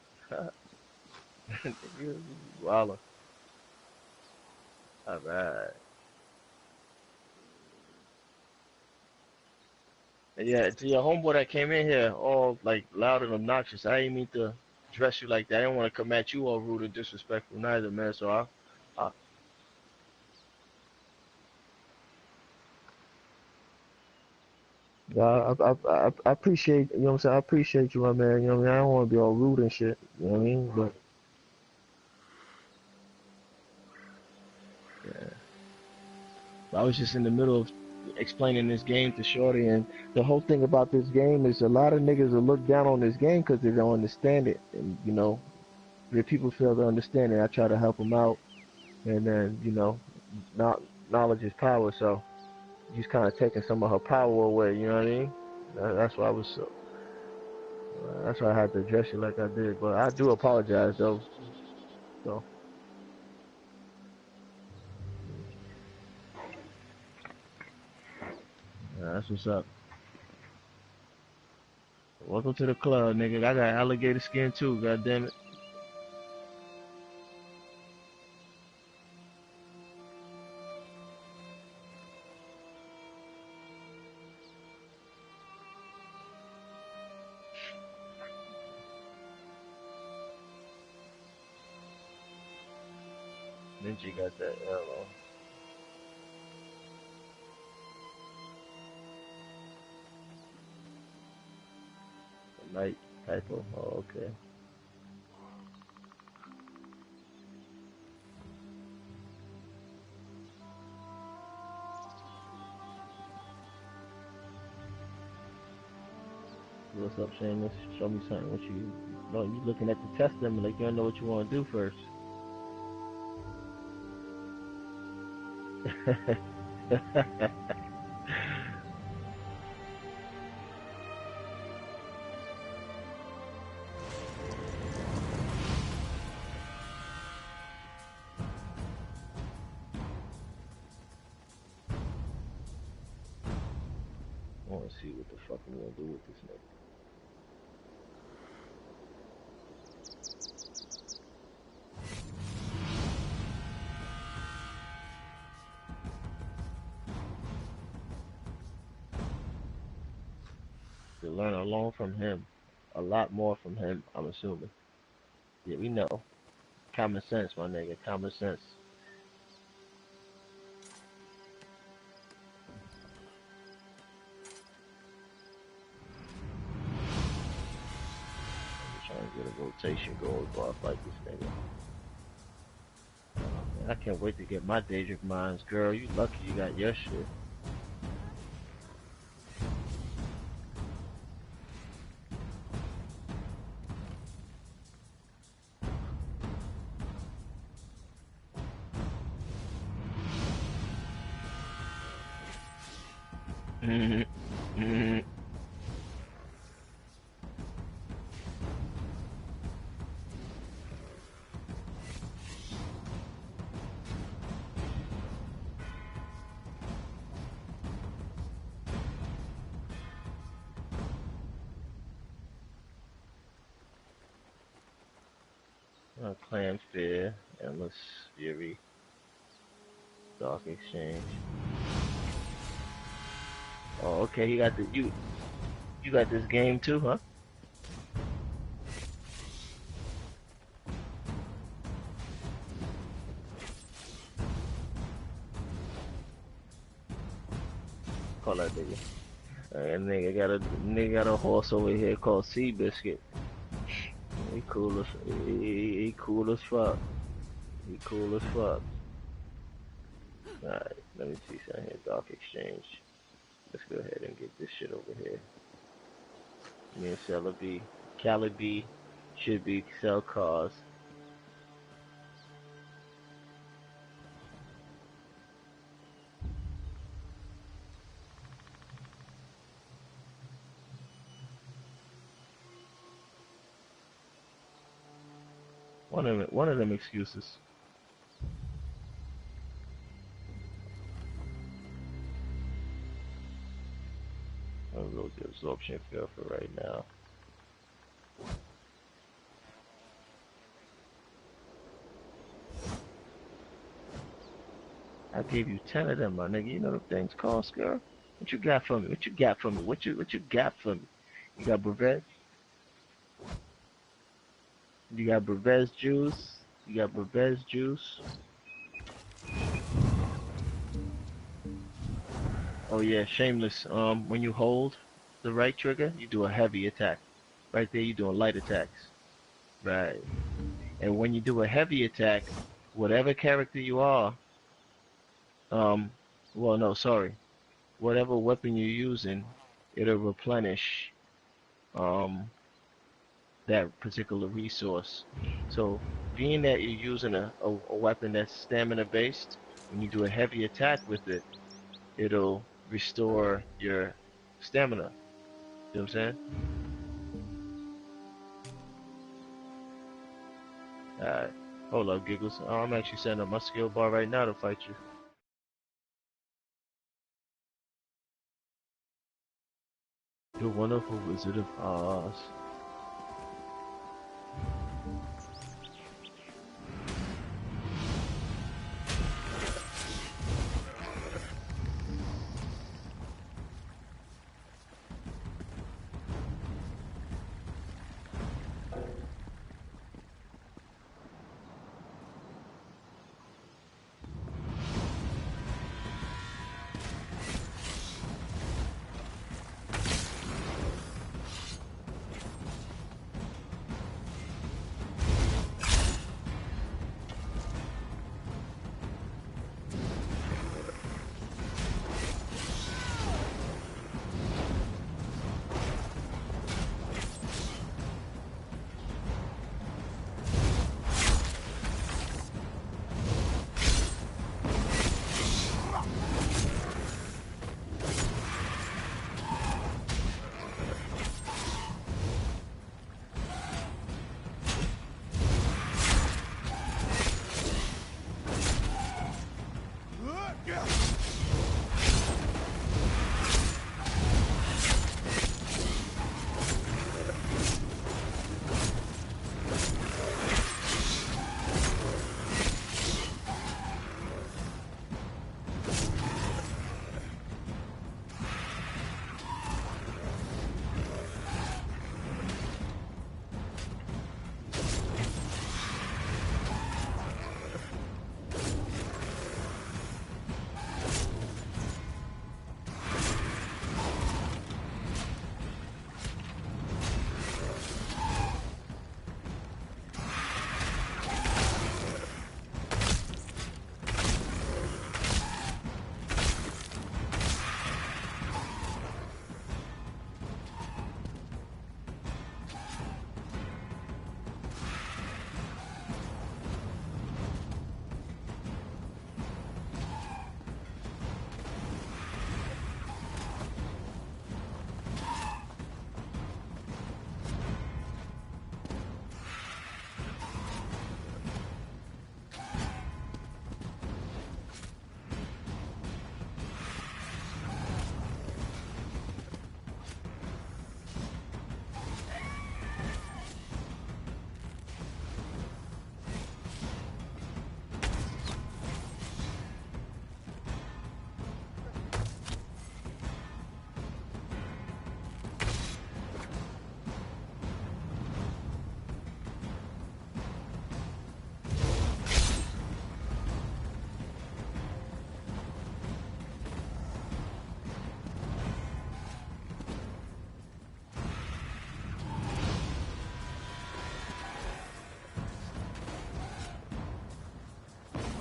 You wildin'. Alright. Yeah, to your homeboy that came in here all like loud and obnoxious, I didn't mean to dress you like that. I didn't want to come at you all rude and disrespectful neither, man. So I yeah, I appreciate, you know what I'm saying? I appreciate you, my man. You know what I mean? I don't want to be all rude and shit. You know what I mean? But yeah, I was just in the middle of explaining this game to Shorty, and the whole thing about this game is a lot of niggas will look down on this game because they don't understand it, and if people fail to understand it, I try to help them out, and then not knowledge is power, so he's kind of taking some of her power away. You know what I mean? That's why I was so. That's why I had to address you like I did, but I do apologize though. So That's what's up. Welcome to the club, nigga. I got alligator skin too, god damn it. Ninja got that arrow. Night typo. Oh, okay. What's up, Shameless? Show me something. What you? No, you looking at the testament like you don't know what you want to do first. I want to see what the fuck I'm gonna do with this nigga. To learn alone from him, a lot more from him. I'm assuming. Yeah, we know. Common sense, my nigga. Common sense. I'm trying to get a rotation going before I fight this nigga. Man, I can't wait to get my Daedric mines, girl. You lucky you got your shit. Clan Fear, Endless Fury, Dark Exchange. Oh, okay, you got the you got this game too, huh? Call that nigga. Nigga got a horse over here called Seabiscuit. He cool as he cool as fuck. He cool as fuck. Alright, let me see something here. Dark Exchange. Let's go ahead and get this shit over here. Me and Celebi. Calibi should be sell cars. One of them excuses. I'll go to absorption field for right now. I gave you 10 of them, my nigga. You know the things cost, girl. What you got for me? What you got for me? What you got for me? You got Brevet? You got Brevet's juice? You got Brevet's juice? Oh yeah, Shameless. When you hold the right trigger, you do a heavy attack. Right there, you doing light attacks. Right. And when you do a heavy attack, whatever character you are, well, no, sorry. Whatever weapon you're using, it'll replenish, that particular resource. So, being that you're using a weapon that's stamina based, when you do a heavy attack with it, it'll restore your stamina. You know what I'm saying? Alright. Hold up, Giggles. I'm actually setting up my skill bar right now to fight you. The Wonderful Wizard of Oz.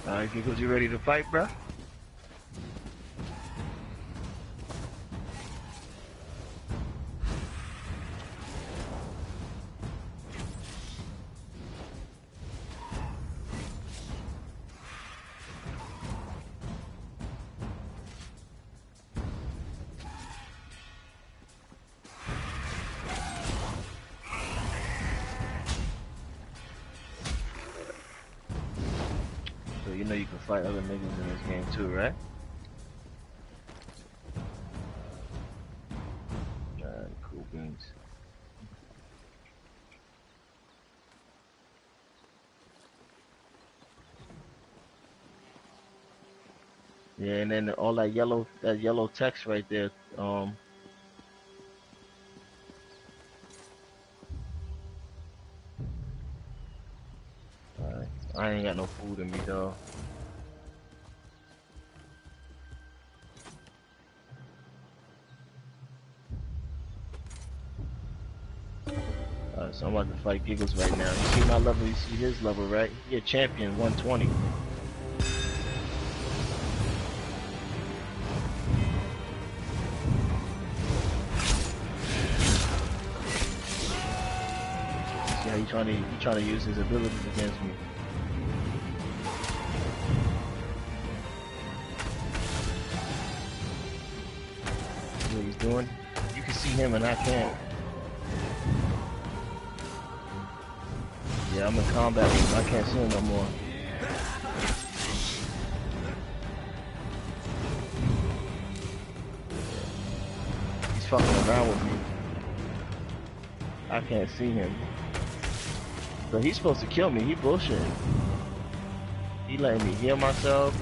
Alright, Giggles, you ready to fight, bruh? So you know you can fight other niggas in this game too, right? Alright, cool beans. Yeah, and then all that yellow text right there, alright, I ain't got no food in me though. So I'm about to fight Giggles right now. You see my level, you see his level, right? He a champion, 120. See how he trying to use his abilities against me. See what he's doing? You can see him and I can't. Yeah, I'm in combat with him. I can't see him no more. He's fucking around with me. I can't see him. So he's supposed to kill me. He bullshitting. He letting me heal myself.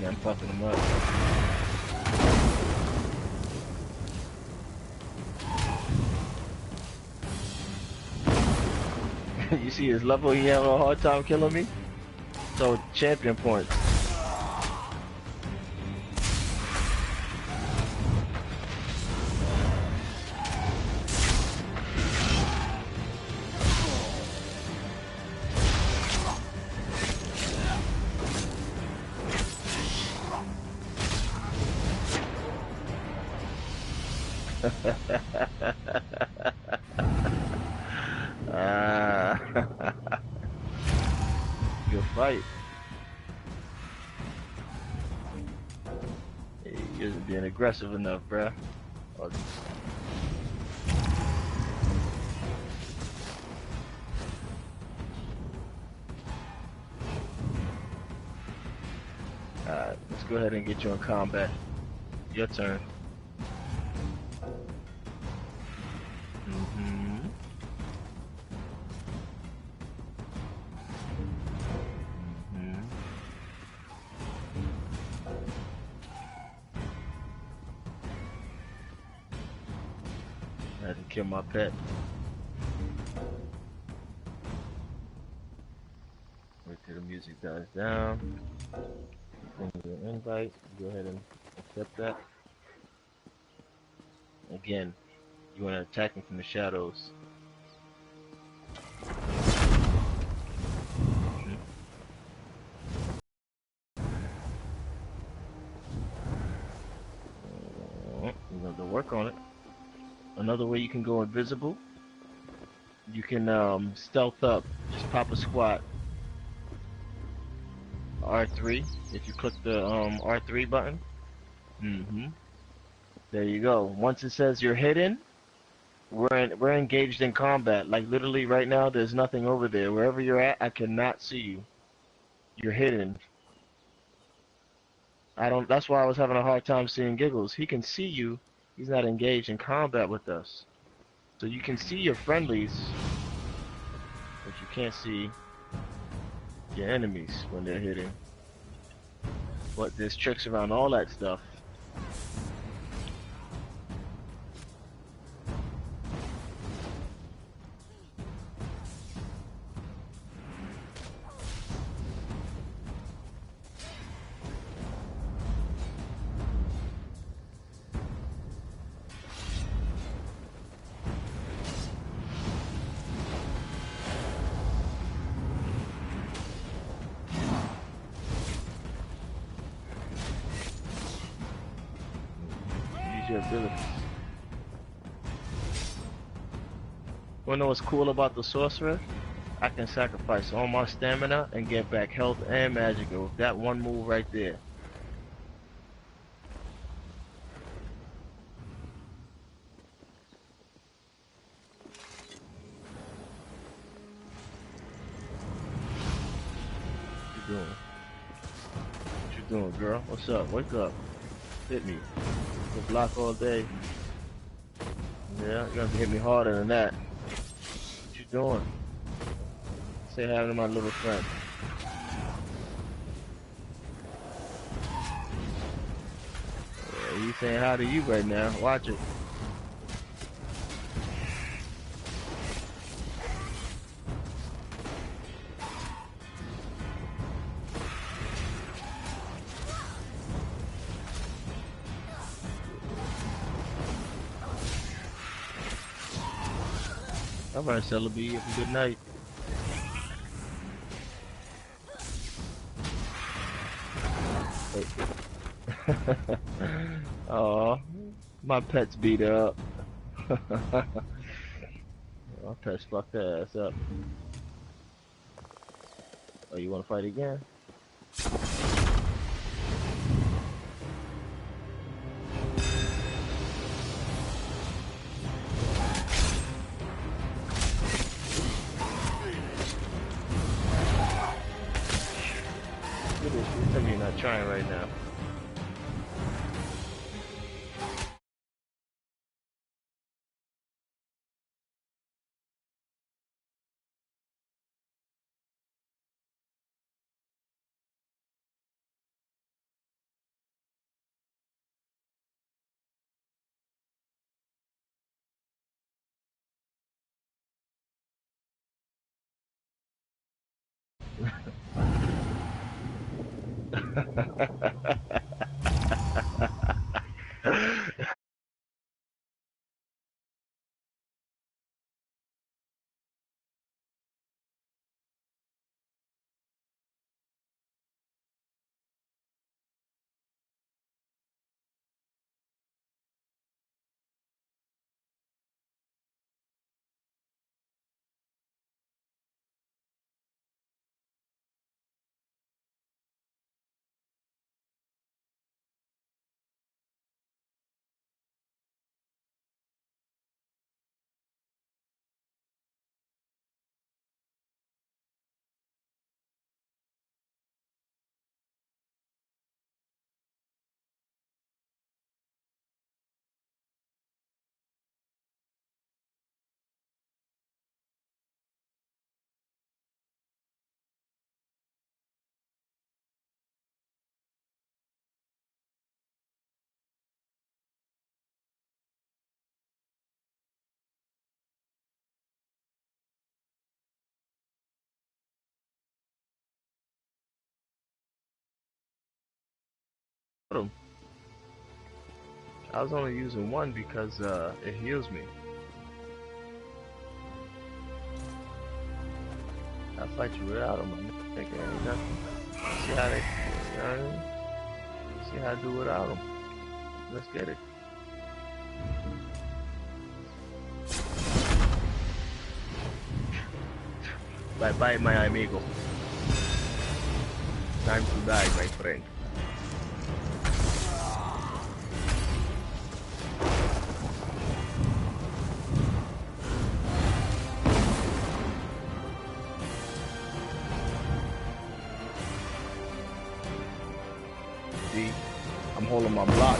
I'm fucking him up. You see his level, he having a hard time killing me? So, champion points. Good fight. Hey, you isn't being aggressive enough, bruh. Oh. Alright, let's go ahead and get you in combat. Your turn. I had to kill my pet. Wait till the music dies down. Send you an invite. Go ahead and accept that. Again, you want to attack him from the shadows. You have to work on it. Another way you can go invisible. You can stealth up. Just pop a squat. R3. If you click the R3 button. There you go. Once it says you're hidden, we're engaged in combat. Like literally right now, there's nothing over there. Wherever you're at, I cannot see you. You're hidden. That's why I was having a hard time seeing Giggles. He can see you. He's not engaged in combat with us. So you can see your friendlies, but you can't see your enemies when they're hidden. But there's tricks around all that stuff. Your abilities. Wanna know what's cool about the sorcerer? I can sacrifice all my stamina and get back health and magical with that one move right there. What you doing? What you doing, girl? What's up? Wake up. Hit me. Go block all day. Yeah, you're gonna hit me harder than that. What you doing? Say hi to my little friend. Yeah, he's saying hi to you right now. Watch it. Alright, Celebi, have a good night. Oh, my pet's beat up. My pet's fucked her ass up. Oh, you wanna fight again? Look at this, you tell me you're not trying right now. I was only using one because it heals me. I'll fight you without them. Nigga, ain't nothing. See how they, you know what I mean? See how I do without them. Let's get it. Bye bye, my amigo. Time to die, my friend. See, I'm holding my block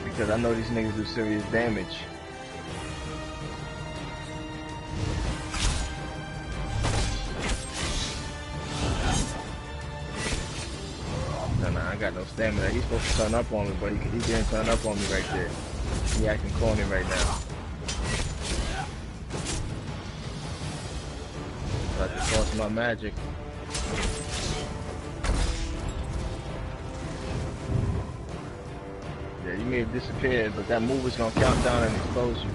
because I know these niggas do serious damage. Nah, I got no stamina. He's supposed to turn up on me, but he didn't turn up on me right there. He acting corny right now. So I have to toss my magic. Yeah, you may have disappeared, but that move is gonna count down and expose you.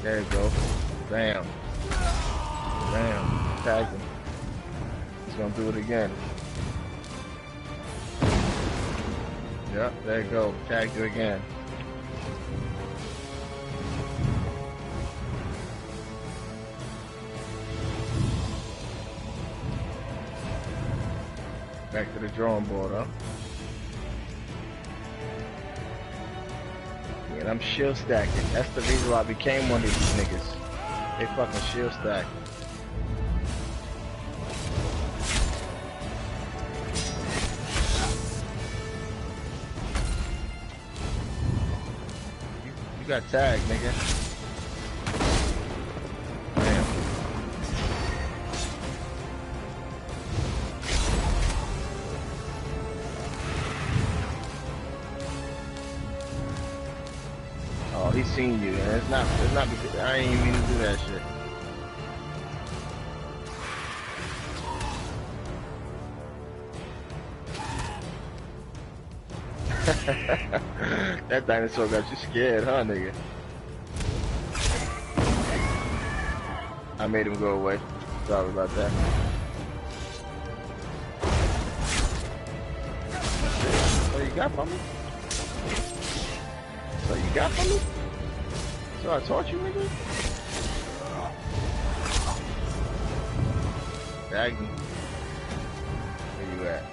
There you go. Bam. Bam. Tagged him. He's gonna do it again. Yep, there you go. Tagged you again. Back to the drawing board, huh? And I'm shield stacking. That's the reason why I became one of these niggas. They fucking shield stack. You got tagged, nigga. Damn. Oh, he's seen you, man. It's not because I ain't even mean to do that shit. That dinosaur got you scared, huh, nigga? I made him go away. Sorry about that. There you got from me? That's all you got from me? That's what I taught you, nigga? Daggy. Where you at?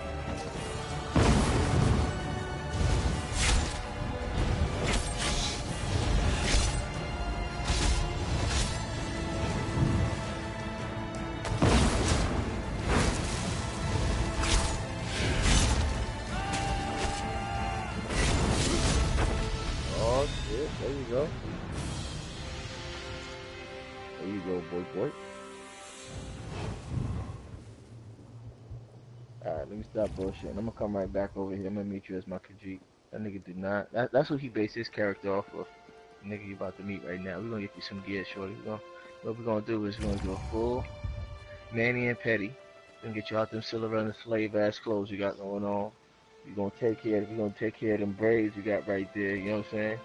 Oh shit, there you go. There you go, boy. Alright, let me stop bullshitting. I'm gonna come right back over here. I'm gonna meet you as my Khajiit. That nigga did not. That's what he based his character off of. The nigga you about to meet right now. We're gonna get you some gear, shorty. What we're gonna do is we're gonna do a full Manny and Petty. We're gonna get you out them Cinderella slave ass clothes you got going on. We're gonna take care of them braids you got right there, you know what I'm saying?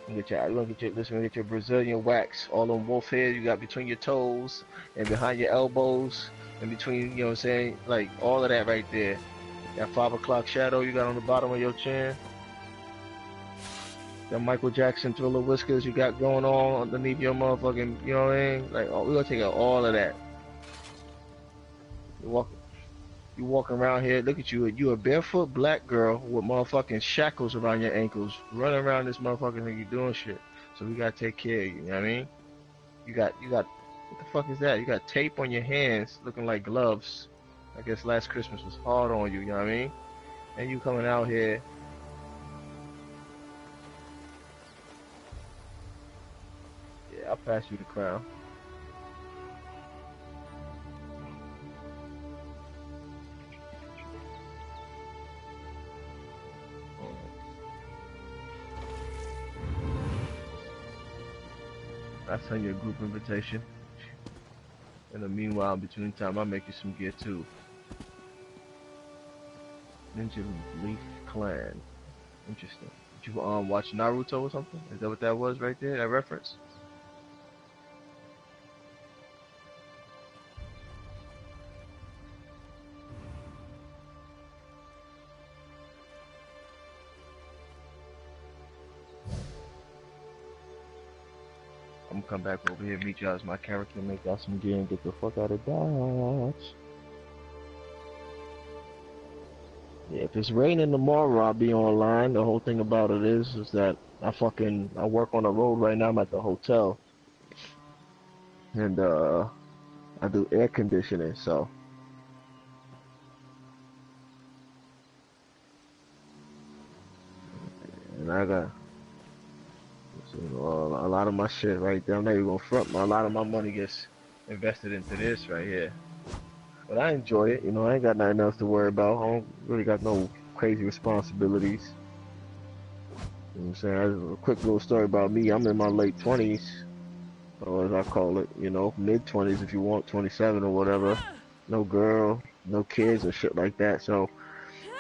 We're gonna get your Brazilian wax, all them wolf hairs you got between your toes and behind your elbows and between, you know what I'm saying, like all of that right there. That 5 o'clock shadow you got on the bottom of your chin. That Michael Jackson Thriller whiskers you got going on underneath your motherfucking, you know what I mean? Like, we're gonna take out all of that. You walking around here, look at you, you a barefoot black girl with motherfucking shackles around your ankles, running around this motherfucking nigga doing shit. So we gotta take care of you, you know what I mean? You got, what the fuck is that? You got tape on your hands looking like gloves. I guess last Christmas was hard on you, you know what I mean? And you coming out here. Yeah, I'll pass you the crown. I'll send you a group invitation. In the meanwhile, between time, I'll make you some gear too. Ninja Leaf Clan. Interesting. Did you watch Naruto or something? Is that what that was right there? That reference? I'm gonna come back over here, meet y'all as my character, make y'all some gear, and get the fuck out of Dodge. Yeah, if it's raining tomorrow, I'll be online. The whole thing about it is that I work on the road right now. I'm at the hotel, and I do air conditioning, so. And I got. So, a lot of my shit right there, I'm not even gonna front. A lot of my money gets invested into this right here. But I enjoy it, you know, I ain't got nothing else to worry about. I don't really got no crazy responsibilities. You know what I'm saying? A quick little story about me. I'm in my late 20s, or as I call it, you know, mid 20s if you want, 27 or whatever. No girl, no kids or shit like that. So,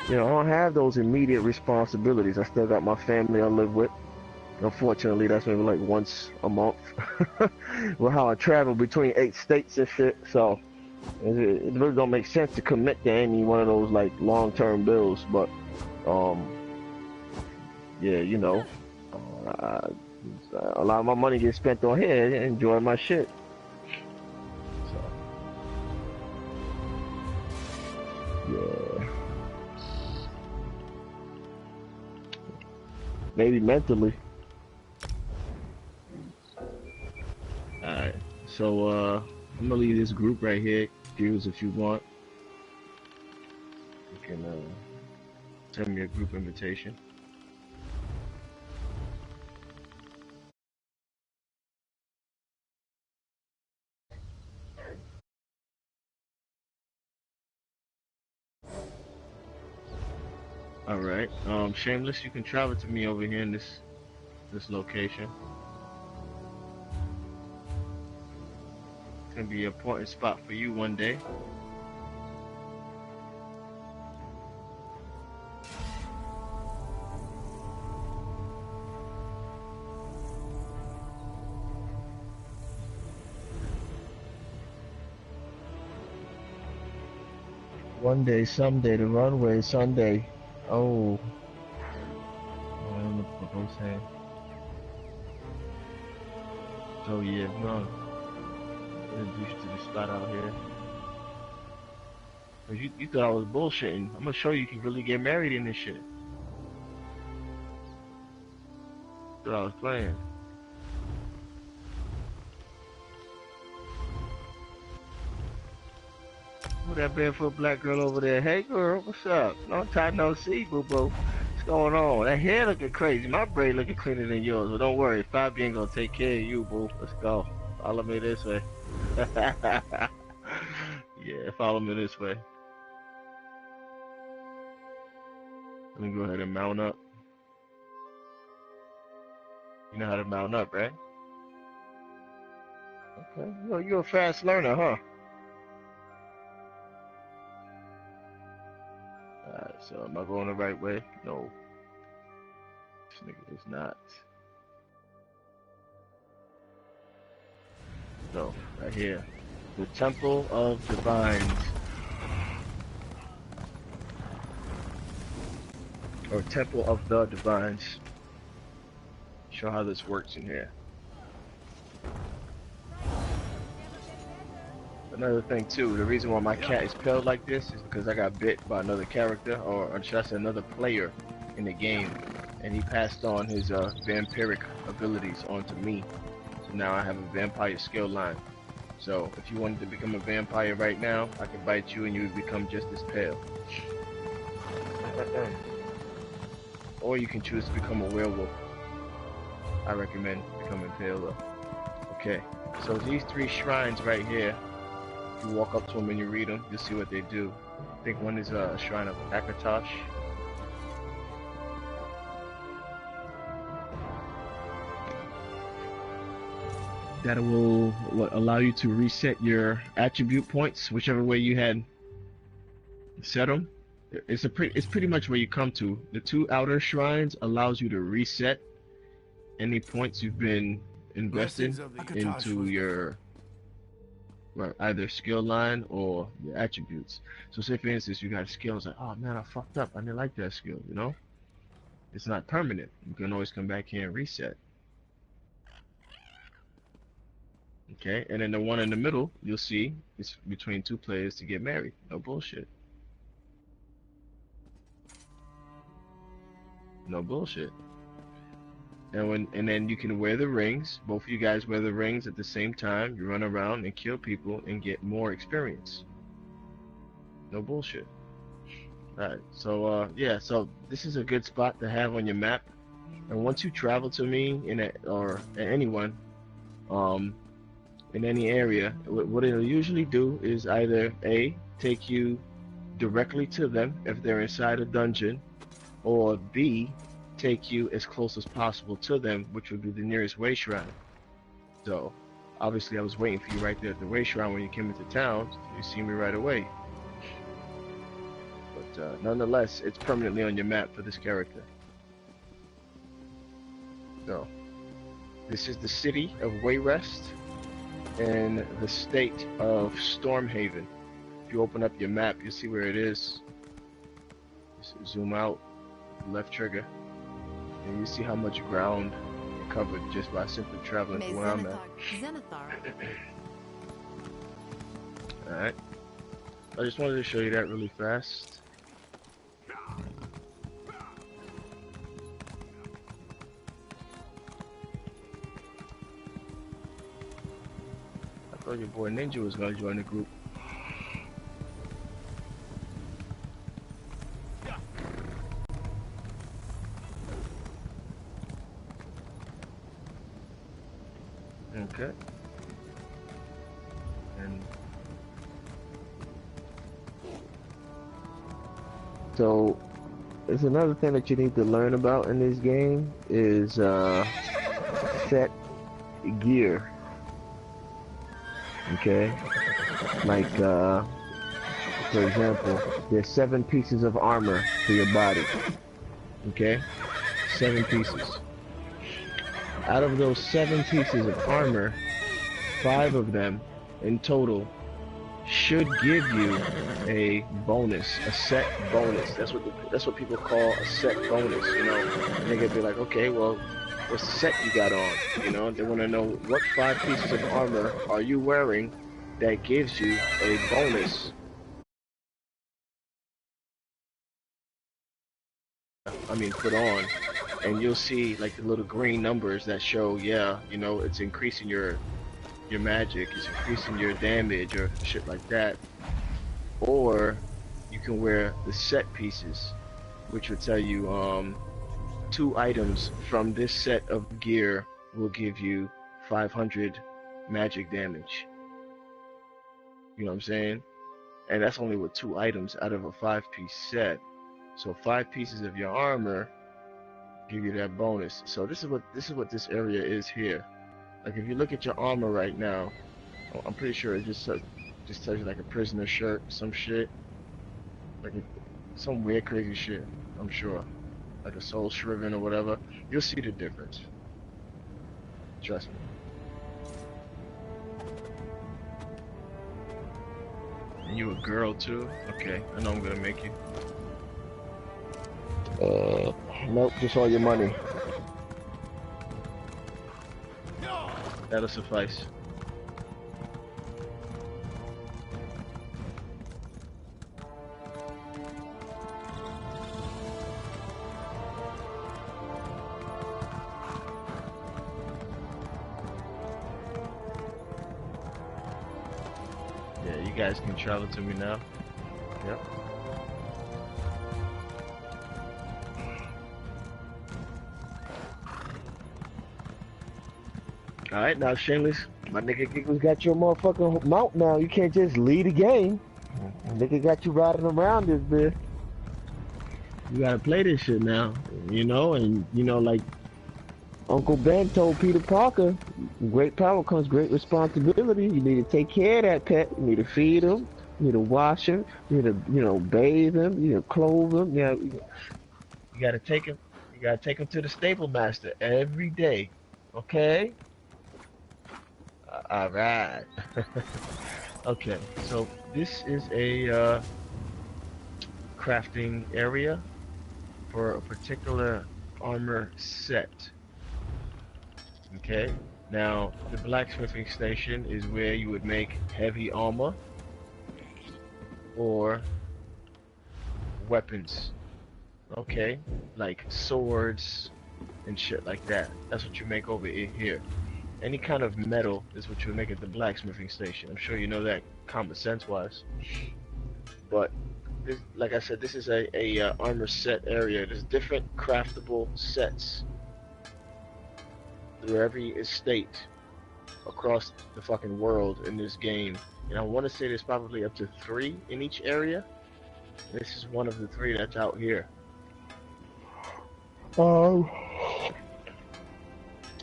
you know, I don't have those immediate responsibilities. I still got my family I live with. Unfortunately, that's maybe like once a month. Well, how I travel between 8 states and shit, so it really don't make sense to commit to any one of those like long-term bills. But yeah, you know, a lot of my money gets spent on here, enjoy my shit. So yeah, maybe mentally. Alright, so I'm gonna leave this group right here. Use if you want. You can send me a group invitation. Alright, Shameless, you can travel to me over here in this location. It's gonna be an important spot for you one day. One day, someday, the runway, Sunday. Oh, know what I'm saying? So yeah, no. Introduce you to the spot out here. Cause you thought I was bullshitting. I'm gonna show you can really get married in this shit. Thought I was playing. Who that barefoot black girl over there? Hey girl, what's up? Long time no see, boo boo. What's going on? That hair looking crazy. My braid looking cleaner than yours. But don't worry, Fabi ain't gonna take care of you, boo. Let's go. Follow me this way. Yeah, follow me this way. Let me go ahead and mount up. You know how to mount up, right? Okay. You're a fast learner, huh? Alright, so am I going the right way? No. This nigga is not. So, right here. The Temple of Divines. Or Temple of the Divines. Show how this works in here. Another thing too, the reason why my cat is pale like this is because I got bit by another character, or should I say another player in the game, and he passed on his vampiric abilities onto me. So now I have a vampire skill line. So if you wanted to become a vampire right now, I could bite you and you would become just as pale. Or you can choose to become a werewolf. I recommend becoming pale though. Okay, so these three shrines right here, if you walk up to them and you read them, you'll see what they do. I think one is a shrine of Akatosh. That will allow you to reset your attribute points, whichever way you had set them. It's pretty much where you come to. The two outer shrines allows you to reset any points you've been investing into your either skill line or your attributes. So say for instance you got a skill, it's like, oh man, I fucked up, I didn't like that skill, you know? It's not permanent. You can always come back here and reset. Okay, and then the one in the middle, you'll see, it's between two players to get married. No bullshit. No bullshit. And then you can wear the rings. Both of you guys wear the rings at the same time. You run around and kill people and get more experience. No bullshit. Alright, so yeah, so this is a good spot to have on your map. And once you travel to me or anyone, in any area, what it'll usually do is either A, take you directly to them if they're inside a dungeon, or B, take you as close as possible to them, which would be the nearest way shrine. So, obviously I was waiting for you right there at the way shrine when you came into town, so you see me right away. But nonetheless, it's permanently on your map for this character. So, this is the city of Wayrest and the state of Stormhaven. If you open up your map, you'll see where it is. Just zoom out, left trigger, and you see how much ground you covered just by simply traveling to where I'm at. Alright. I just wanted to show you that really fast. I thought your boy Ninja was gonna join the group. Okay. And so there's another thing that you need to learn about in this game is set gear. Okay, like for example, there's 7 pieces of armor for your body. Okay, 7 pieces. Out of those 7 pieces of armor, 5 of them in total should give you a bonus, a set bonus. That's what people call a set bonus. You know, and they could be like, okay, well, what's the set you got on? You know, they want to know what 5 pieces of armor are you wearing that gives you a bonus. I mean, put on, and you'll see like the little green numbers that show, yeah, you know, it's increasing your magic, it's increasing your damage or shit like that. Or you can wear the set pieces, which would tell you 2 items from this set of gear will give you 500 magic damage. You know what I'm saying? And that's only with 2 items out of a 5-piece set. So 5 pieces of your armor give you that bonus. So this is what this area is here. Like if you look at your armor right now, I'm pretty sure it just tells you like a prisoner shirt, some shit, like some weird crazy shit. I'm sure, like a soul shriven or whatever. You'll see the difference. Trust me. And you a girl too? Okay, I know I'm gonna make you. Nope, just all your money. That'll suffice. Yeah, you guys can travel to me now. Yep. Alright, now Shameless, my nigga Giggles got your motherfucking mount now. You can't just lead the game. Nigga got you riding around this bitch. You gotta play this shit now, you know, and you know, like Uncle Ben told Peter Parker, great power comes great responsibility. You need to take care of that pet. You need to feed him. You need to wash him. You need to, you know, bathe him. You need to clothe him. You know, you gotta take him. You gotta take him to the stable master every day. Okay. All right. Okay. So this is a crafting area for a particular armor set. Okay, now the blacksmithing station is where you would make heavy armor or weapons. Okay, like swords and shit like that. That's what you make over here. Any kind of metal is what you make at the blacksmithing station. I'm sure you know that common sense wise. But this, like I said, this is a armor set area. There's different craftable sets through every estate across the fucking world in this game. And I want to say there's probably up to 3 in each area. This is one of the 3 that's out here.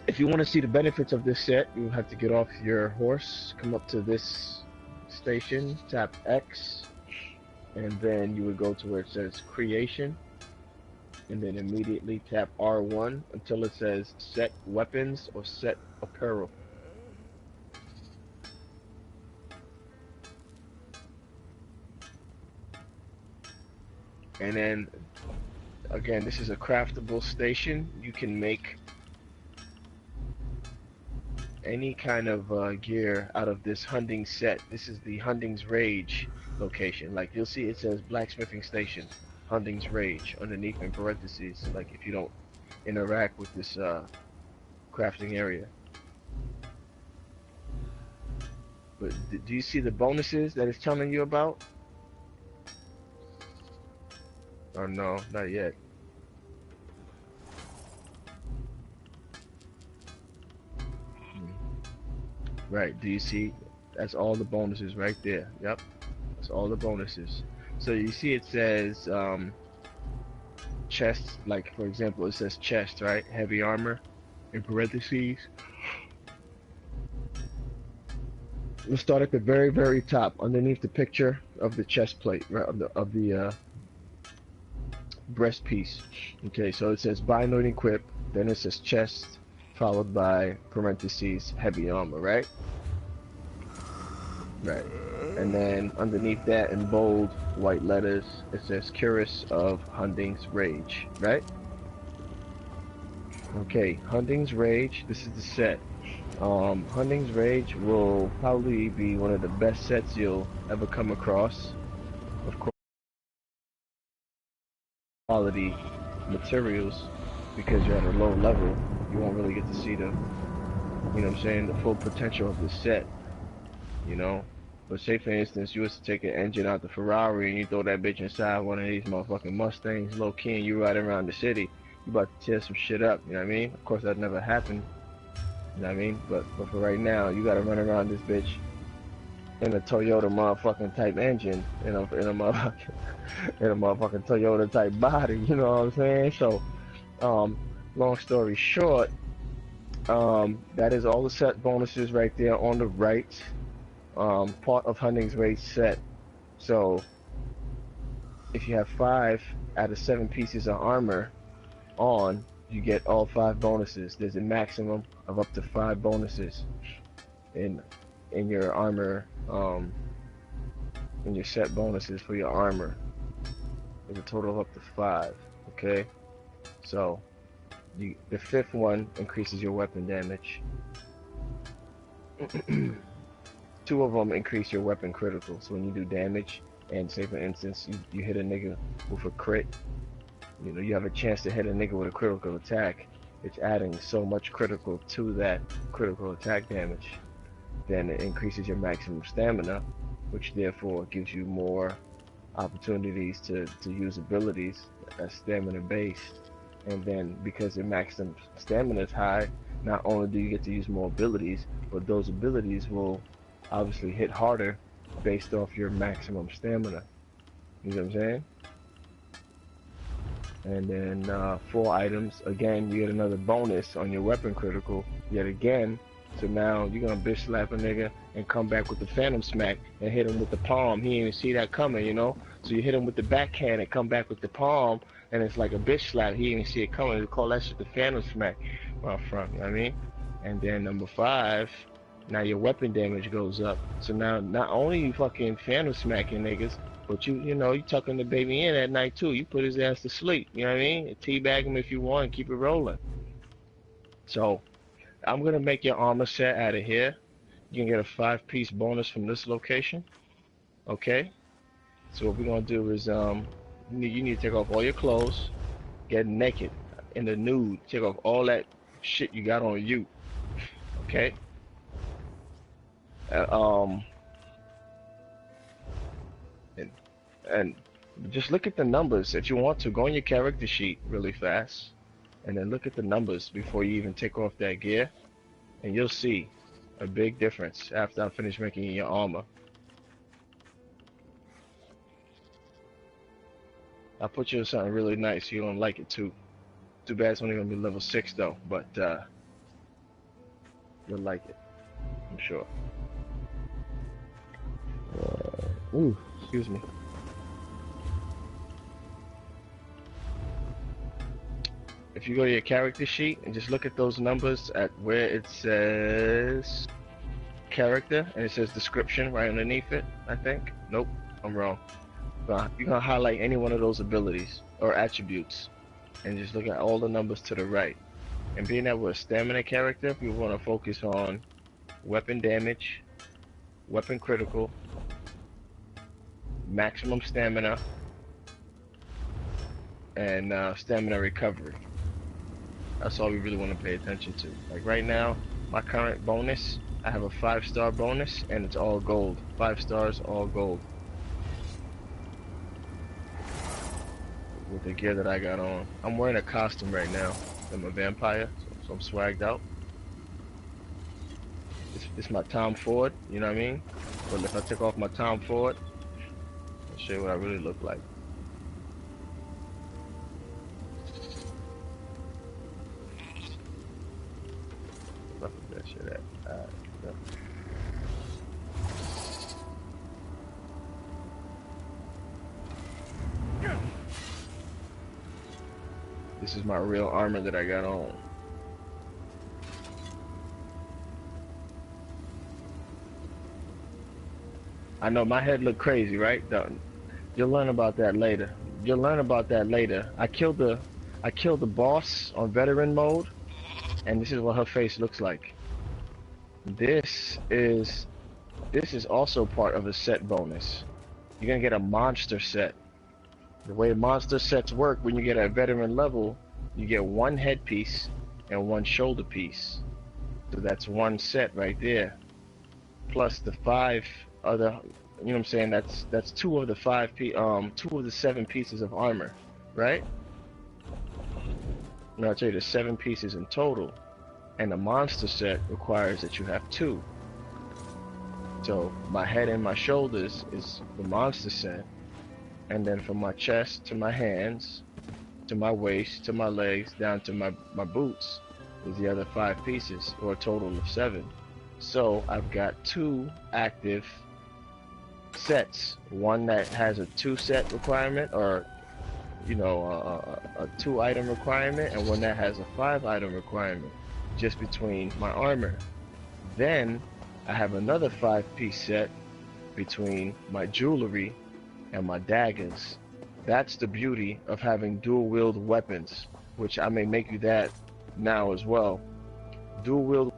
If you want to see the benefits of this set, you have to get off your horse, come up to this station, tap X, and then you would go to where it says creation, and then immediately tap R1 until it says set weapons or set apparel. And then again, this is a craftable station. You can make any kind of gear out of this hunting set. This is the Hunting's Rage location. Like you'll see it says blacksmithing station, Hunting's Rage underneath in parentheses, like if you don't interact with this crafting area. But do you see the bonuses that it's telling you about? Oh no, not yet. Right, do you see? That's all the bonuses right there. Yep, that's all the bonuses. So you see it says chest, like for example it says chest, right? Heavy armor in parentheses. Let's start at the very, very top, underneath the picture of the chest plate, right, of the breast piece. Okay, so it says buy, load, equip, then it says chest, followed by parentheses heavy armor, right? Right. And then underneath that in bold white letters, it says Curious of Hunding's Rage, right? Okay, Hunding's Rage, this is the set. Hunding's Rage will probably be one of the best sets you'll ever come across. Of course, quality materials, because you're at a low level, you won't really get to see the, you know what I'm saying, the full potential of the set, you know? But say for instance, you was to take an engine out the Ferrari and you throw that bitch inside one of these motherfucking Mustangs low key and you ride around the city, you about to tear some shit up, you know what I mean? Of course that never happened, you know what I mean? But for right now, you gotta run around this bitch in a Toyota motherfucking type engine, in a motherfucking Toyota type body, you know what I'm saying? So, long story short, that is all the set bonuses right there on the right, part of Hunting's Race set. So, if you have 5 out of 7 pieces of armor on, you get all 5 bonuses. There's a maximum of up to 5 bonuses in your armor, in your set bonuses for your armor. There's a total of up to 5, okay? So, the 5th one increases your weapon damage. 2 of them increase your weapon critical. So when you do damage, and say for instance, you hit a nigga with a crit, you know, you have a chance to hit a nigga with a critical attack. It's adding so much critical to that critical attack damage. Then it increases your maximum stamina, which therefore gives you more opportunities to use abilities that's stamina based. And then because your maximum stamina is high, not only do you get to use more abilities, but those abilities will obviously hit harder based off your maximum stamina. You know what I'm saying? And then 4 items, again, you get another bonus on your weapon critical, yet again. So now you're gonna bitch slap a nigga and come back with the phantom smack and hit him with the palm. He didn't even see that coming, you know? So you hit him with the backhand and come back with the palm, and it's like a bitch slap. He didn't even see it coming. We call that shit the phantom smack from, you know what I mean? And then number 5, now your weapon damage goes up. So now not only you fucking phantom smacking niggas, but you know, you tucking the baby in at night too. You put his ass to sleep, you know what I mean? Teabag him if you want and keep it rolling. So I'm gonna make your armor set out of here. You can get a 5-piece bonus from this location. Okay? So what we're gonna do is you need to take off all your clothes, get naked in the nude, take off all that shit you got on you. Okay? Uh, and just look at the numbers if you want to. Go on your character sheet really fast, and then look at the numbers before you even take off that gear, and you'll see a big difference after I finish making your armor. I'll put you in something really nice. You're gonna like it too. Too bad it's only gonna be level 6 though, but you'll like it, I'm sure. Ooh, excuse me. If you go to your character sheet and just look at those numbers at where it says character and it says description right underneath it, I think. Nope, I'm wrong. But you're gonna highlight any one of those abilities or attributes and just look at all the numbers to the right. And being that we're a stamina character, we want to focus on weapon damage, weapon critical, maximum stamina, and stamina recovery. That's all we really want to pay attention to. Like right now, my current bonus, I have a 5-star bonus and it's all gold. 5 stars, all gold. With the gear that I got on. I'm wearing a costume right now. I'm a vampire, so I'm swagged out. It's my Tom Ford, you know what I mean? But if I take off my Tom Ford, I'll show you what I really look like. Fuck that shit at. Alright, yeah. This is my real armor that I got on. I know my head looked crazy, right? You'll learn about that later. You'll learn about that later. I killed the boss on veteran mode, and this is what her face looks like. This is this is also part of a set bonus. You're gonna get a monster set. The way monster sets work, when you get at veteran level, you get one headpiece and one shoulder piece. So that's one set right there. Plus the five other, you know what I'm saying? That's two of the two of the 7 pieces of armor, right? Now I'll tell you there's 7 pieces in total, and the monster set requires that you have 2. So my head and my shoulders is the monster set, and then from my chest to my hands, to my waist, to my legs, down to my boots is the other 5 pieces, or a total of 7. So I've got 2 active sets. One that has a 2-set requirement, or you know, a 2-item requirement, and one that has a 5-item requirement, just between my armor. Then I have another 5-piece set between my jewelry and my daggers. That's the beauty of having dual-wield weapons, which I may make you that now as well. Dual-wield.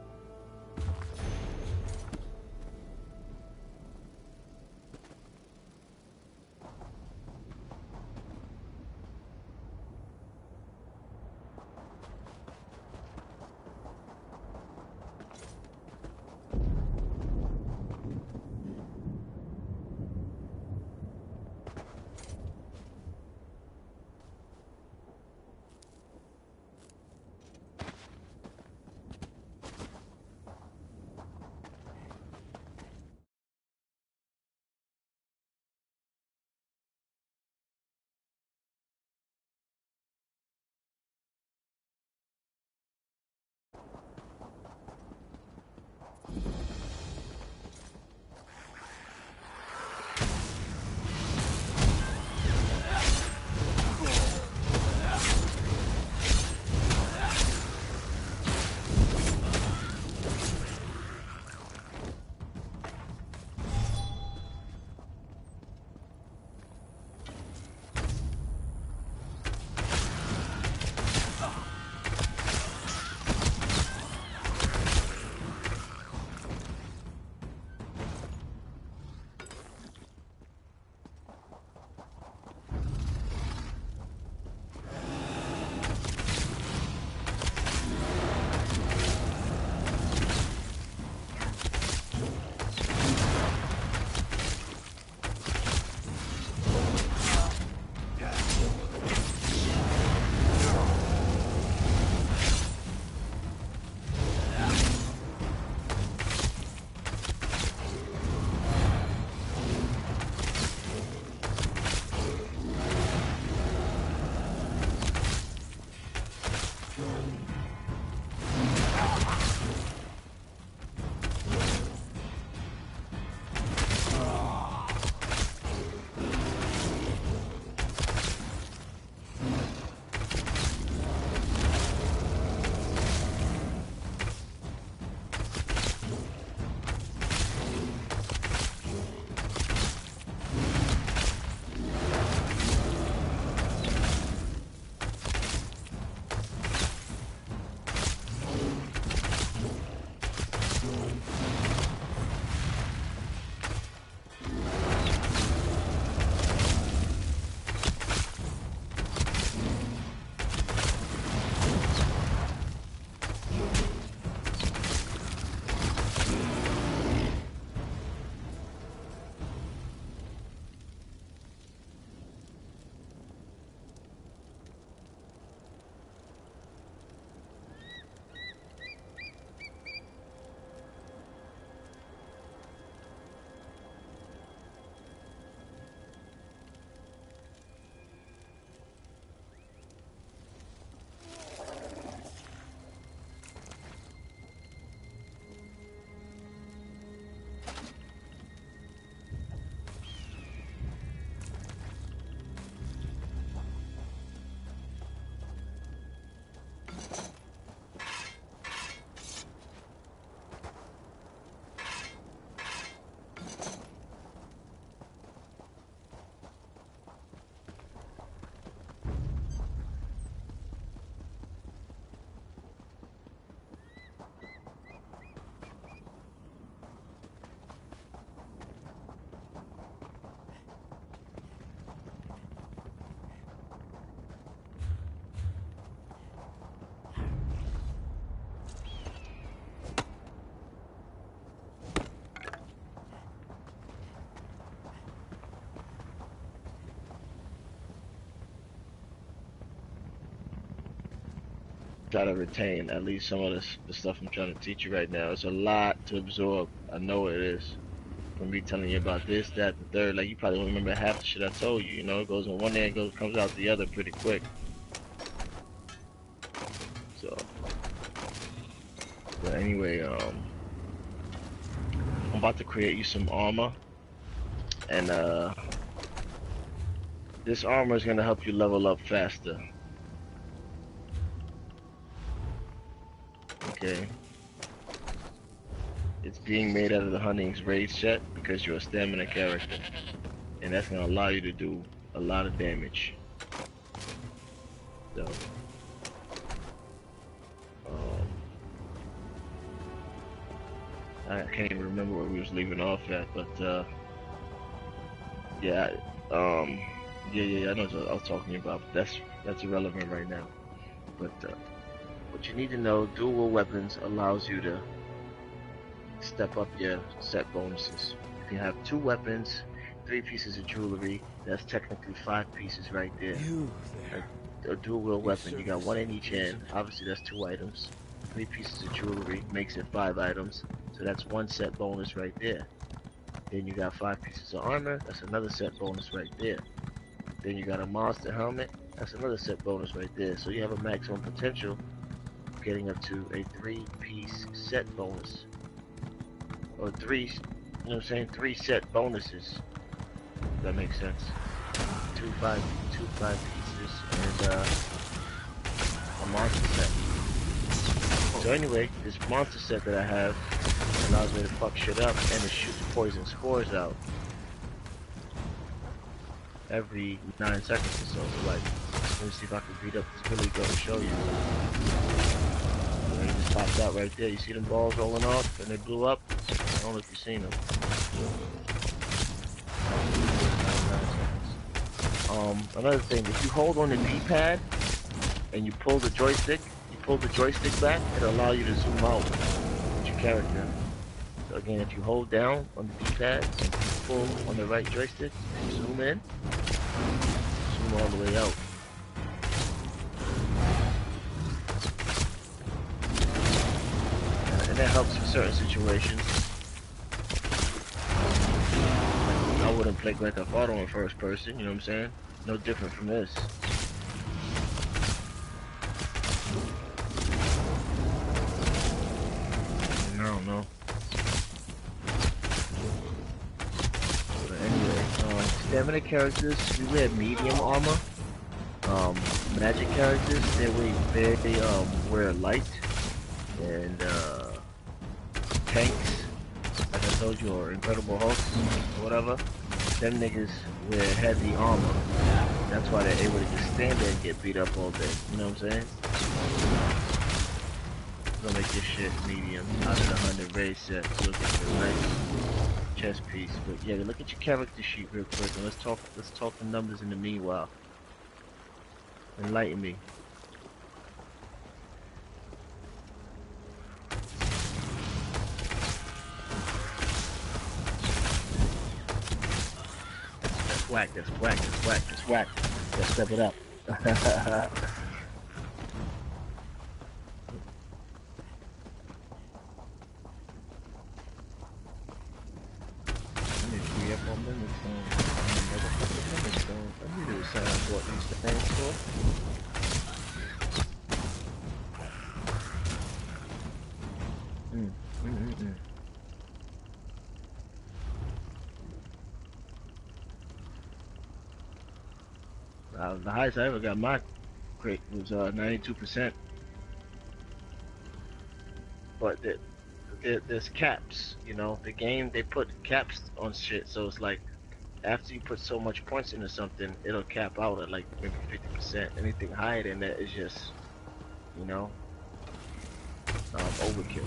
try to retain at least some of the stuff I'm trying to teach you right now. It's a lot to absorb. I know it is. From me telling you about this, that, the third, like you probably don't remember half the shit I told you. You know, it goes in one ear and comes out the other pretty quick. So, but anyway, I'm about to create you some armor, and this armor is gonna help you level up faster. Okay. It's being made out of the Hunting's Raid set because you're a stamina character, and that's gonna allow you to do a lot of damage. So, I can't even remember where we was leaving off at, but yeah, yeah, I know what I was talking about. But that's irrelevant right now. But what you need to know: dual weapons allows you to step up your set bonuses. If you have 2 weapons, 3 pieces of jewelry, that's technically 5 pieces right there. A dual wield weapon, you got 1 in each hand. Obviously, that's 2 items. 3 pieces of jewelry makes it 5 items. So that's 1 set bonus right there. Then you got 5 pieces of armor. That's another set bonus right there. Then you got a monster helmet. That's another set bonus right there. So you have a maximum potential of getting up to a 3-piece set bonus. Or 3, you know what I'm saying? 3 set bonuses. If that makes sense. 2 5 pieces and a monster set. So anyway, this monster set that I have allows me to fuck shit up and it shoots poison spores out every 9 seconds or so. So like, let me see if I can beat up this Billy Goat and show you. And he just popped out right there. You see them balls rolling off and they blew up? I don't know if you've seen them. Another thing, if you hold on the D-pad and you pull the joystick back, it'll allow you to zoom out with your character. So again, if you hold down on the D-pad and pull on the right joystick, zoom in, zoom all the way out. And that helps for certain situations. Like, I wouldn't play Grand Theft Auto in first person, you know what I'm saying? No different from this. I don't know. But anyway, stamina characters, we wear medium armor. Magic characters, they wear light. And tanks, like I told you, or Incredible Hulks, or whatever, them niggas wear heavy armor. That's why they're able to just stand there and get beat up all day. You know what I'm saying? Gonna make this shit medium out of the 100 raid set. So look at the nice chest piece. But yeah, look at your character sheet real quick, and let's talk the numbers in the meanwhile. Enlighten me. That's whack. Let's step it up. The highest I ever got my crate was 92%. But there's caps, you know. The game, they put caps on shit, so it's like after you put so much points into something, it'll cap out at like maybe 50%. Anything higher than that is just, you know, overkill.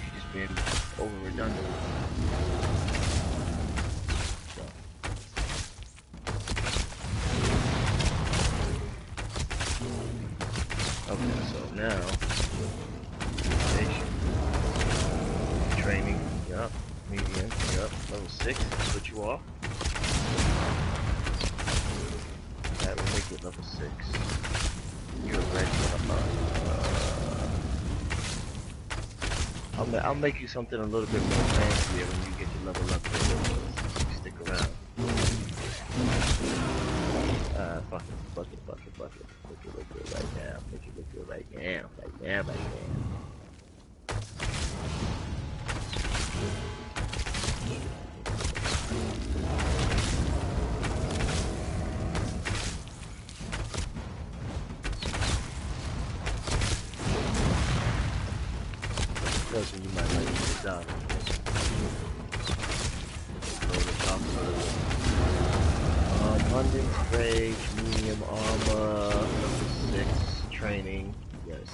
You're just being over redundant. Okay, so now, station, training, yup, medium, yup, level 6, switch you off. That will make it level 6. You're ready, I'll make you something a little bit more fancier when you get your level up there. Stick around. Fuck it. Make it look good right now. Make it look good right now. Right now. Person you might like this out. Abundance, rage, medium armor, level 6, training, yes.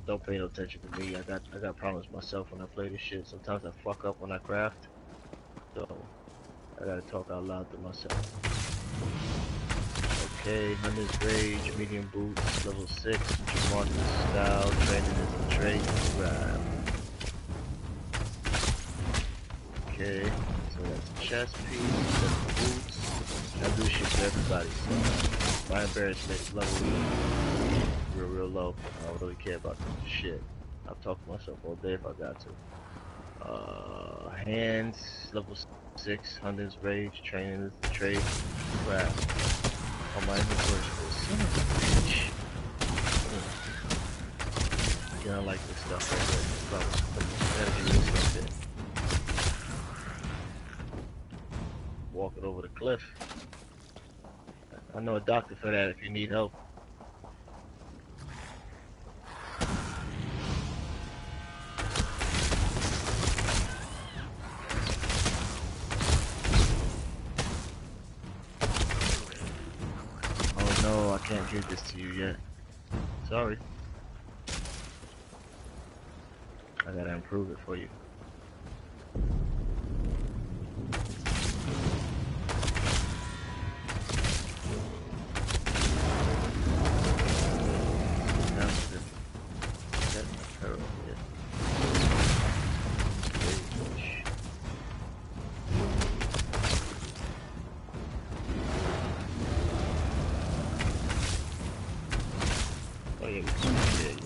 Don't pay no attention to me. I got problems myself when I play this shit. Sometimes I fuck up when I craft. So I gotta talk out loud to myself. Okay, Hunter's Rage, medium boots, level 6, which is marked as style, training is a trait, grab. Okay, so that's a chest piece, that's boots. I do shit for everybody, so my embarrassment level real low. I don't really care about this shit. I'll talk to myself all day if I got to. Hands, level 6, Hunter's Rage, training is a trait, grab. On my inventory, son of a bitch. Yeah, I like this stuff right here. Gotta get this stuff in. Walking over the cliff. I know a doctor for that if you need help. No, I can't give this to you yet. Sorry. I gotta improve it for you.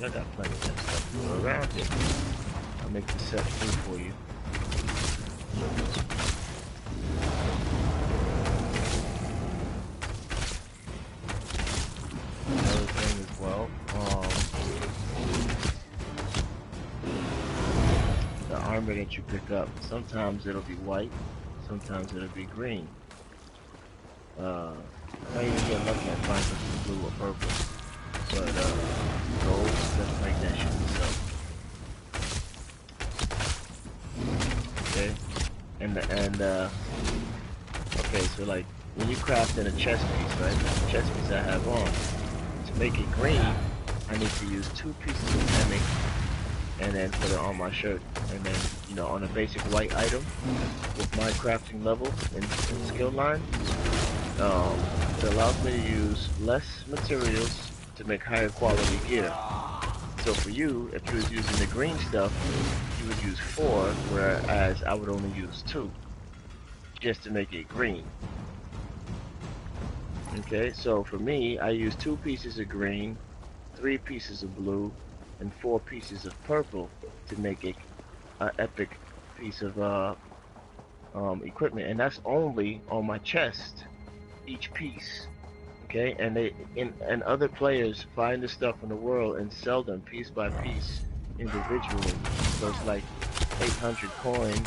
I got plenty of that stuff around here. I'll make the set food for you. Another thing as well, the armor that you pick up, sometimes it'll be white, sometimes it'll be green. I even get lucky and find something blue or purple. But gold doesn't make that shit so. Okay, okay, so like when you craft in a chest piece, right? The chest piece I have on, to make it green, I need to use 2 pieces of hemming and then put it on my shirt, and then on a basic white item with my crafting level and skill line, it allows me to use less materials to make higher quality gear. So for you, if you was using the green stuff, you would use 4, whereas I would only use 2, just to make it green. Okay, so for me, I use 2 pieces of green, 3 pieces of blue, and 4 pieces of purple to make it an epic piece of equipment, and that's only on my chest, each piece. Okay, and and other players find this stuff in the world and sell them piece by piece individually. So it's like 800 coin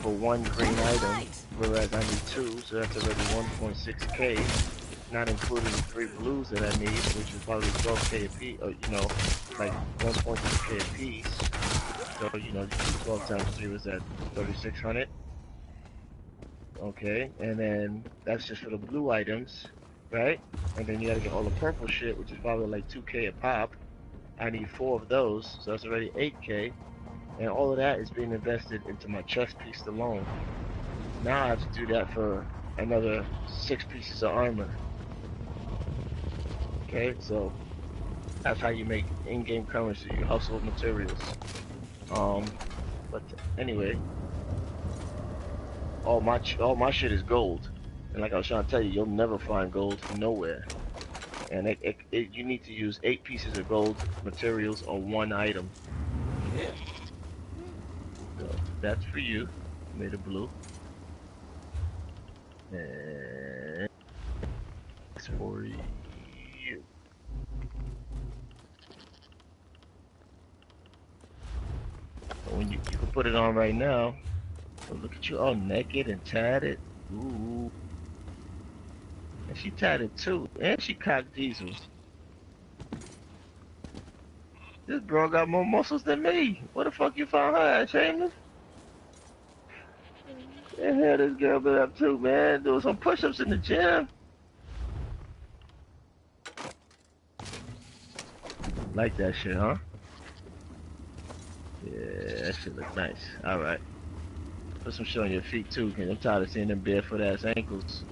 for 1 green item, whereas I need 2, so that's already 1.6k, not including the 3 blues that I need, which is probably 12k a piece, or like 1.6k a piece. So 12 times 3 was at 3600. Okay, and then that's just for the blue items. Right? And then you gotta get all the purple shit, which is probably like 2k a pop. I need 4 of those, so that's already 8k. And all of that is being invested into my chest piece alone. Now I have to do that for another 6 pieces of armor. Okay, so that's how you make in-game currency. You hustle with materials. But anyway, all my shit is gold. And like I was trying to tell you, you'll never find gold nowhere. And you need to use 8 pieces of gold materials on 1 item. So that's for you. Made of blue. And it's for you. So when you can put it on right now. So look at you all naked and tatted. Ooh. And she tatted too. And she cocked diesel. This girl got more muscles than me. What the fuck you found her at, Shameless? The hell this girl been up to, man? Doing some push-ups in the gym. Like that shit, huh? Yeah, that shit look nice. Alright. Put some shit on your feet too, cause I'm tired of seeing them barefoot ass ankles.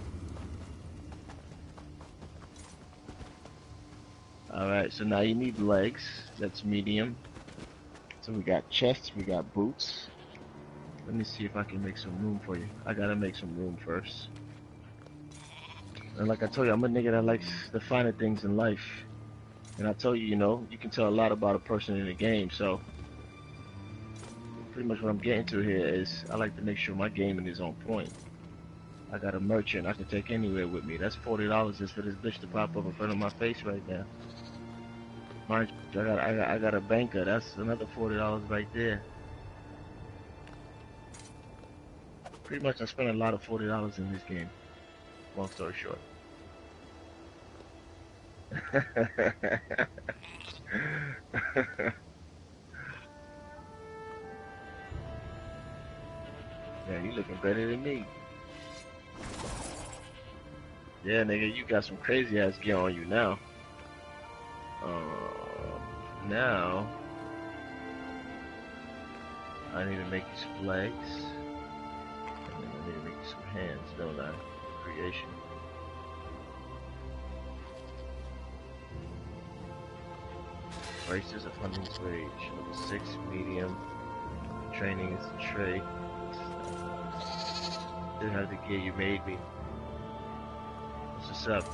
Alright, so now you need legs. That's medium. So we got chests, we got boots. Let me see if I can make some room for you. I gotta make some room first. And like I told you, I'm a nigga that likes the finer things in life. And I told you, you know, you can tell a lot about a person in a game, so pretty much what I'm getting to here is I like to make sure my gaming is on point. I got a merchant I can take anywhere with me. That's $40 just for this bitch to pop up in front of my face right now. Mind you, I got a banker. That's another $40 right there. Pretty much I spent a lot of $40 in this game. Long story short. Yeah, you looking better than me. Yeah, nigga, you got some crazy ass gear on you now. Now I need to make you some legs, and then I need to make you some hands, don't I? Creation. Braces of Hunting's Rage, level 6, medium. Training is a trait. Didn't have the gear you made me. What's up?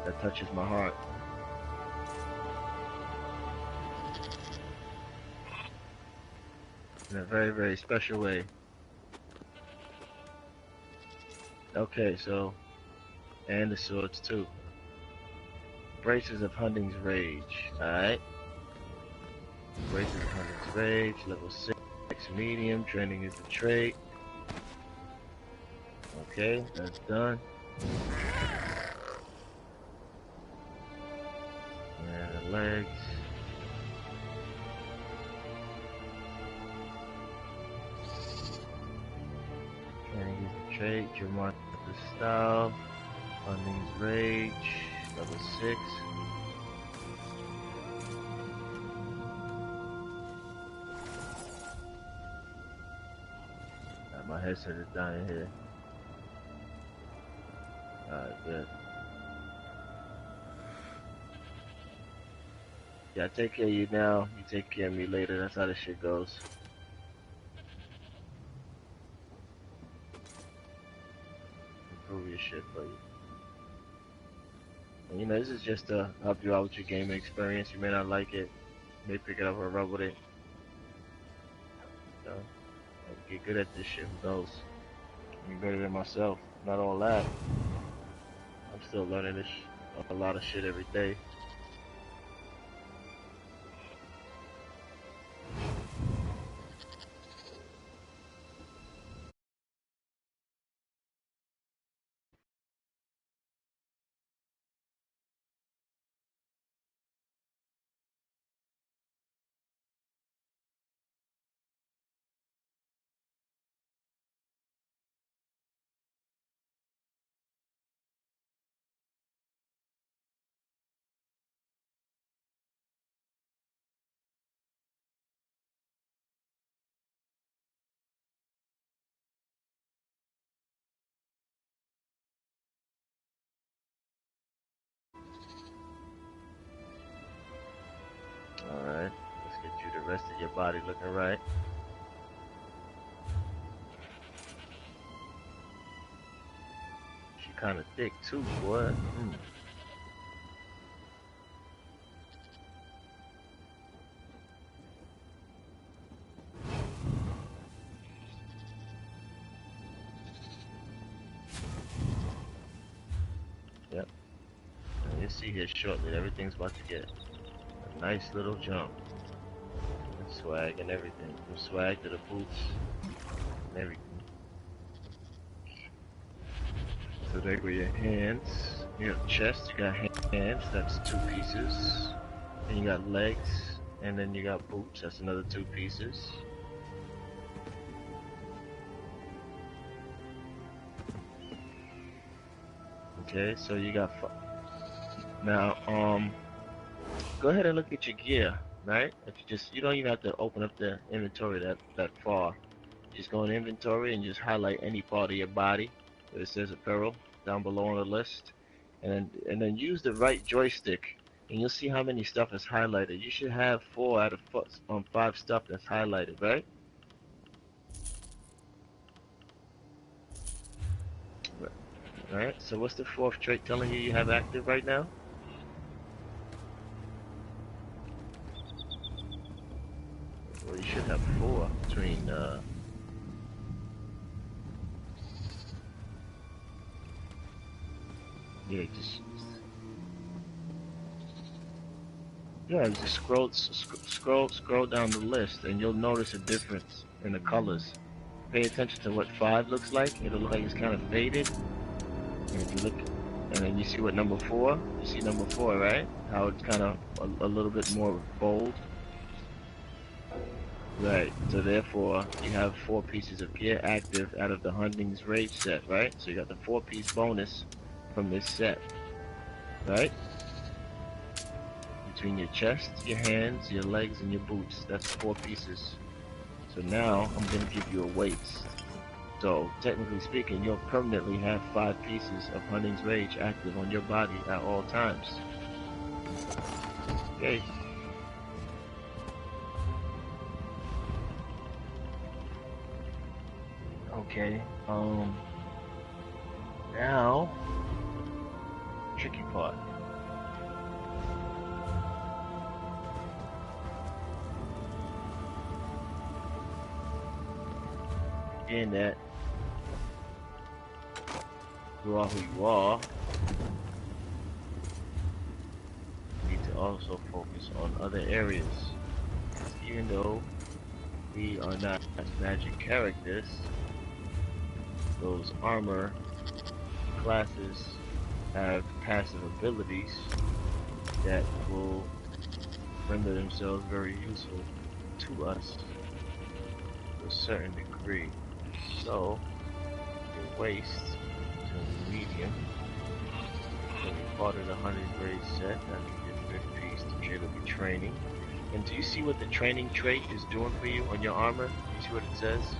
That touches my heart. In a very, very special way. Okay, so, and the swords too. Braces of Hunting's Rage, alright? Braces of Hunting's Rage, level 6, medium, training is a trait. Okay, that's done. And the legs. Training is a trait, Jamar the style. Hunting's Rage, level 6. My headset is down here. Alright, good. Yeah, I take care of you now. You take care of me later. That's how this shit goes. Improve your shit for you. And, you know, this is just to help you out with your gaming experience. You may not like it. You may pick it up or rub with it. You know, I'll get good at this shit. Who knows? I'm better than myself. Not all that. I'm still learning this a lot of shit every day. Alright, let's get you the rest of your body looking right. She kinda thick too, boy. Yep. And you'll see here shortly that everything's about to get a nice little jump. And swag and everything. From swag to the boots and everything. So there go your hands. You got chest, you got hands, that's 2 pieces. Then you got legs, and then you got boots, that's another 2 pieces. Okay, so you got now, go ahead and look at your gear, right? If you don't even have to open up the inventory that far. Just go in inventory and just highlight any part of your body where it says apparel down below on the list, and then use the right joystick, and you'll see how many stuff is highlighted. You should have 4 out of 5 stuff that's highlighted, right? Alright, so what's the 4th trait telling you have active right now? Well, you should have 4 between, yeah, just scroll down the list, and you'll notice a difference in the colors. Pay attention to what 5 looks like. It'll look like it's kind of faded. And if you look, and then you see what number 4. You see number 4, right? How it's kind of a little bit more bold. Right. So therefore, you have 4 pieces of gear active out of the Hunting's Rage set, right? So you got the 4-piece bonus from this set, right? Between your chest, your hands, your legs, and your boots. That's 4 pieces. So now I'm gonna give you a waist. So technically speaking, you'll permanently have 5 pieces of Hunting's Rage active on your body at all times. Okay. Okay. Now, tricky part. In that you are who you are, you need to also focus on other areas. Even though we are not magic characters, those armor classes have passive abilities that will render themselves very useful to us to a certain degree. So, your waist to medium will be part of the 100 grade set. That'll be your 5th piece. The trait will be training. And do you see what the training trait is doing for you on your armor? You see what it says?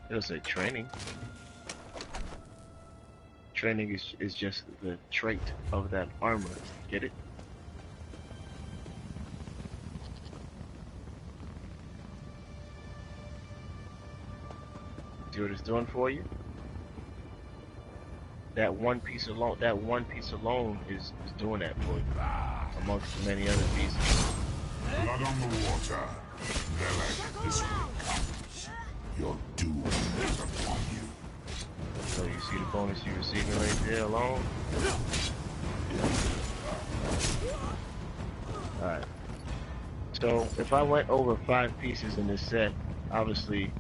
It'll say training. Training is just the trait of that armor. Get it? See what it's doing for you? That one piece alone is doing that for you, amongst the many other pieces.
Blood on the water. Veleg, this will come. Your doom is upon you.
So you see the bonus you're receiving right there alone? Alright. So if I went over 5 pieces in this set, obviously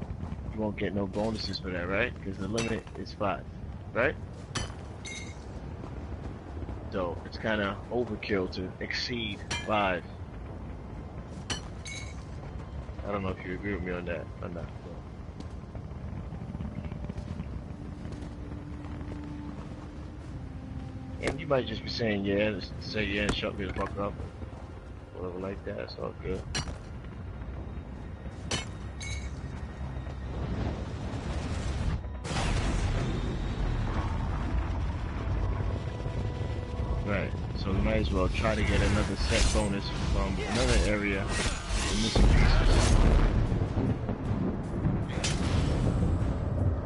you won't get no bonuses for that, right? Because the limit is 5, right? So it's kind of overkill to exceed 5. I don't know if you agree with me on that or not. And you might just be saying yeah, just say yeah and shut me the fuck up. Whatever like that, it's all good. Right, so we might as well try to get another set bonus from another area with missing pieces.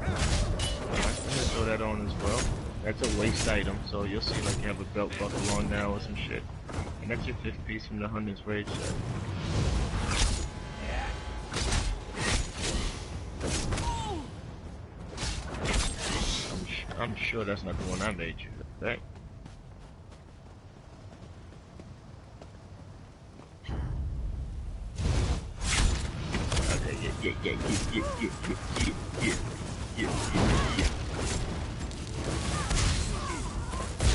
Alright, I'm gonna throw that on as well. That's a waste item, so you'll see like you have a belt buckle on now or some shit. And that's your 5th piece from the Hunter's Rage set. I'm sure that's not the one I made you, right? Okay, yeah.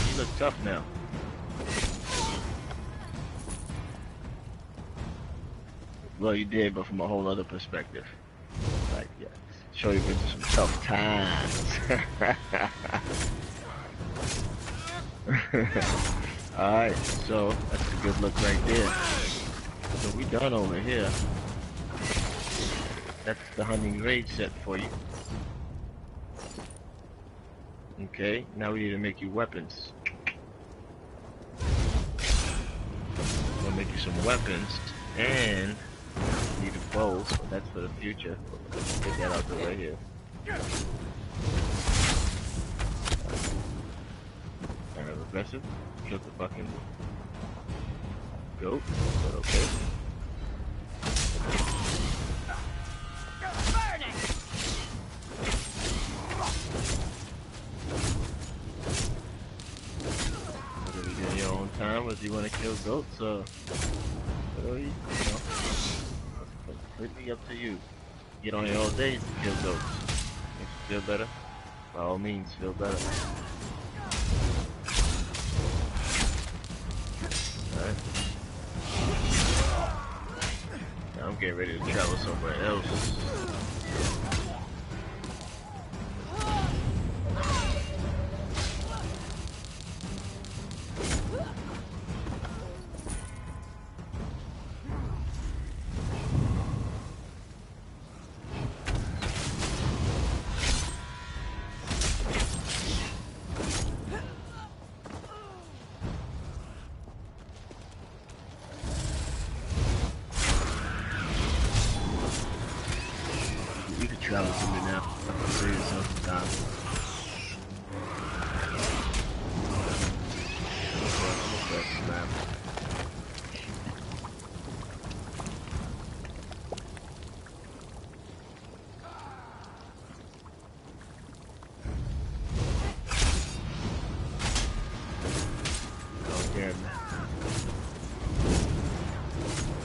You look tough now. Well, you did, but from a whole other perspective. Like, yeah, show you've been through some tough times. Alright, so that's a good look right there. So we done over here. That's the Hunting Rage set for you. Okay, now we need to make you weapons. We'll make you some weapons, and you need a bow, so that's for the future. Let's get that out the way here. Kind of aggressive. Killed the fucking goat, but okay. Whatever you do in your own time, whether you want to kill goats or whatever you know, it's completely up to you. Get on your old days to kill goats. Makes you feel better? By all means, feel better. Alright. Now I'm getting ready to travel somewhere else. You can travel to me now. I'll save yourself some time. Again,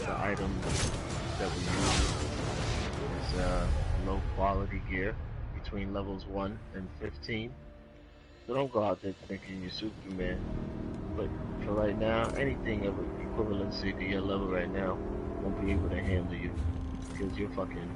the item that we use is low quality gear between levels 1 and 15. So don't go out there thinking you're Superman. But for right now, anything of equivalency to your level right now won't be able to handle you. Because you're fucking...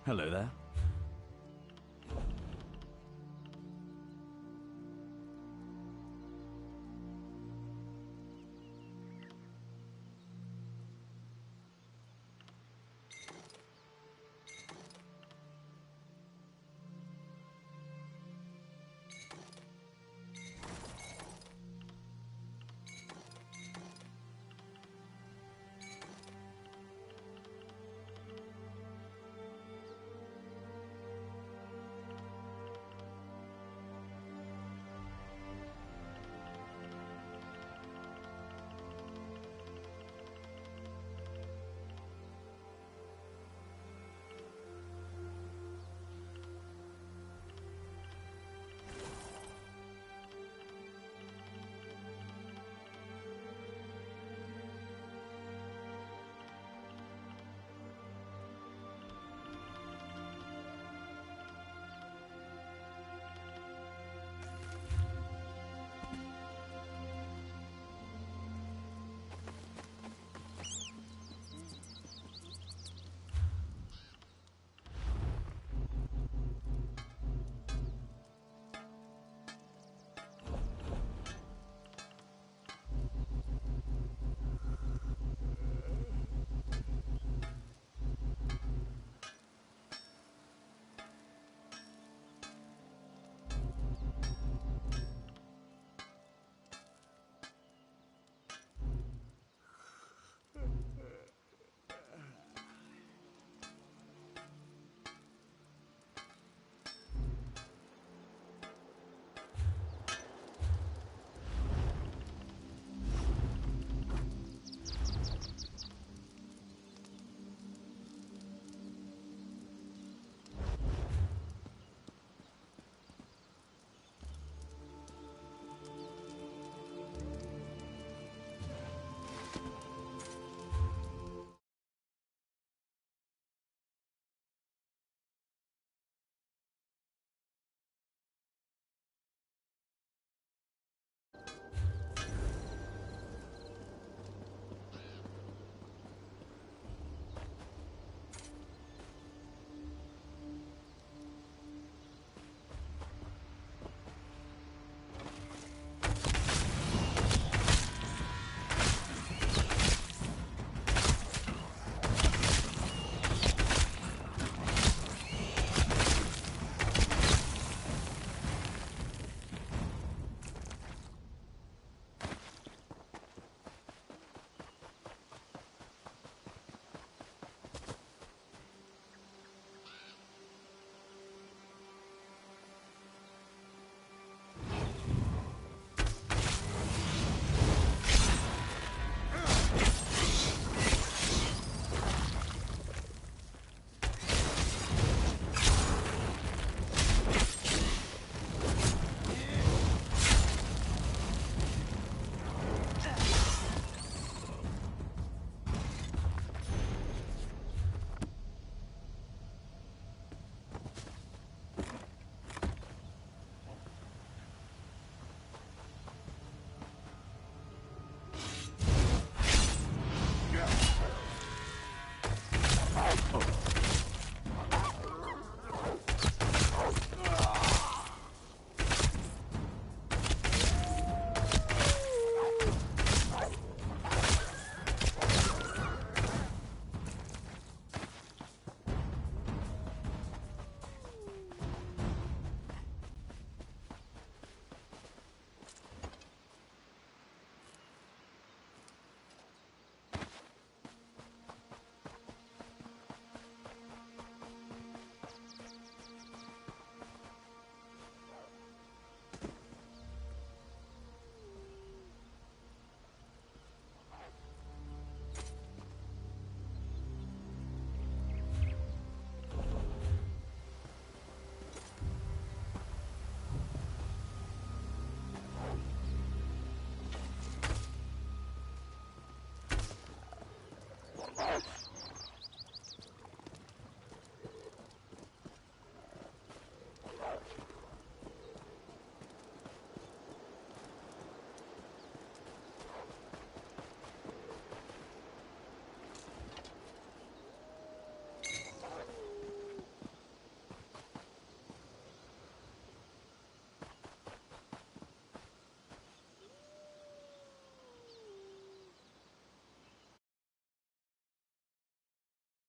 Hello there.